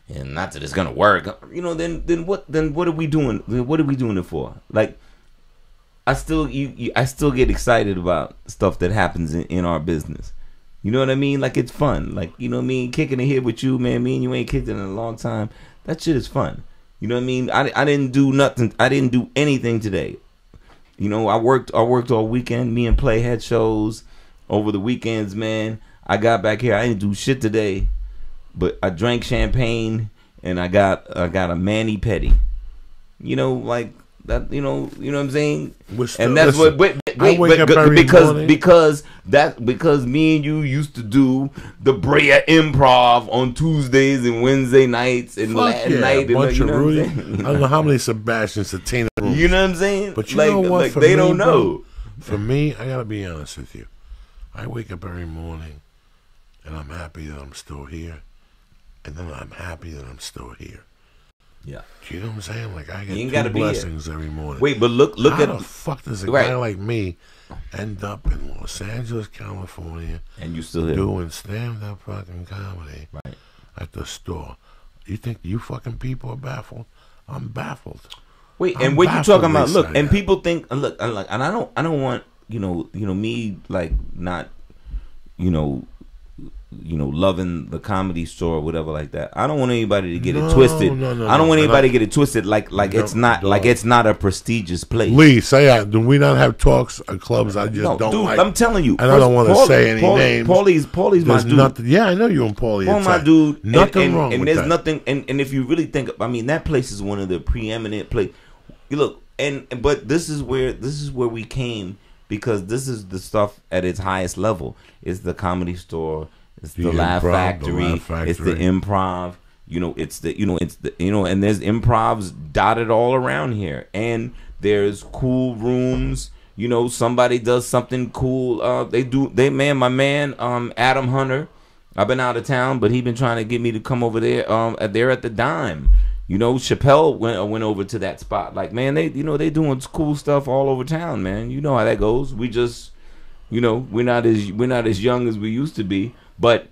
and not that it's gonna work. Then what are we doing? What are we doing it for? Like I still get excited about stuff that happens in our business. You know what I mean? Like it's fun. Like you know what I mean? Kicking it here with you, man. Me and you ain't kicked it in a long time. That shit is fun. You know what I mean? I didn't do nothing. I didn't do anything today. I worked all weekend. Me and Play had shows over the weekends, man. I got back here. I didn't do shit today, but I drank champagne and I got a mani pedi. Like that. You know what I'm saying? And that's what. Because me and you used to do the Brea Improv on Tuesdays and Wednesday nights and Latin night. A bunch of Rudy. I don't know how many Sebastian Satina rooms. You know what I'm saying? But you know what? For they me, don't know. Bro, for me, I gotta be honest with you. I wake up every morning and I'm happy that I'm still here, and then I'm happy that I'm still here. Yeah. You know what I'm saying? Like I You get two blessings every morning. Wait, but look how at the fuck does a guy like me end up in Los Angeles, California, and you still here doing stand-up fucking comedy at the store? You think you fucking people are baffled? I'm baffled. Wait, and what you talking about? Look, and people think and I don't want me like not loving the Comedy Store or whatever like that. I don't want anybody to get it twisted. I don't want anybody to get it twisted like it's not a prestigious place. Lee, Syatt, do we not have talks at clubs I just don't dude, like? I'm telling you. And I don't want to say any names. Paulie's my dude. Nothing, yeah, I know you and Paulie. Paul my dude. Nothing wrong with that. And there's nothing, and if you really think, I mean, that place is one of the preeminent places. Look, but this is where we came, because this is the stuff at its highest level. It's the Comedy Store. It's the Laugh Factory. It's the Improv. And there's improvs dotted all around here. And there's cool rooms. Somebody does something cool. My man, Adam Hunter. I've been out of town, but he been trying to get me to come over there. They're at the Dime. Chappelle went over to that spot. Like, man, they doing cool stuff all over town, man. You know how that goes. We just, we're not as young as we used to be. But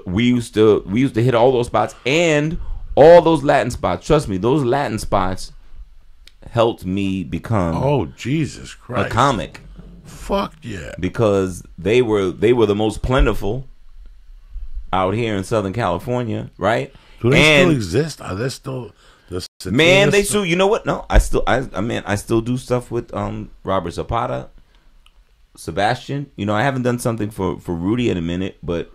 we used to hit all those spots and all those Latin spots. Trust me, those Latin spots helped me become Jesus Christ, a comic. Fuck yeah, because they were the most plentiful out here in Southern California, right? Do they still exist? Are they still man? They still. You know what? No, I still do stuff with Robert Zapata. Sebastian, I haven't done something for Rudy in a minute, but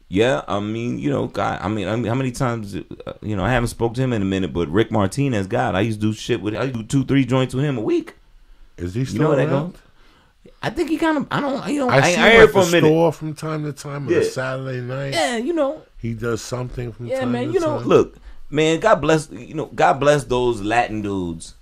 yeah, I mean, God, how many times, I haven't spoke to him in a minute, but Rick Martinez, God, I used to do shit with, I do 2-3 joints with him a week. Is he still around? I think he kind of, I see him at the store from time to time on a Saturday night. Yeah, he does something from time man, to time. Look, man, God bless those Latin dudes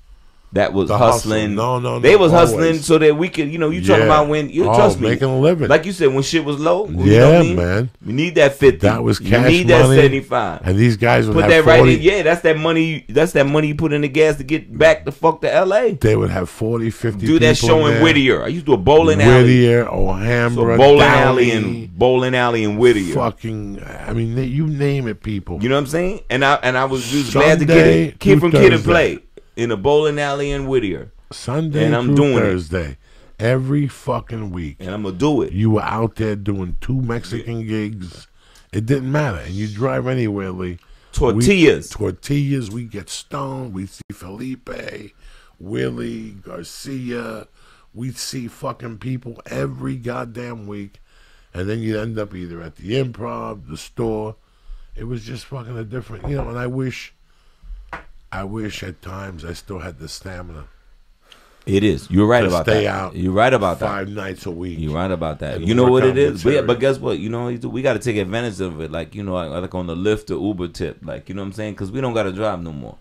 that was The hustling. hustle. No, They was hustling always. so that we could, you know, you talking Yeah. about when, you trust me. Making a living. Like you said, when shit was low. You know Yeah, what I mean? man. You need that 50. That was You cash need that money. 75. And these guys would Put have that 40, right in. Yeah, that's that money. That's that money you put in the gas to get back the fuck to L.A. They would have 40, 50 Do that people show in there. Whittier. I used to do a bowling alley. Whittier, So Alhambra, bowling alley in Whittier. fucking, I mean, you name it, people. You know what I'm saying? And I was just glad to get Sunday it. Kid from through Kid and Thursday. Play in a bowling alley in Whittier. Sunday And I'm through doing it. Thursday, every fucking week. And I'm going to do it. You were out there doing 2 Mexican gigs. It didn't matter. And you drive anywhere, Lee. Tortillas. We get stoned. We see Felipe, Willie, Garcia. We see fucking people every goddamn week. And then you end up either at the Improv, the store. It was just fucking a different, you know, and I wish at times I still had the stamina It is. You're right to about stay that. out You're right about that. 5 nights a week. You're right about that. And You know work what on it is? But, yeah, material. but guess what? You know, we got to take advantage of it. Like, you know, like on the Lyft or Uber tip. Like, you know what I'm saying? Because we don't got to drive no more.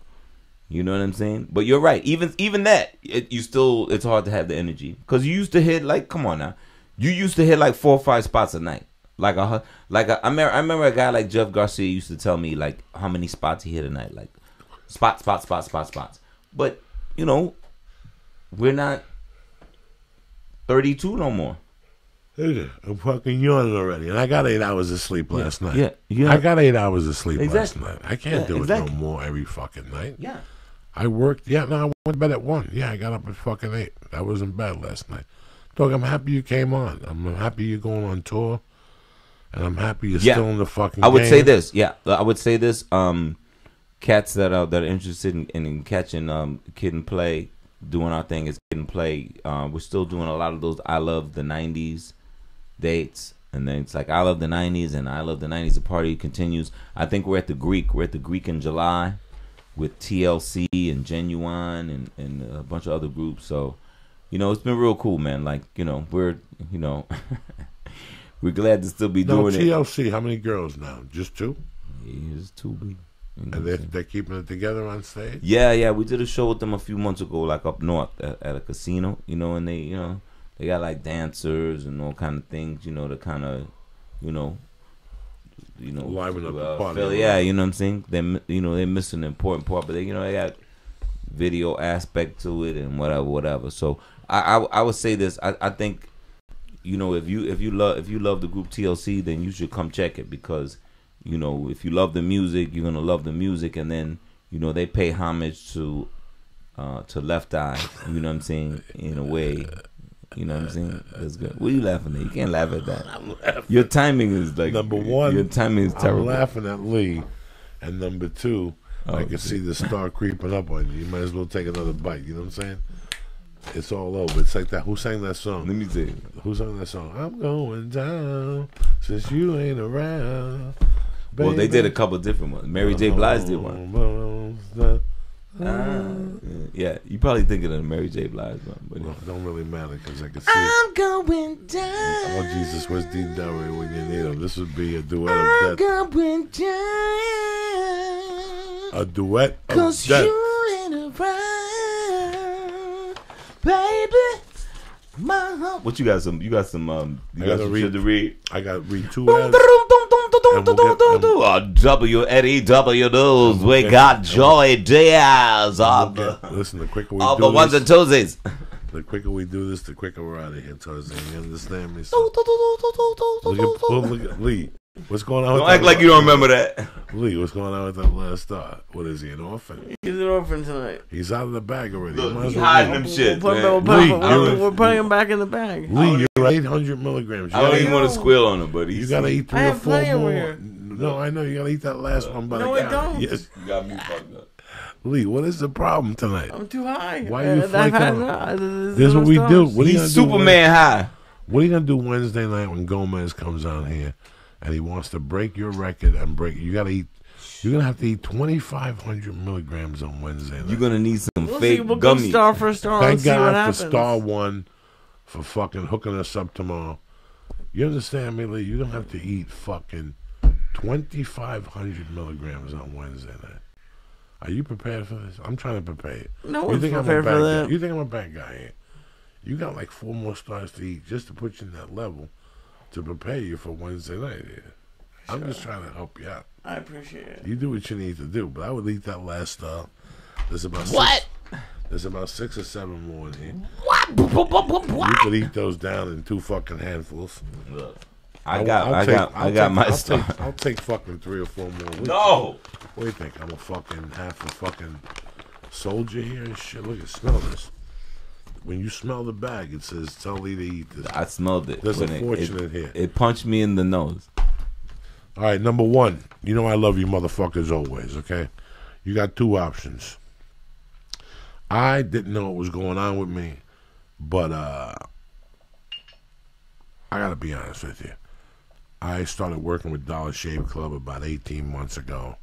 You know what I'm saying? But you're right. Even that, it's hard to have the energy. Because you used to hit, like, come on now. You used to hit like 4 or 5 spots a night. I remember a guy like Jeff Garcia used to tell me, like, how many spots he hit a night. Like, spots. But, you know, we're not 32 no more. I'm fucking yawning already. And I got 8 hours of sleep last night. Yeah. I got 8 hours of sleep Exactly. last night. I can't do it no more every fucking night. Yeah. I worked. Yeah, no, I went to bed at 1. Yeah, I got up at fucking 8. That wasn't bad last night. Dog, I'm happy you came on. I'm happy you're going on tour. And I'm happy you're still in the fucking I would game. say this. Yeah. I would say this. Cats that are interested in catching Kid and Play, doing our thing as Kid and Play. We're still doing a lot of those I Love the 90s dates. And then it's like I Love the 90s and I Love the 90s. The party continues. I think we're at the Greek. We're at the Greek in July with TLC and Genuine and a bunch of other groups. So, you know, it's been real cool, man. Like, you know, we're glad to still be doing it. TLC, how many girls now? Just 2? Yeah, it's 2 And they're keeping it together on stage? Yeah, we did a show with them a few months ago, like up north at a casino, you know, and they got like dancers and all kind of things, you know, to kind of, liven up the party. Yeah, you know what I'm saying? They missing an important part, but they got video aspect to it and whatever. So I would say this. I think, you know, if you love the group TLC, then you should come check it because, you know, if you love the music, you're gonna love the music, and then, you know, they pay homage to Left Eye. You know what I'm saying? In a way, you know what I'm saying? That's good. What are you laughing at? You can't laugh at that. I'm laughing. Your timing is like Number 1, Your timing is terrible. I'm laughing at Lee, and number 2, I can see the star creeping up on you. You might as well take another bite. You know what I'm saying? It's all over. It's like that. Who sang that song? Let me see. Who sang that song? I'm going down since you ain't around. Well, they baby. did a couple different ones. Mary J. Blige did one. Yeah, you probably thinking of the Mary J. Blige one, but Well, it don't really matter because I can see it. I'm going down. Oh, Jesus, where's Dean Delray when you need him? This would be a duet of death. Going down. A duet of Cause death. you ain't around, baby. My heart. What you got? You got some I gotta shit to read. I got to read 2 Dum, ads. dum, dum, dum, dum, And dum, we'll dum, get- dum. WNEW News. We get- got Joy Diaz on the Listen, the quicker we on do the ones this, and twosies. the quicker we do this, the quicker we're out of here, Tarzan. You understand me? So, look at Lee. What's going on? Don't with act that like you don't remember that. Lee, what's going on with that last star? What is he, an orphan? He's an orphan tonight. He's out of the bag already. Look, You might as he well hiding leave. them shit, We're man. putting- Lee, we're putting him back in the bag. Lee, you're 800 milligrams. You I don't gotta, even want to squeal on him, but you gotta eat 3 I or have 4 plenty over more. here. No, I know. You gotta eat that last one by No, the I counter. don't. Yes. You got me fucked up. Lee, what is the problem tonight? I'm too high. Why are you I've flaking had out? enough. This is what we do. What are you gonna He's do? Superman high. What are you gonna do Wednesday night when Gomez comes out here and he wants to break your record and break? You gotta eat. You're gonna have to eat 2,500 milligrams on Wednesday night. You're gonna need some We'll fake see. We'll go gummies. star for star and Thank see what God happens. for Star One for fucking hooking us up tomorrow. You understand me, Lee? You're gonna have to eat fucking 2,500 milligrams on Wednesday night. Are you prepared for this? I'm trying to prepare you. No You one's think I'm a prepared bad for guy? that. You think I'm a bad guy here? You got like 4 more stars to eat just to put you in that level to prepare you for Wednesday night here. I'm just trying to help you out. I appreciate it. You do what you need to do, but I would eat that last star. There's about There's about 6 or 7 more in here. You could eat those down in 2 fucking handfuls. Look, I got my stuff. I'll take fucking 3 or 4 more. No. What do you think? I'm a fucking half a fucking soldier here and shit. Look at smell this. When you smell the bag, it says tell Lee to eat this. I smelled it. There's a when fortune in here. It punched me in the nose. All right, number 1. You know I love you motherfuckers always, okay? You got 2 options. I didn't know what was going on with me, but I got to be honest with you. I started working with Dollar Shave Club about 18 months ago,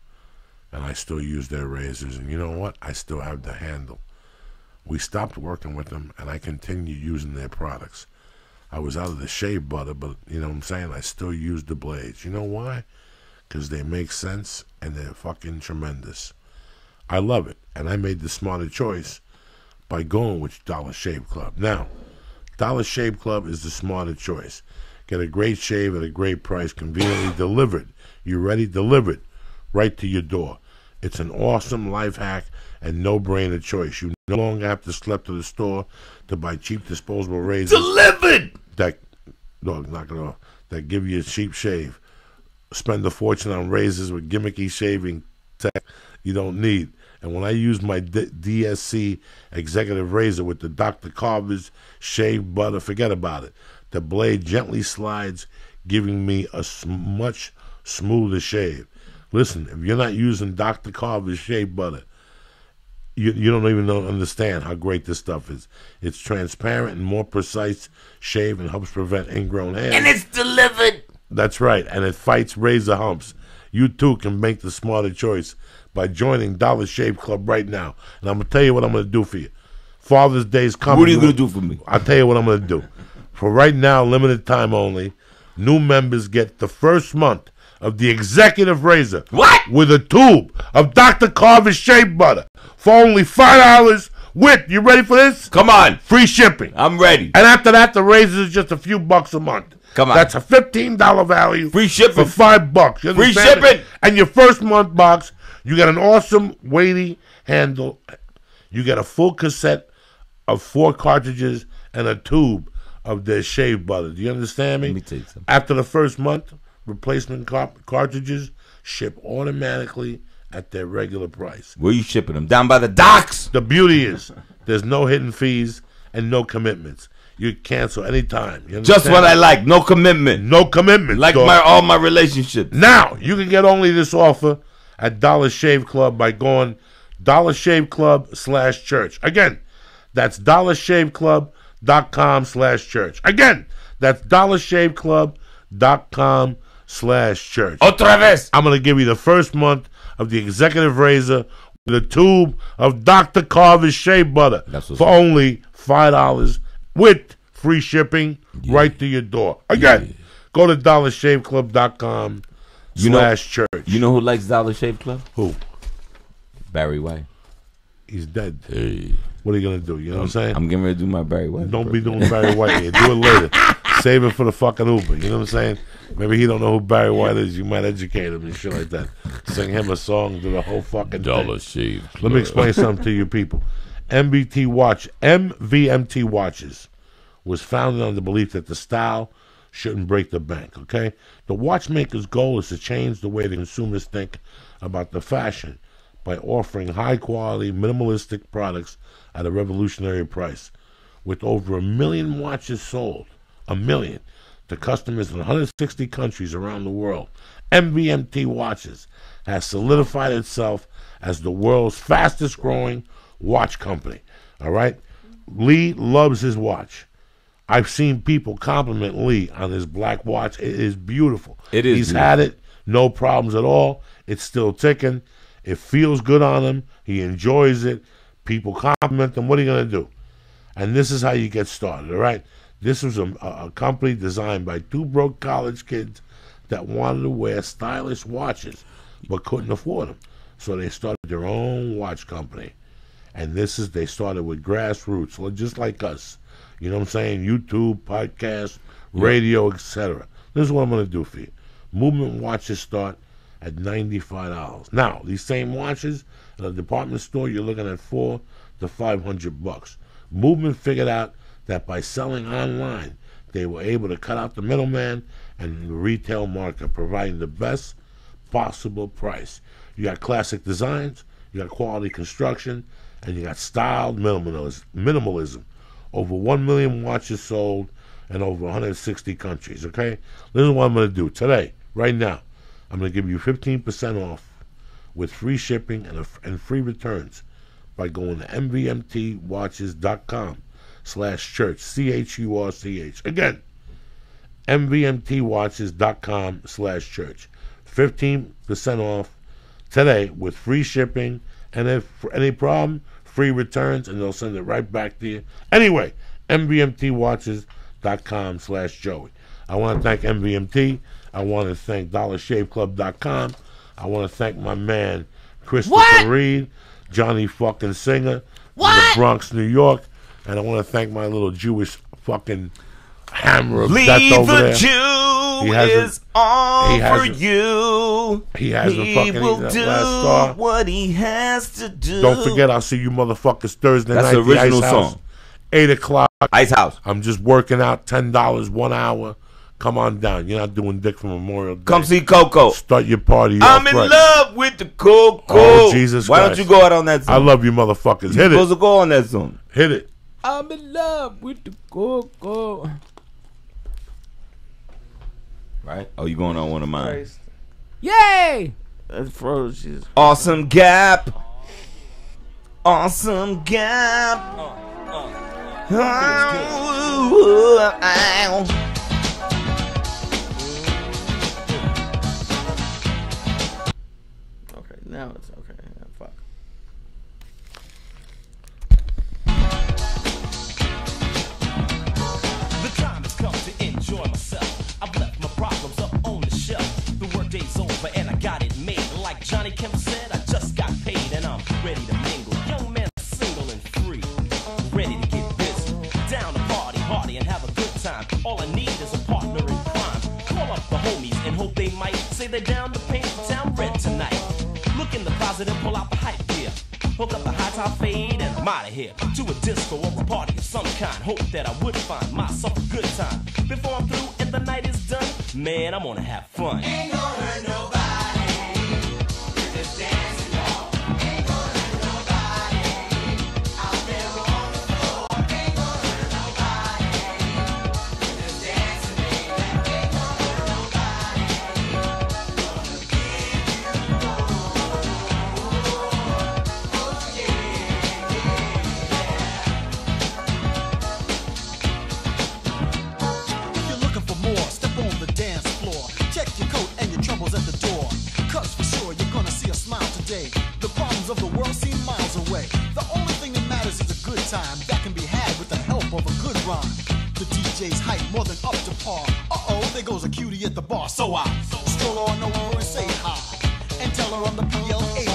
and I still use their razors. And you know what? I still have the handle. We stopped working with them, and I continue using their products. I was out of the shave butter, but you know what I'm saying? I still use the blades. You know why? Because they make sense, and they're fucking tremendous. I love it, and I made the smarter choice by going with Dollar Shave Club. Now, Dollar Shave Club is the smarter choice. Get a great shave at a great price, conveniently delivered. You ready? Delivered right to your door. It's an awesome life hack and no-brainer choice. You no longer have to schlep to the store to buy cheap disposable razors. Delivered! That, no, knock it off. That give you a cheap shave. Spend a fortune on razors with gimmicky shaving tech you don't need. And when I use my DSC executive razor with the Dr. Carver's shave butter, forget about it. The blade gently slides, giving me a much smoother shave. Listen, if you're not using Dr. Carver's shave butter, you don't even understand how great this stuff is. It's transparent and more precise shave and helps prevent ingrown hairs. And it's delivered. That's right, and it fights razor humps. You too can make the smarter choice by joining Dollar Shave Club right now. And I'm going to tell you what I'm going to do for you. Father's Day's coming. What are you going to do for me? I'll tell you what I'm going to do. For right now, limited time only, new members get the first month of the executive razor. What? With a tube of Dr. Carver's shave butter for only $5 with, you ready for this? Come on. Free shipping. I'm ready. And after that, the razor is just a few bucks a month. Come on. That's a $15 value. Free shipping. For $5. You Free understand shipping. it? And your first month box, you get an awesome weighty handle. You get a full cassette of 4 cartridges and a tube of their shave butter. Do you understand me? Let me tell you something. After the first month, replacement cartridges ship automatically at their regular price. Where you shipping them? Down by the docks. The beauty is there's no hidden fees and no commitments. You cancel anytime. You Just understand? what I like. No commitment. No commitment. Like dog. all my relationships. Now, you can get only this offer at Dollar Shave Club by going Dollar Shave Club/church. Again, that's dollarshaveclub.com/church. Again, that's dollarshaveclub.com/church. Otra vez. I'm going to give you the first month of the executive razor with a tube of Dr. Carver's shave butter for only $5 with free shipping right to your door. Again, go to dollarshaveclub.com/church. You know who likes Dollar Shave Club? Who? Barry White. He's dead. Hey. What are you going to do? You know what I'm saying? I'm getting ready to do my Barry White. Don't be doing Barry White here. Do it later. Save it for the fucking Uber. You know what I'm saying? Maybe he don't know who Barry White is. You might educate him and shit like that. Sing him a song, do the whole fucking Dollar thing. Shave Club. Let me explain something to you people. MVMT Watches was founded on the belief that the style shouldn't break the bank, okay? The watchmaker's goal is to change the way the consumers think about the fashion by offering high-quality, minimalistic products at a revolutionary price. With over 1 million watches sold, 1 million, to customers in 160 countries around the world, MVMT Watches has solidified itself as the world's fastest-growing watch company, all right? Lee loves his watch. I've seen people compliment Lee on his black watch. It is beautiful. It is. He's beautiful. had it, no problems at all. It's still ticking. It feels good on him. He enjoys it. People compliment him. What are you going to do? And this is how you get started, all right? This was a company designed by 2 broke college kids that wanted to wear stylish watches but couldn't afford them. So they started their own watch company. And they started with grassroots, just like us. You know what I'm saying? YouTube, podcast, radio, etc. This is what I'm going to do for you. Movement watches start at $95. Now, these same watches at a department store, you're looking at $400 to $500. Movement figured out that by selling online, they were able to cut out the middleman and the retail market, providing the best possible price. You got classic designs, you got quality construction, and you got styled minimalism. Over 1 million watches sold in over 160 countries, okay? This is what I'm going to do today, right now. I'm going to give you 15% off with free shipping and free returns by going to mvmtwatches.com/church, CHURCH. Again, mvmtwatches.com/church. 15% off today with free shipping, and if for any problem, free returns, and they'll send it right back to you. Anyway, mvmtwatches.com/Joey. I want to thank MVMT. I want to thank DollarShaveClub.com. I want to thank my man, Christopher Reid, Johnny fucking Singer from the Bronx, New York. And I want to thank my little Jewish fucking hammer of death over there. Jew is all for you. He hasn't fucking eaten that last star. What he has to do. Don't forget, I'll see you motherfuckers Thursday night. That's the original Ice song. House, 8 o'clock. Ice House. I'm just working out, $10 1 hour. Come on down. You're not doing dick for Memorial Day. Come see Coco. Start your party I'm off in right. love with the Coco. Oh, Jesus Why Christ. don't you go out on that song? I love you motherfuckers. Hit You're supposed it. to go on that song. Hit it. I'm in love with the Coco. Right? Oh, you going on one of mine? Christ. Yay! That froze. Jesus. Awesome Gap. Awesome Gap. Okay, now it's okay. Yeah, fuck. The time has come to enjoy myself. I've left my problems up on the shelf. The workday's over and I got it made. Like Johnny Kemp said, I just got paid and I'm ready to mingle. Young man, single and free, ready to get busy. Down to party and have a good time. All I need is a partner in crime. Call up the homies and hope they might say they're down to paint the town red tonight. Look in the closet and pull out the hype gear. Hook up the high top fade and I'm out of here. To a disco or a party of some kind. Hope that I would find myself a good time. Before I'm through and the night is done, man, I'm gonna have fun. Ain't gonna hurt nobody. We're just dancing, y'all. Ain't gonna hurt nobody. Out there on the floor. Ain't gonna hurt nobody. We're just dancing, baby. Ain't gonna hurt nobody. Gonna give you more. Oh, yeah, If you're looking for more, step on the dance floor. Check your coat and your troubles at the door. Cause for sure you're gonna see a smile today. The problems of the world seem miles away. The only thing that matters is a good time that can be had with the help of a good rhyme. The DJ's hype more than up to par. Uh-oh, there goes a cutie at the bar. So I stroll on over and say hi. And tell her I'm the PLAY.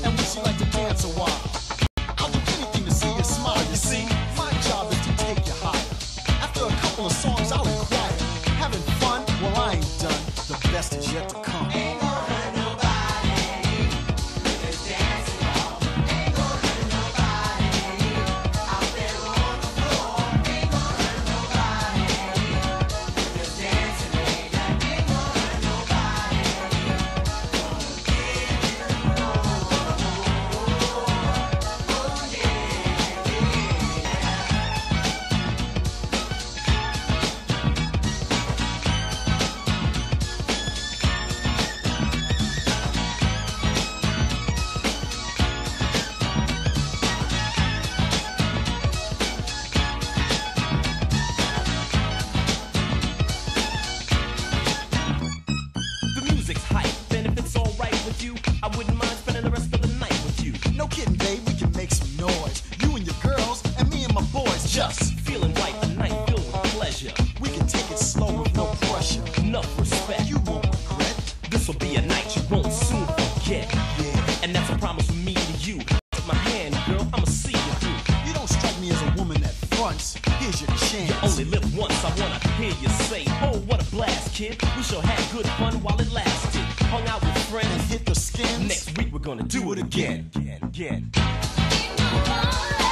And would she like to dance a while? I'll do anything to see you smile, you see. My job is to take you higher. After a couple of songs, I'll inquire. Having fun? Well, I ain't done. The best is yet to come. Ain't gonna hurt nobody. We're just dancing, y'all. Ain't gonna hurt nobody. Out there on the floor. Ain't gonna hurt nobody. We're just dancing, baby. Ain't gonna hurt nobody. Gonna give you more. Oh, yeah. The music's hype, and if it's alright with you, I wouldn't mind spending the rest of the night with you. No kidding, babe, we can make some noise. You and your girls, and me and my boys. Just feeling right, a night filled with pleasure. We can take it slow with no pressure. Enough respect. You won't regret. This'll be a night you won't soon forget. Yeah, once, here's your chance. You only live once, I wanna hear you say, oh, what a blast, kid. We sure had good fun while it lasted. Hung out with friends And hit the skins. Next week we're gonna do it again. Again. Ain't no one